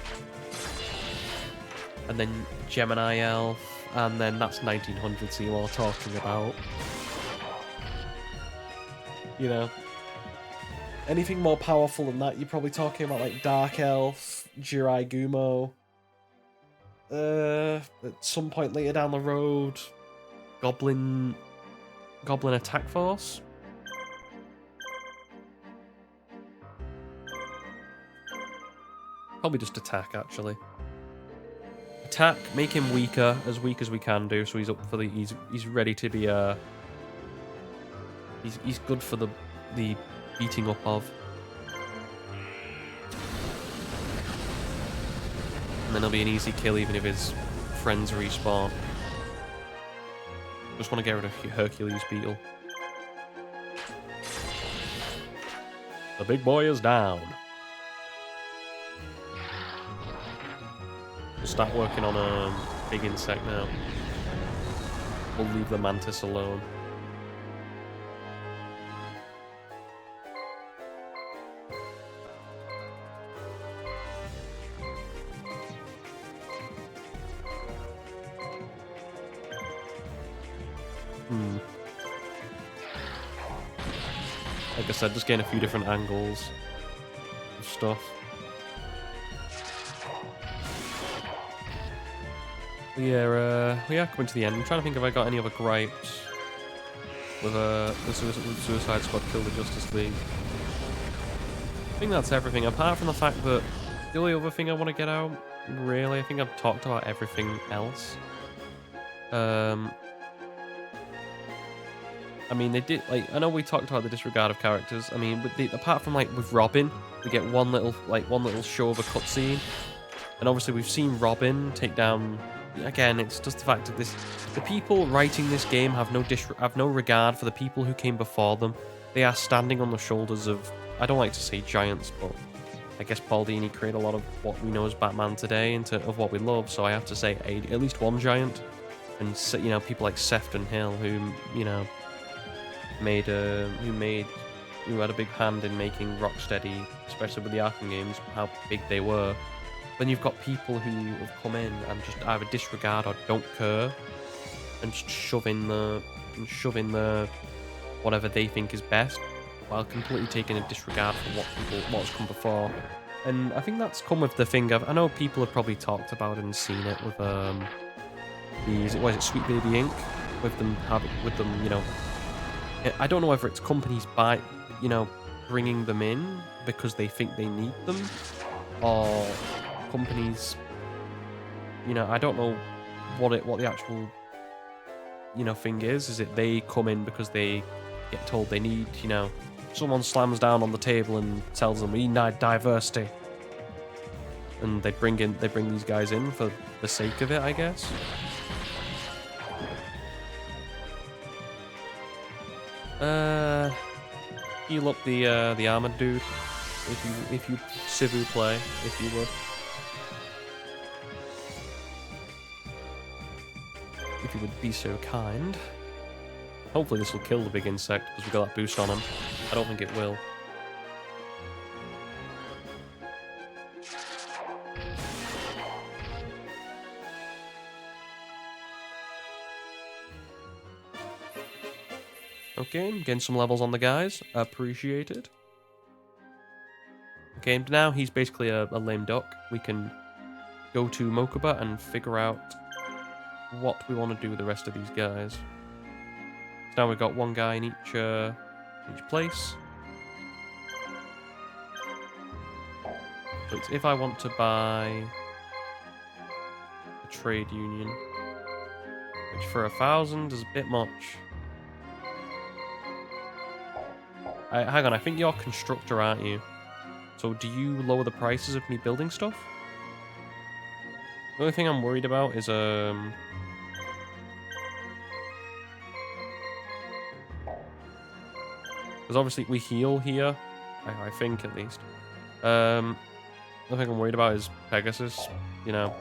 And then Gemini Elf, and then that's 1900, so you're all talking about, you know, anything more powerful than that, you're probably talking about, like, Dark Elf, Jirai Gumo. At some point later down the road, Goblin Attack Force. Probably just attack, actually. Attack, make him weaker, as weak as we can do, so he's up for the he's ready to be he's good for the beating up of. And then it'll be an easy kill even if his friends respawn. Just want to get rid of Hercules Beetle. The big boy is down. We'll start working on a big insect now. We'll leave the mantis alone. Like I said, just getting a few different angles of stuff. We are coming to the end. I'm trying to think if I got any other gripes with the Suicide Squad Kill the Justice League. I think that's everything, apart from the fact that the only other thing I want to get out, really, I think I've talked about everything else. I mean, they did, like, I know we talked about the disregard of characters. I mean, apart from, like, with Robin, we get one little show of a cutscene. And obviously we've seen Robin take down, again, it's just the fact that the people writing this game have no regard for the people who came before them. They are standing on the shoulders of, I don't like to say giants, but I guess Paul Dini created a lot of what we know as Batman today of what we love, so I have to say at least one giant. And, you know, people like Sefton Hill, who, you know, who had a big hand in making Rocksteady, especially with the Arkham games, how big they were. Then you've got people who have come in and just either disregard or don't care, and just shove in the whatever they think is best, while completely taking a disregard for what's come before. And I think that's come with the thing of, I know people have probably talked about it and seen it with Sweet Baby Inc. with them, you know. I don't know whether it's companies bringing them in because they think they need them, or companies, you know, I don't know what the actual, you know, thing is. Is it they come in because they get told they need, you know, someone slams down on the table and tells them we need diversity, and they bring these guys in for the sake of it, I guess. Heal up the armored dude, if you Sivu play, if you would. If you would be so kind. Hopefully this will kill the big insect, because we've got that boost on him. I don't think it will. Okay, getting some levels on the guys. Appreciated. Okay, now he's basically a lame duck. We can go to Mokuba and figure out what we want to do with the rest of these guys. So now we've got one guy in each place. So it's if I want to buy a trade union, which for 1,000 is a bit much. Hang on, I think you're constructor, aren't you? So do you lower the prices of me building stuff? The only thing I'm worried about is because obviously we heal here, I think at least. The thing I'm worried about is Pegasus, you know,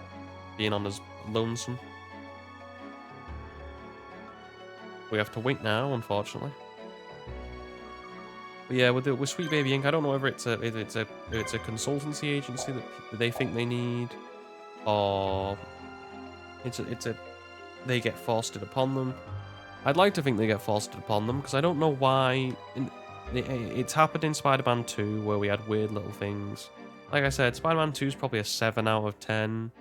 being on his lonesome. We have to wait now, unfortunately. But yeah, with Sweet Baby Inc., I don't know whether it's a consultancy agency that they think they need, or they get foisted upon them. I'd like to think they get foisted upon them, because I don't know why. It's happened in Spider-Man 2 where we had weird little things. Like I said, Spider-Man 2 is probably a 7 out of 10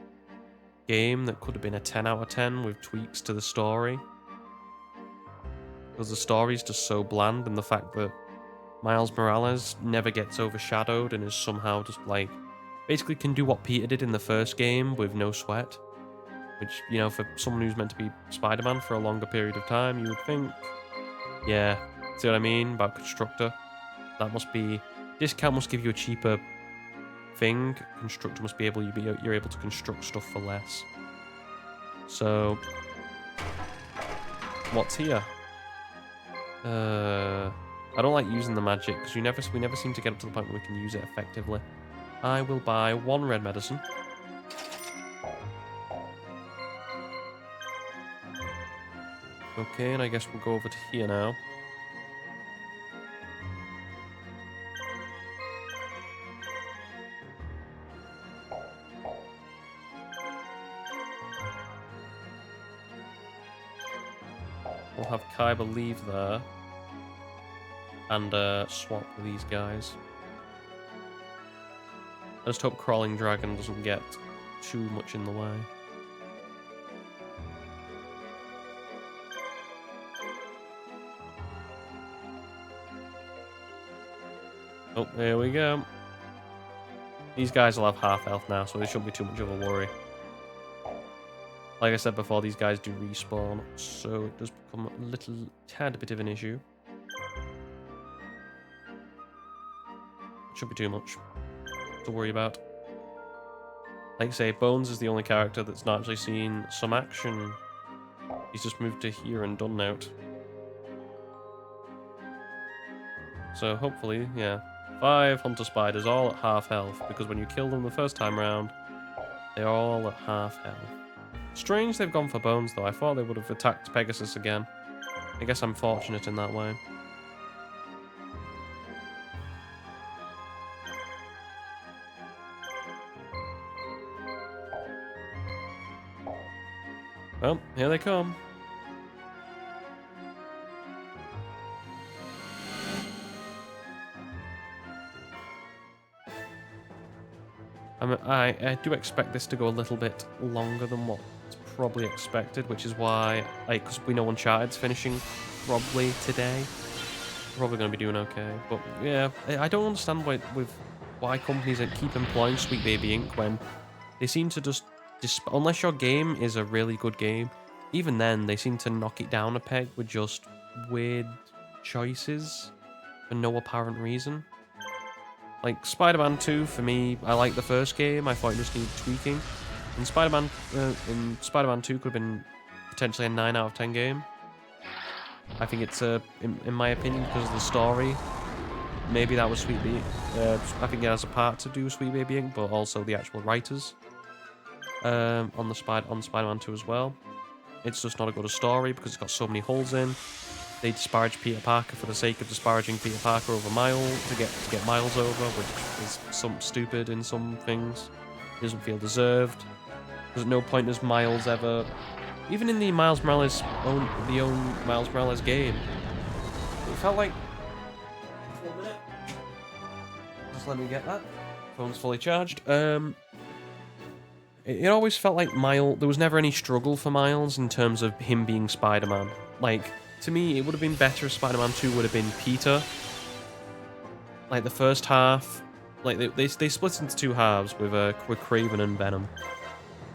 game that could have been a 10 out of 10 with tweaks to the story. Because the story's just so bland, and the fact that Miles Morales never gets overshadowed and is somehow just like, basically can do what Peter did in the first game with no sweat. Which, you know, for someone who's meant to be Spider-Man for a longer period of time, you would think, yeah, see what I mean about Constructor? That must be, Discount must give you a cheaper thing. Constructor must be able, you're able to construct stuff for less. So, what's here? I don't like using the magic, because we never seem to get up to the point where we can use it effectively. I will buy 1 red medicine. Okay, and I guess we'll go over to here now. We'll have Kaiba leave there and swap with these guys. I just hope Crawling Dragon doesn't get too much in the way. Oh, there we go. These guys will have half health now, so they shouldn't be too much of a worry. Like I said before, these guys do respawn, so it does become a little tad bit of an issue. Shouldn't be too much to worry about. Like I say, Bones is the only character that's not actually seen some action. He's just moved to here and done out. So hopefully, yeah. 5 Hunter Spiders, all at half health, because when you kill them the first time round, they're all at half health. Strange they've gone for Bones, though. I thought they would have attacked Pegasus again. I guess I'm fortunate in that way. Well, here they come. I do expect this to go a little bit longer than what's probably expected, which is why, because we know Uncharted's finishing probably today. Probably going to be doing okay. But yeah, I don't understand why companies keep employing Sweet Baby Inc. when they seem to just, unless your game is a really good game, even then they seem to knock it down a peg with just weird choices for no apparent reason. Like, Spider-Man 2, for me, I like the first game. I thought it just needed tweaking. And Spider-Man 2 could have been potentially a 9 out of 10 game. I think it's, in my opinion, because of the story. Maybe that was Sweet Baby. I think it has a part to do with Sweet Baby Inc., but also the actual writers on Spider-Man 2 as well. It's just not a good story because it's got so many holes in. They disparage Peter Parker for the sake of disparaging Peter Parker over Miles to get Miles over, which is some stupid in some things. It doesn't feel deserved. Because at no point does Miles ever, even in the Miles Morales Miles Morales game, it felt like. 1 minute. Just let me get that. Phone's fully charged. It always felt like there was never any struggle for Miles in terms of him being Spider-Man. Like, to me, it would have been better if Spider-Man 2 would have been Peter. Like, the first half, like, they split into 2 halves with Kraven and Venom.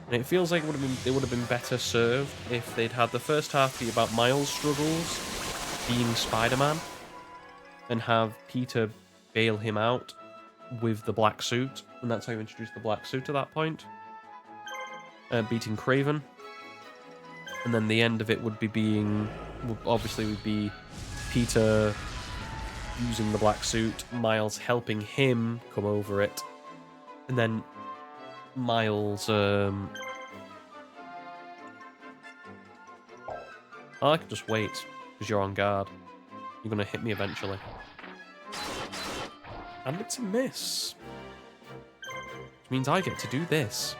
And it feels like it would have been better served if they'd had the first half be about Miles' struggles being Spider-Man, and have Peter bail him out with the black suit, and that's how you introduce the black suit at that point. Beating Kraven. And then the end of it would be Peter using the black suit, Miles helping him come over it, and then Miles, I could just wait, because you're on guard. You're going to hit me eventually. And it's a miss. Which means I get to do this.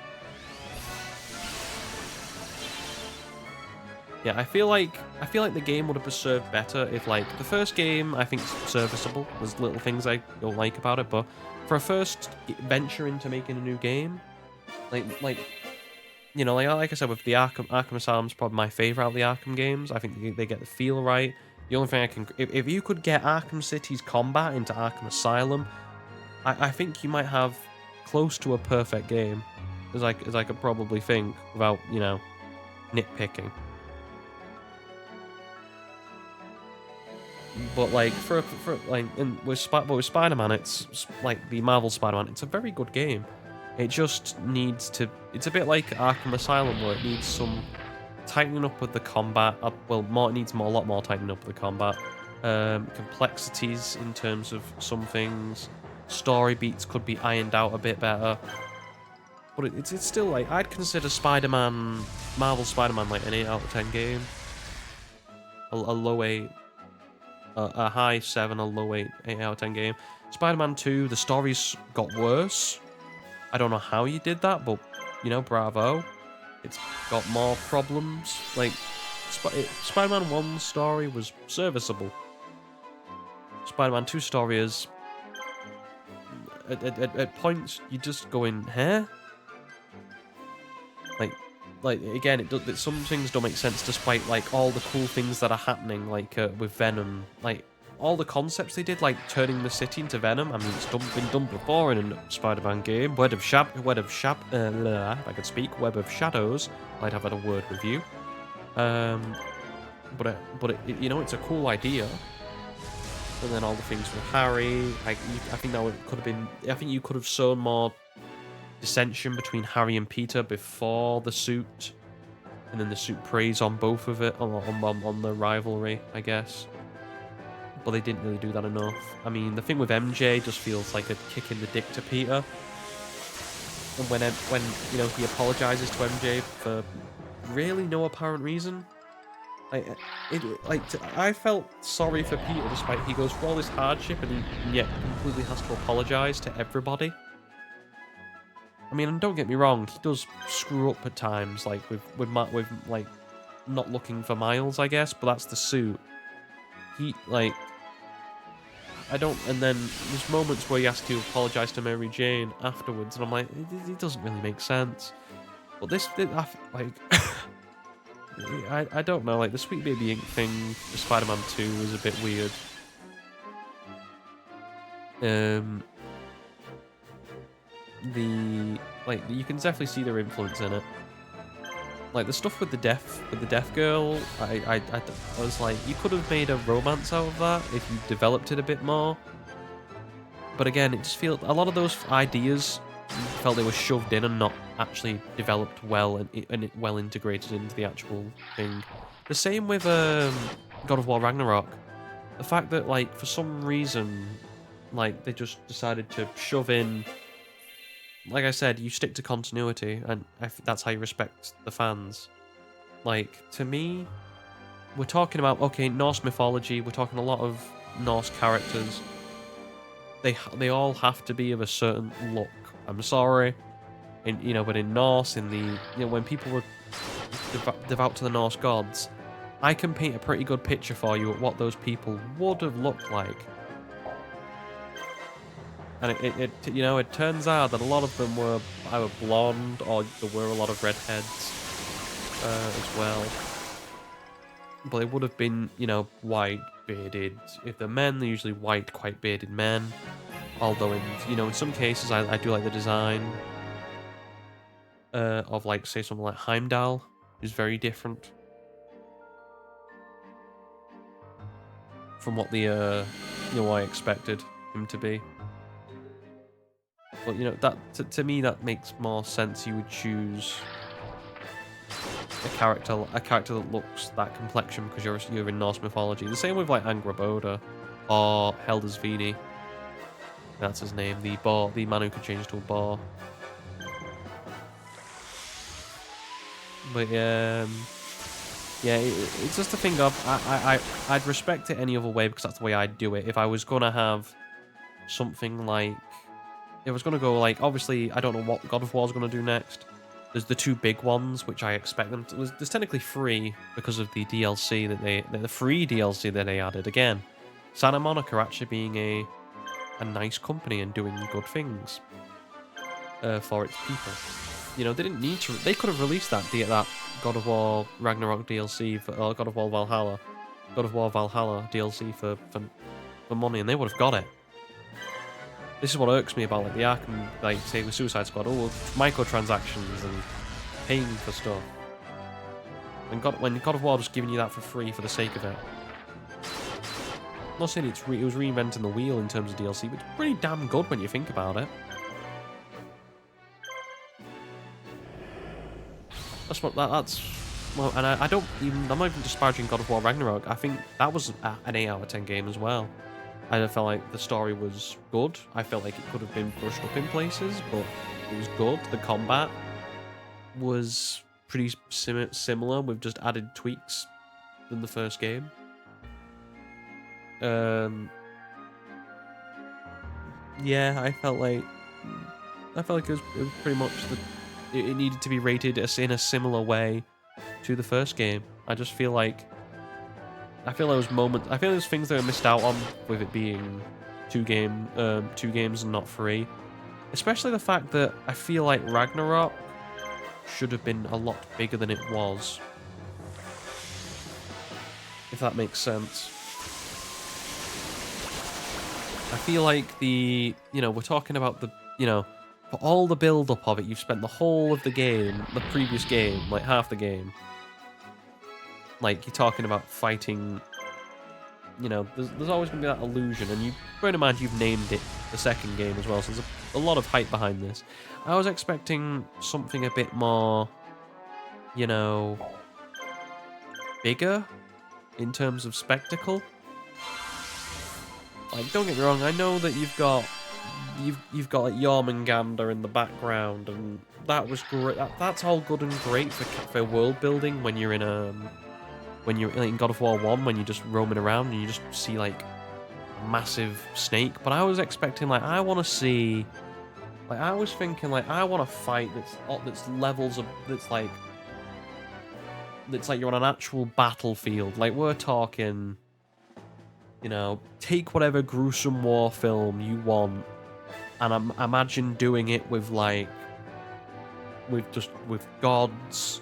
Yeah, I feel like the game would have served better if, like, the first game, I think, is serviceable. There's little things I don't like about it, but for a first venture into making a new game, like you know, like I said, with the Arkham Asylum's probably my favorite out of the Arkham games. I think they get the feel right. The only thing if you could get Arkham City's combat into Arkham Asylum, I think you might have close to a perfect game, as I could probably think without, you know, nitpicking. But like with Spider-Man, it's like the Marvel Spider-Man. It's a very good game. It just needs to. It's a bit like Arkham Asylum, where it needs some tightening up with the combat. It needs a lot more tightening up with the combat. Complexities in terms of some things. Story beats could be ironed out a bit better. But it's still like, I'd consider Marvel Spider-Man like an 8 out of 10 game. a low 8, a high 7, a low 8 out of 10 game. Spider-Man 2, the stories got worse. I don't know how you did that, but, you know, bravo. It's got more problems. Like, Spider-Man 1's story was serviceable. Spider-Man 2 story is... At points, you just going, huh? Like again, some things don't make sense despite, like, all the cool things that are happening, like, with Venom. Like, all the concepts they did, like, turning the city into Venom. I mean, it's been done before in a Spider-Man game. Web of Shadows. I'd have had a word with you. But you know, it's a cool idea. And then all the things with Harry, I think that could have been. I think you could have sown more dissension between Harry and Peter before the suit, and then the suit preys on both of it, on the rivalry, I guess. But they didn't really do that enough. I mean, the thing with MJ just feels like a kick in the dick to Peter. And when you know, he apologizes to MJ for really no apparent reason. I felt sorry for Peter despite he goes through all this hardship and yet completely has to apologize to everybody. I mean, and don't get me wrong, he does screw up at times, like with like not looking for Miles, I guess, but that's the suit. He and then there's moments where he has to apologize to Mary Jane afterwards, and I'm like, it doesn't really make sense. But I don't know, like, the Sweet Baby Ink thing for Spider-Man 2 is a bit weird. You can definitely see their influence in it. Like, the stuff with the deaf girl, I was like, you could have made a romance out of that if you developed it a bit more. But again, it just feels, a lot of those ideas felt they were shoved in and not actually developed well and well integrated into the actual thing. The same with God of War Ragnarok. The fact that, like, for some reason, like, they just decided to shove in, like I said, you stick to continuity, and that's how you respect the fans. Like, to me, we're talking about, okay, Norse mythology, we're talking a lot of Norse characters. They all have to be of a certain look. I'm sorry, but in Norse, when people were devout to the Norse gods, I can paint a pretty good picture for you of what those people would have looked like. And it turns out that a lot of them were either blonde or there were a lot of redheads as well. But they would have been, white bearded. If they're men, they're usually white, quite bearded men. Although in some cases I do like the design of, like, say something like Heimdall, is very different from what I expected him to be. But that to me that makes more sense. You would choose a character that looks that complexion because you're in Norse mythology. The same with, like, Angraboda or Heldersvini. That's his name, the man who could change to a boar. But yeah, it's just a thing of I'd respect it any other way because that's the way I'd do it. If I was gonna have something like, if I was gonna go, like, obviously I don't know what God of War's gonna do next. There's the two big ones which I expect them to. There's technically 3 because of the DLC the free DLC that they added. Again, Santa Monica actually being a nice company and doing good things for its people. They didn't need to. They could have released that God of War Ragnarok DLC or God of War Valhalla DLC for money, and they would have got it. This is what irks me about, like, the Arkham, like, say with Suicide Squad. Oh, microtransactions and paying for stuff. When God of War was giving you that for free for the sake of it. I'm not saying it was reinventing the wheel in terms of DLC, but it's pretty damn good when you think about it. Well, and I'm not even disparaging God of War Ragnarok. I think that was an 8 out of 10 game as well. I felt like the story was good. I felt like it could have been brushed up in places, but it was good. The combat was pretty similar with just added tweaks. than the first game. Yeah, I felt like it was pretty much it needed to be rated in a similar way to the first game. I just feel like there was moments. I feel there's things that I missed out on with it being two games and not 3. Especially the fact that I feel like Ragnarok should have been a lot bigger than it was. If that makes sense. I feel like we're talking about for all the build-up of it, you've spent the whole of the game, the previous game, like half the game. Like, you're talking about fighting, there's always going to be that illusion, and bear in mind you've named it the second game as well, so there's a lot of hype behind this. I was expecting something a bit more, bigger in terms of spectacle. Like, don't get me wrong, I know that you've got like Jormungandr in the background, and that was great. That's all good and great for world building when you're in God of War 1, when you're just roaming around and you just see like a massive snake. But I was expecting I want to see, I was thinking I want a fight that's levels of that's like you're on an actual battlefield. Like, we're talking, take whatever gruesome war film you want, and imagine doing it with with gods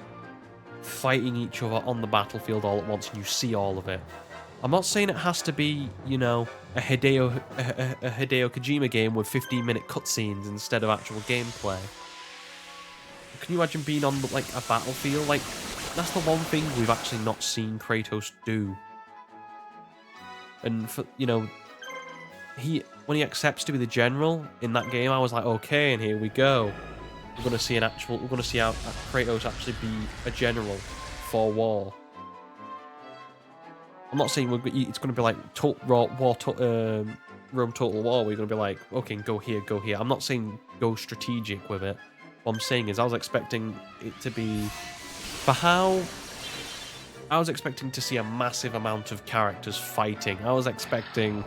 fighting each other on the battlefield all at once, and you see all of it. I'm not saying it has to be, a Hideo Kojima game with 15-minute cutscenes instead of actual gameplay. Can you imagine being on a battlefield? Like, that's the one thing we've actually not seen Kratos do. And for when he accepts to be the general in that game, I was like, okay, and here we go. We're gonna see how Kratos actually be a general for war. I'm not saying it's gonna be like Rome Total War. We're gonna be like, okay, go here, go here. I'm not saying go strategic with it. What I'm saying is I was expecting it to be I was expecting to see a massive amount of characters fighting. I was expecting,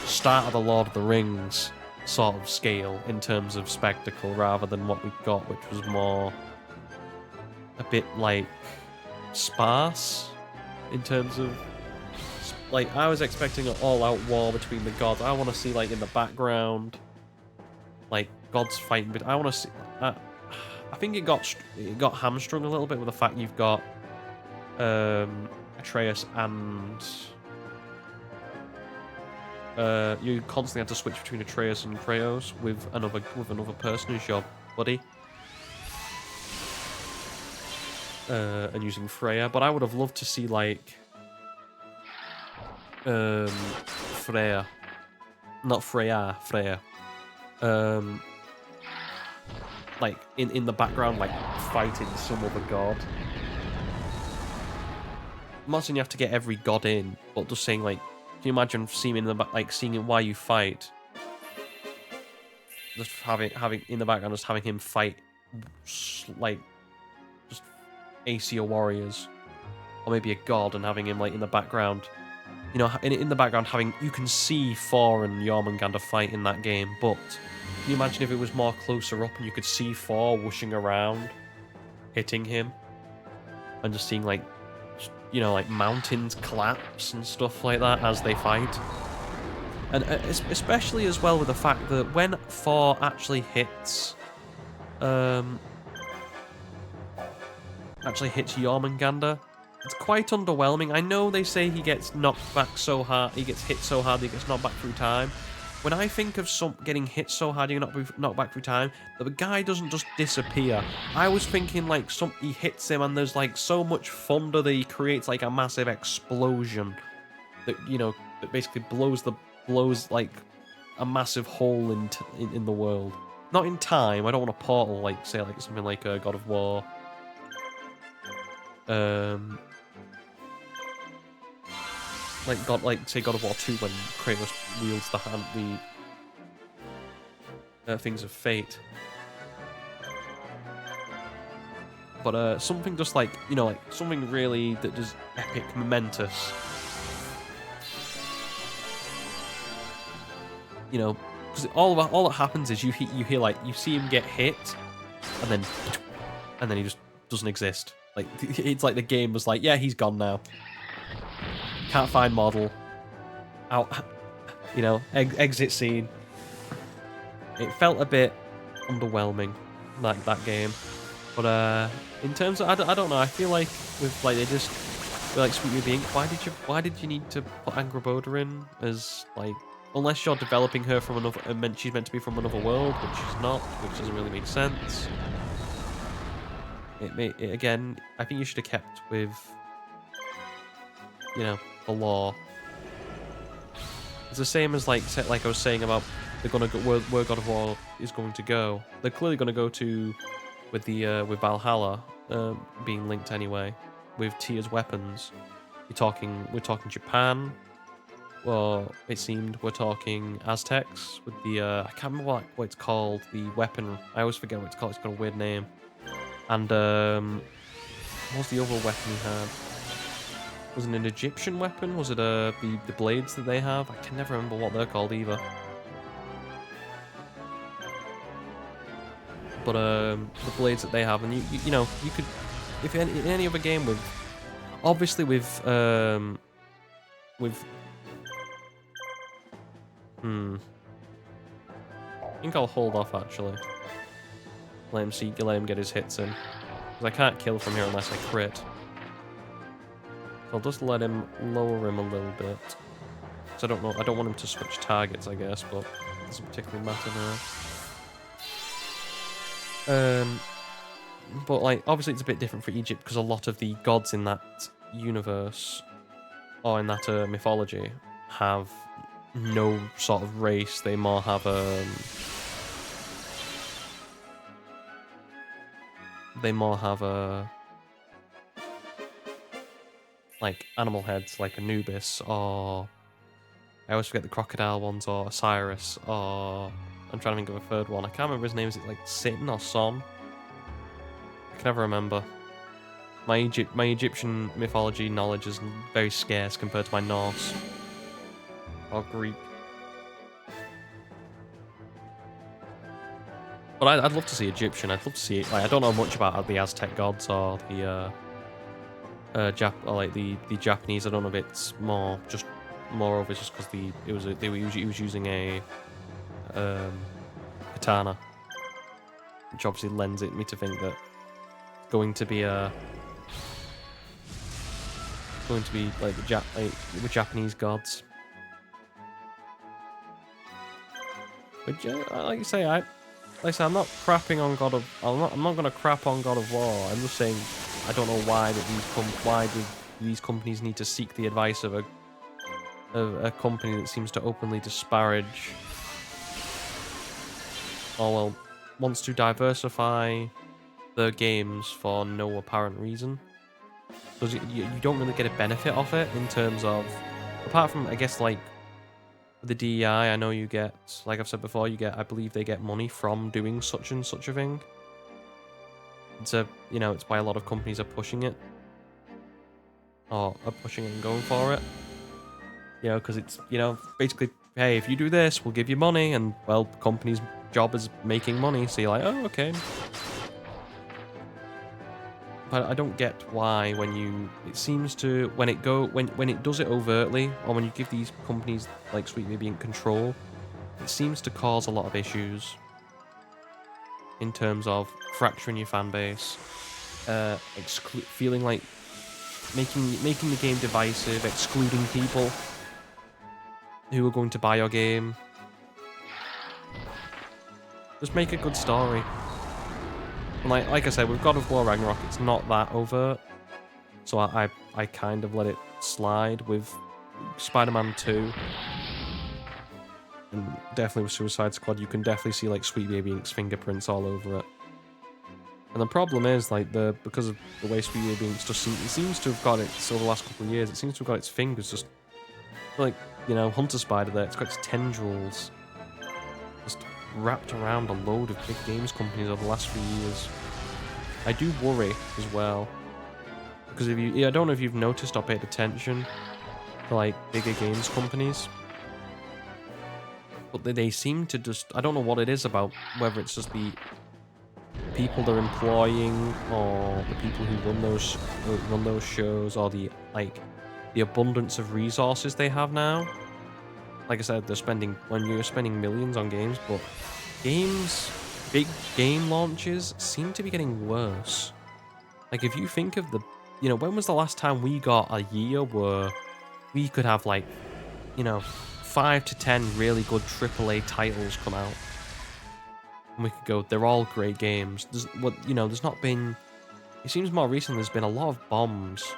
start of the Lord of the Rings sort of scale in terms of spectacle, rather than what we got, which was more a bit sparse in terms of I was expecting an all-out war between the gods. I want to see in the background gods fighting, but I want to see I think it got hamstrung a little bit with the fact you've got Atreus and you constantly have to switch between Atreus and Kratos with another person who's your buddy, and using Freya. But I would have loved to see Freya, not Freya, Freya, in the background, fighting some other god. I'm not saying you have to get every god in, but just saying can you imagine seeing in the back, seeing it while you fight, just having in the background, just having him fight just Aesir warriors, or maybe a god, and having him in the background, in the background you can see Thor and Jormungandr fight in that game. But can you imagine if it was more closer up and you could see Thor whooshing around, hitting him, and just seeing mountains collapse and stuff like that as they fight. And especially as well with the fact that when Thor actually hits Jormungandr, it's quite underwhelming. I know they say he gets knocked back so hard, he gets hit so hard that he gets knocked back through time. When I think of getting hit so hard you knocked back through time, the guy doesn't just disappear. I was thinking he hits him and there's so much thunder that he creates a massive explosion that that basically blows a massive hole in the world. Not in time. I don't want a portal say something like God of War. Say God of War 2, when Kratos wields the things of fate. But something just like, you know, like something really that does epic, momentous. You know, because all that happens is you hear like you see him get hit, and then he just doesn't exist. Like it's like the game was like, yeah, he's gone now. Can't find model. Out, you know, exit scene. It felt a bit underwhelming, like that game. But in terms of, I don't know. I feel like with like they just with, like Sweet Baby Ink. Why did you need to put Angraboda in as like, unless you're developing her from another, she's meant to be from another world, but she's not, which doesn't really make sense. Again, I think you should have kept with, you know, the lore. It's the same as like I was saying about they're gonna go where God of War is going to go. They're clearly gonna go to with the with Valhalla being linked anyway with Tia's weapons. We're talking Japan. Well, it seemed we're talking Aztecs with the I can't remember what it's called, the weapon. I always forget what it's called. It's got a weird name. And what was the other weapon he had? Was it an Egyptian weapon? Was it the blades that they have? I can never remember what they're called either. But the blades that they have, and you know, you could, if in any other game with, obviously with I think I'll hold off actually. Let him get his hits in, because I can't kill from here unless I crit. So I'll just let him lower him a little bit. So I don't want him to switch targets, I guess, but it doesn't particularly matter now. But like obviously it's a bit different for Egypt because a lot of the gods in that universe or in that mythology have no sort of race. They more have like animal heads, like Anubis, or I always forget the crocodile ones, or Osiris, or I'm trying to think of a third one. I can't remember his name. Is it like Sin or Son? I can never remember. My Egyptian mythology knowledge is very scarce compared to my Norse or Greek. But I'd love to see Egyptian. I'd love to see it. Like I don't know much about the Aztec gods or the the Japanese. I don't know if it's more of it's just because he was using a katana, which obviously lends me to think that going to be like the Japanese gods. But like you say, I'm not crapping on God of. I'm not gonna crap on God of War. I'm just saying I don't know why do these companies need to seek the advice of a company that seems to openly disparage, or well, wants to diversify the games for no apparent reason. Because you don't really get a benefit off it in terms of, apart from I guess like the DEI, I know you get, like I've said before, I believe they get money from doing such and such a thing. It's it's why a lot of companies are pushing it. Or are pushing it and going for it. Because it's, basically, hey, if you do this, we'll give you money, and, well, the company's job is making money, so you're like, oh, okay. But I don't get why when it does it overtly, or when you give these companies like Sweet Baby in control, it seems to cause a lot of issues in terms of fracturing your fan base, feeling like making the game divisive, excluding people who are going to buy your game. Just make a good story. And like I said, with God of War Ragnarok, it's not that overt, so I kind of let it slide. With Spider-Man 2, and definitely with Suicide Squad, you can definitely see like Sweet Baby Ink's fingerprints all over it. And the problem is because of the way Sweet Baby Ink just seems to have got its, over the last couple of years, it seems to have got its fingers just like Hunter Spider there. It's got its tendrils just wrapped around a load of big games companies over the last few years. I do worry as well. Because if you, I don't know if you've noticed or paid attention to like bigger games companies, but they seem to just, I don't know what it is about, whether it's just the people they're employing or the people who run those shows, or the like the abundance of resources they have now. Like I said, when you're spending millions on games, but big game launches seem to be getting worse. Like if you think of when was the last time we got a year where we could have like, 5 to 10 really good AAA titles come out? And we could go, they're all great games. There's not been, it seems more recently there's been a lot of bombs.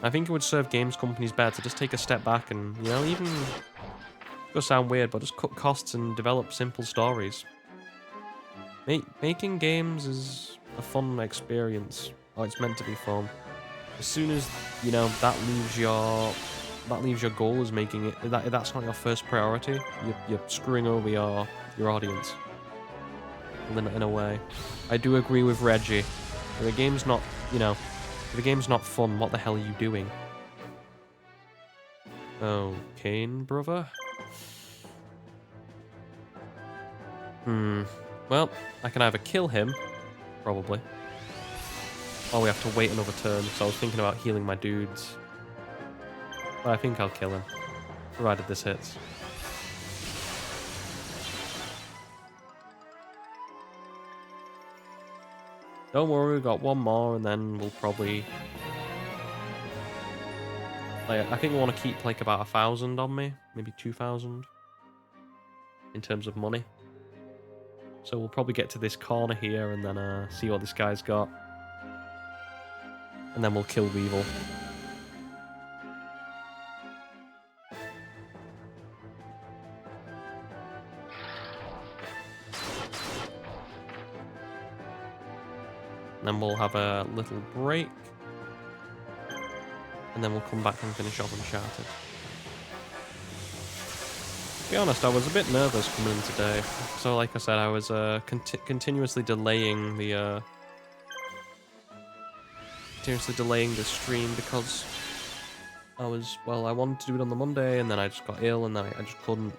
I think it would serve games companies better to just take a step back and, even, it's gonna sound weird, but just cut costs and develop simple stories. Making games is a fun experience, or it's meant to be fun. As soon as, that leaves your goal as making it, that's not your first priority, you're screwing over your audience. In a way. I do agree with Reggie. If the game's not, if the game's not fun, what the hell are you doing? Oh, Kane, brother? Well, I can either kill him, probably, or we have to wait another turn, so I was thinking about healing my dudes. But I think I'll kill him, provided this hits. Don't worry, we've got one more, and then we'll probably... I think we want to keep, like, about 1,000 on me. Maybe 2,000. In terms of money. So we'll probably get to this corner here, and then see what this guy's got. And then we'll kill Weevil. Then we'll have a little break. And then we'll come back and finish off Uncharted. To be honest, I was a bit nervous coming in today. So like I said, I was continuously delaying the stream because I wanted to do it on the Monday, and then I just got ill, and then I just couldn't.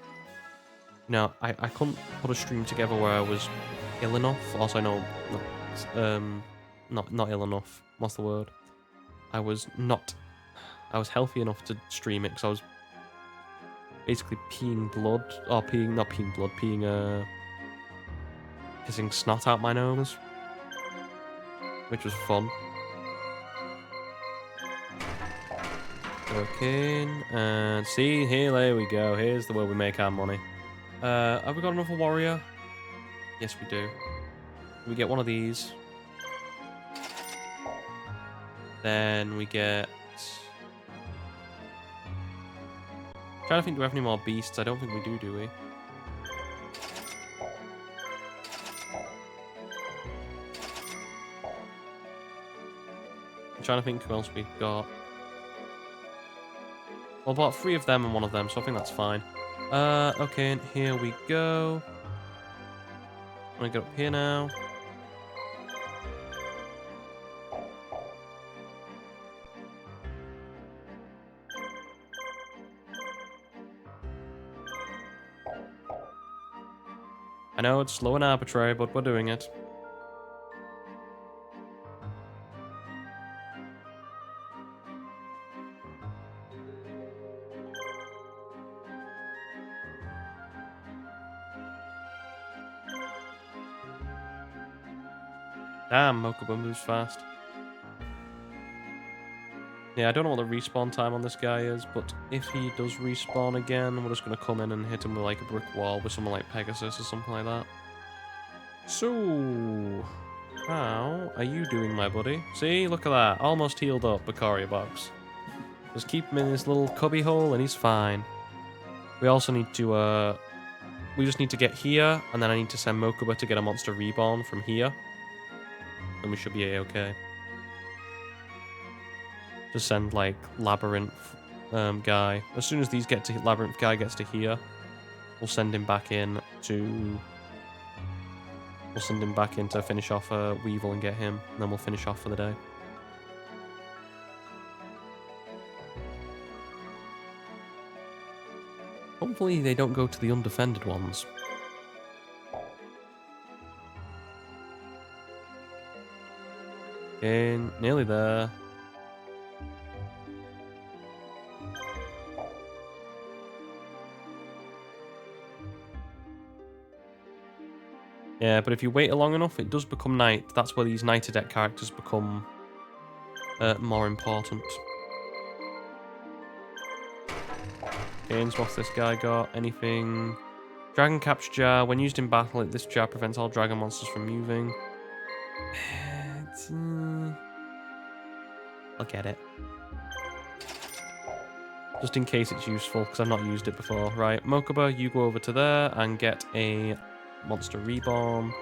I couldn't put a stream together where I was ill enough. Also, not ill enough. What's the word? I was healthy enough to stream it because I was basically peeing blood, or pissing snot out my nose, which was fun. Okay, and see, there we go. Here's the way we make our money. Have we got another warrior? Yes, we do. We get one of these. Then we get... I'm trying to think, do we have any more beasts? I don't think we do we? I'm trying to think who else we've got. Well, I bought 3 of them and 1 of them, so I think that's fine. Okay, and here we go. I'm gonna get up here now. I know it's slow and arbitrary, but we're doing it. Damn, Mokuba moves fast. Yeah, I don't know what the respawn time on this guy is, but if he does respawn again, we're just going to come in and hit him with like a brick wall with someone like Pegasus or something like that. So, how are you doing, my buddy? See, look at that. Almost healed up, Bakaria Box. Just keep him in this little cubby hole and he's fine. We also need to, we just need to get here, and then I need to send Mokuba to get a monster reborn from here. And we should be a-okay. Just send, like, Labyrinth guy. As soon as these get to Labyrinth guy gets to here, we'll send him back in to... We'll send him back in to finish off Weevil and get him, and then we'll finish off for the day. Hopefully they don't go to the undefended ones. Okay, nearly there. Yeah, but if you wait long enough, it does become night. That's where these Night Adept characters become more important. Okay, and what's this guy got? Anything? Dragon Capture Jar. When used in battle, this jar prevents all dragon monsters from moving. I'll get it. Just in case it's useful, because I've not used it before. Right, Mokuba, you go over to there and get a Monster Reborn.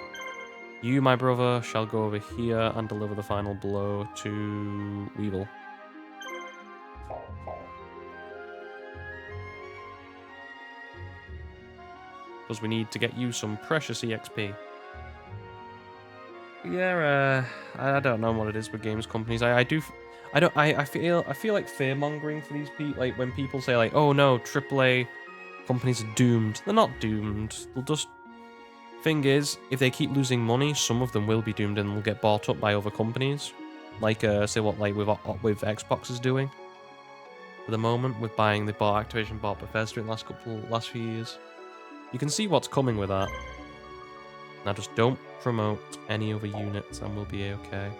You, my brother, shall go over here and deliver the final blow to Weevil. Because we need to get you some precious EXP. Yeah, I don't know what it is with games companies. I feel like fear mongering for these people. Like when people say like, oh no, AAA companies are doomed. They're not doomed. They'll just... Thing is, if they keep losing money, some of them will be doomed and will get bought up by other companies. Like, say what like with Xbox is doing. For the moment, with buying, they bought Activision, bought Bethesda in the last few years. You can see what's coming with that. Now just don't promote any other units and we'll be okay.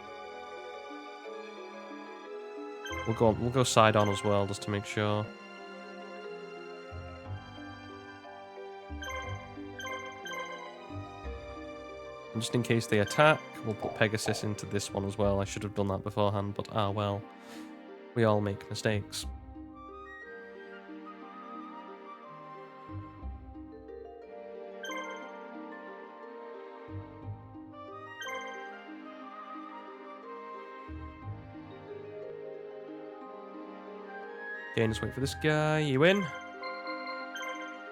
We'll go side on as well just to make sure. And just in case they attack, we'll put Pegasus into this one as well. I should have done that beforehand, but ah well. We all make mistakes. Okay, just wait for this guy. You win.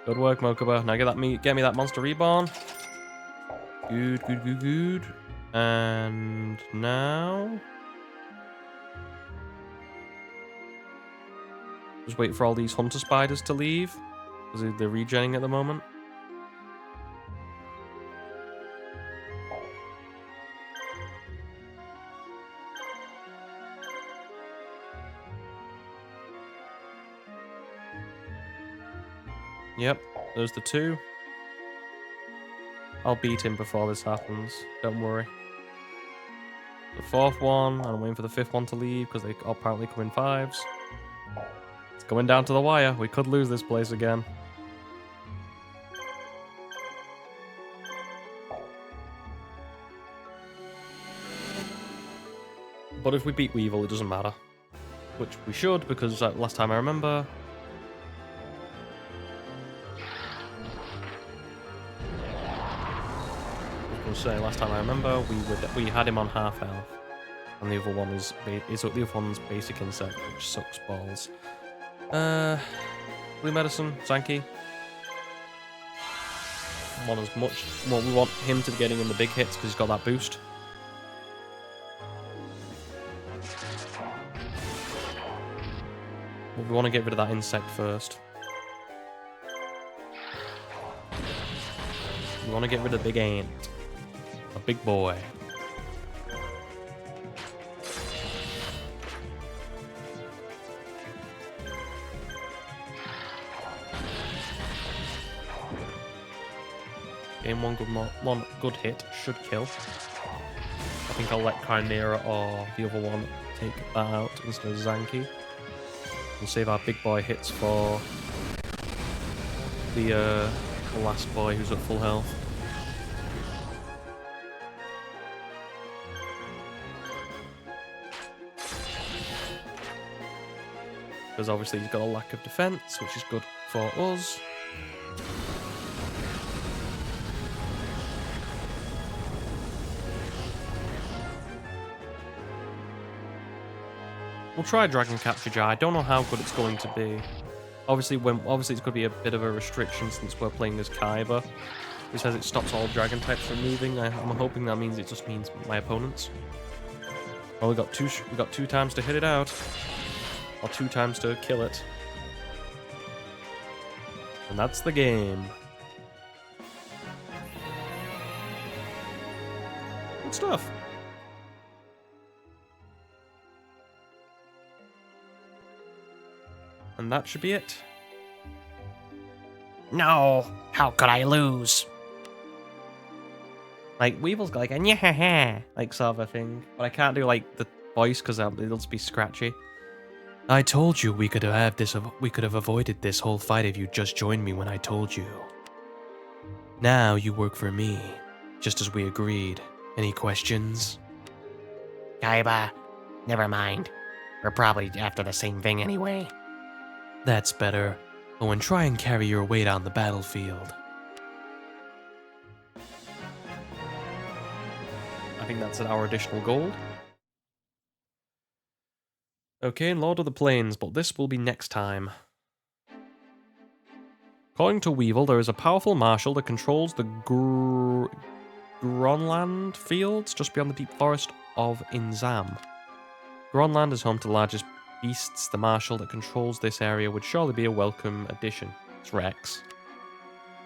Good work, Mokuba. Now get me that Monster Reborn. Good. And now... Just wait for all these Hunter Spiders to leave. Because they're regenning at the moment. Yep, those are the two. I'll beat him before this happens. Don't worry. The fourth one, and I'm waiting for the fifth one to leave because they apparently come in fives. It's going down to the wire. We could lose this place again. But if we beat Weevil, it doesn't matter. Which we should, because last time I remember... Say last time I remember, we had him on half health, and the other one is the other one's basic insect, which sucks balls. Blue medicine, Zanky. Want as much. Well, we want him to be getting in the big hits because he's got that boost. But we want to get rid of that insect first. We want to get rid of the big ant. A big boy. Game one good hit should kill. I think I'll let Chimera or the other one take that out instead of Zanky. We'll save our big boy hits for the last boy who's at full health. Because obviously he's got a lack of defense, which is good for us. We'll try Dragon Capture Jar. I don't know how good it's going to be. Obviously, it's going to be a bit of a restriction since we're playing as Kaiba. It says it stops all dragon types from moving. I'm hoping that means it just means my opponents. Well, we got two times to hit it out, or 2 times to kill it, and that's the game. Good stuff. And that should be it. No, how could I lose? Like, Weevil's got like a yeah, like sort of a thing. But I can't do like the voice because it'll just be scratchy. I told you we could have avoided this whole fight if you just joined me when I told you. Now you work for me, just as we agreed. Any questions? Kaiba, never mind. We're probably after the same thing anyway. That's better. Oh, and try and carry your weight on the battlefield. I think that's our additional gold. Okay, Lord of the Plains, but this will be next time. According to Weevil, there is a powerful marshal that controls the Gronland fields just beyond the deep forest of Inzam. Gronland is home to the largest beasts. The marshal that controls this area would surely be a welcome addition. It's Rex.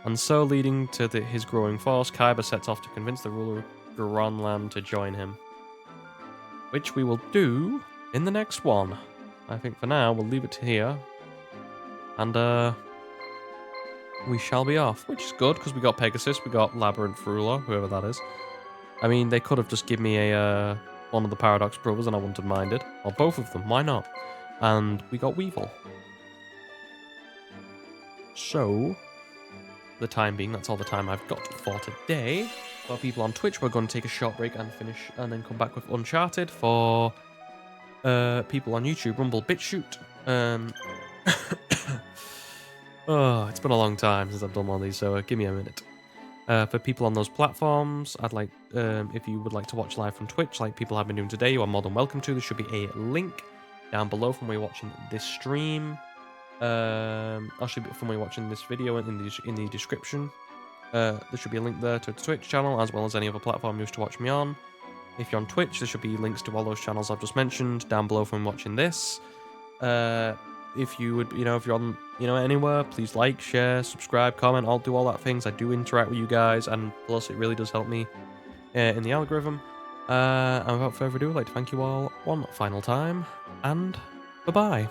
And so, leading to his growing force, Kaiba sets off to convince the ruler of Gronland to join him. Which we will do in the next one. I think for now, we'll leave it to here. And, we shall be off. Which is good, because we got Pegasus, we got Labyrinth Ruler, whoever that is. I mean, they could have just given me a, one of the Paradox Brothers and I wouldn't have minded. Or both of them, why not? And we got Weevil. So, for the time being, that's all the time I've got for today. For people on Twitch, we're going to take a short break and finish, and then come back with Uncharted. For people on YouTube, Rumble, BitChute. Oh, it's been a long time since I've done one of these, so give me a minute. For people on those platforms, I'd like, if you would like to watch live from Twitch, like people have been doing today, you are more than welcome to. There should be a link down below from where you're watching this stream. Actually, from where you're watching this video in the description. There should be a link there to the Twitch channel, as well as any other platform you wish to watch me on. If you're on Twitch, there should be links to all those channels I've just mentioned down below from watching this. If you would, if you're on, anywhere, please like, share, subscribe, comment. I'll do all that things. I do interact with you guys, and plus it really does help me in the algorithm. And without further ado, I'd like to thank you all one final time, and bye-bye.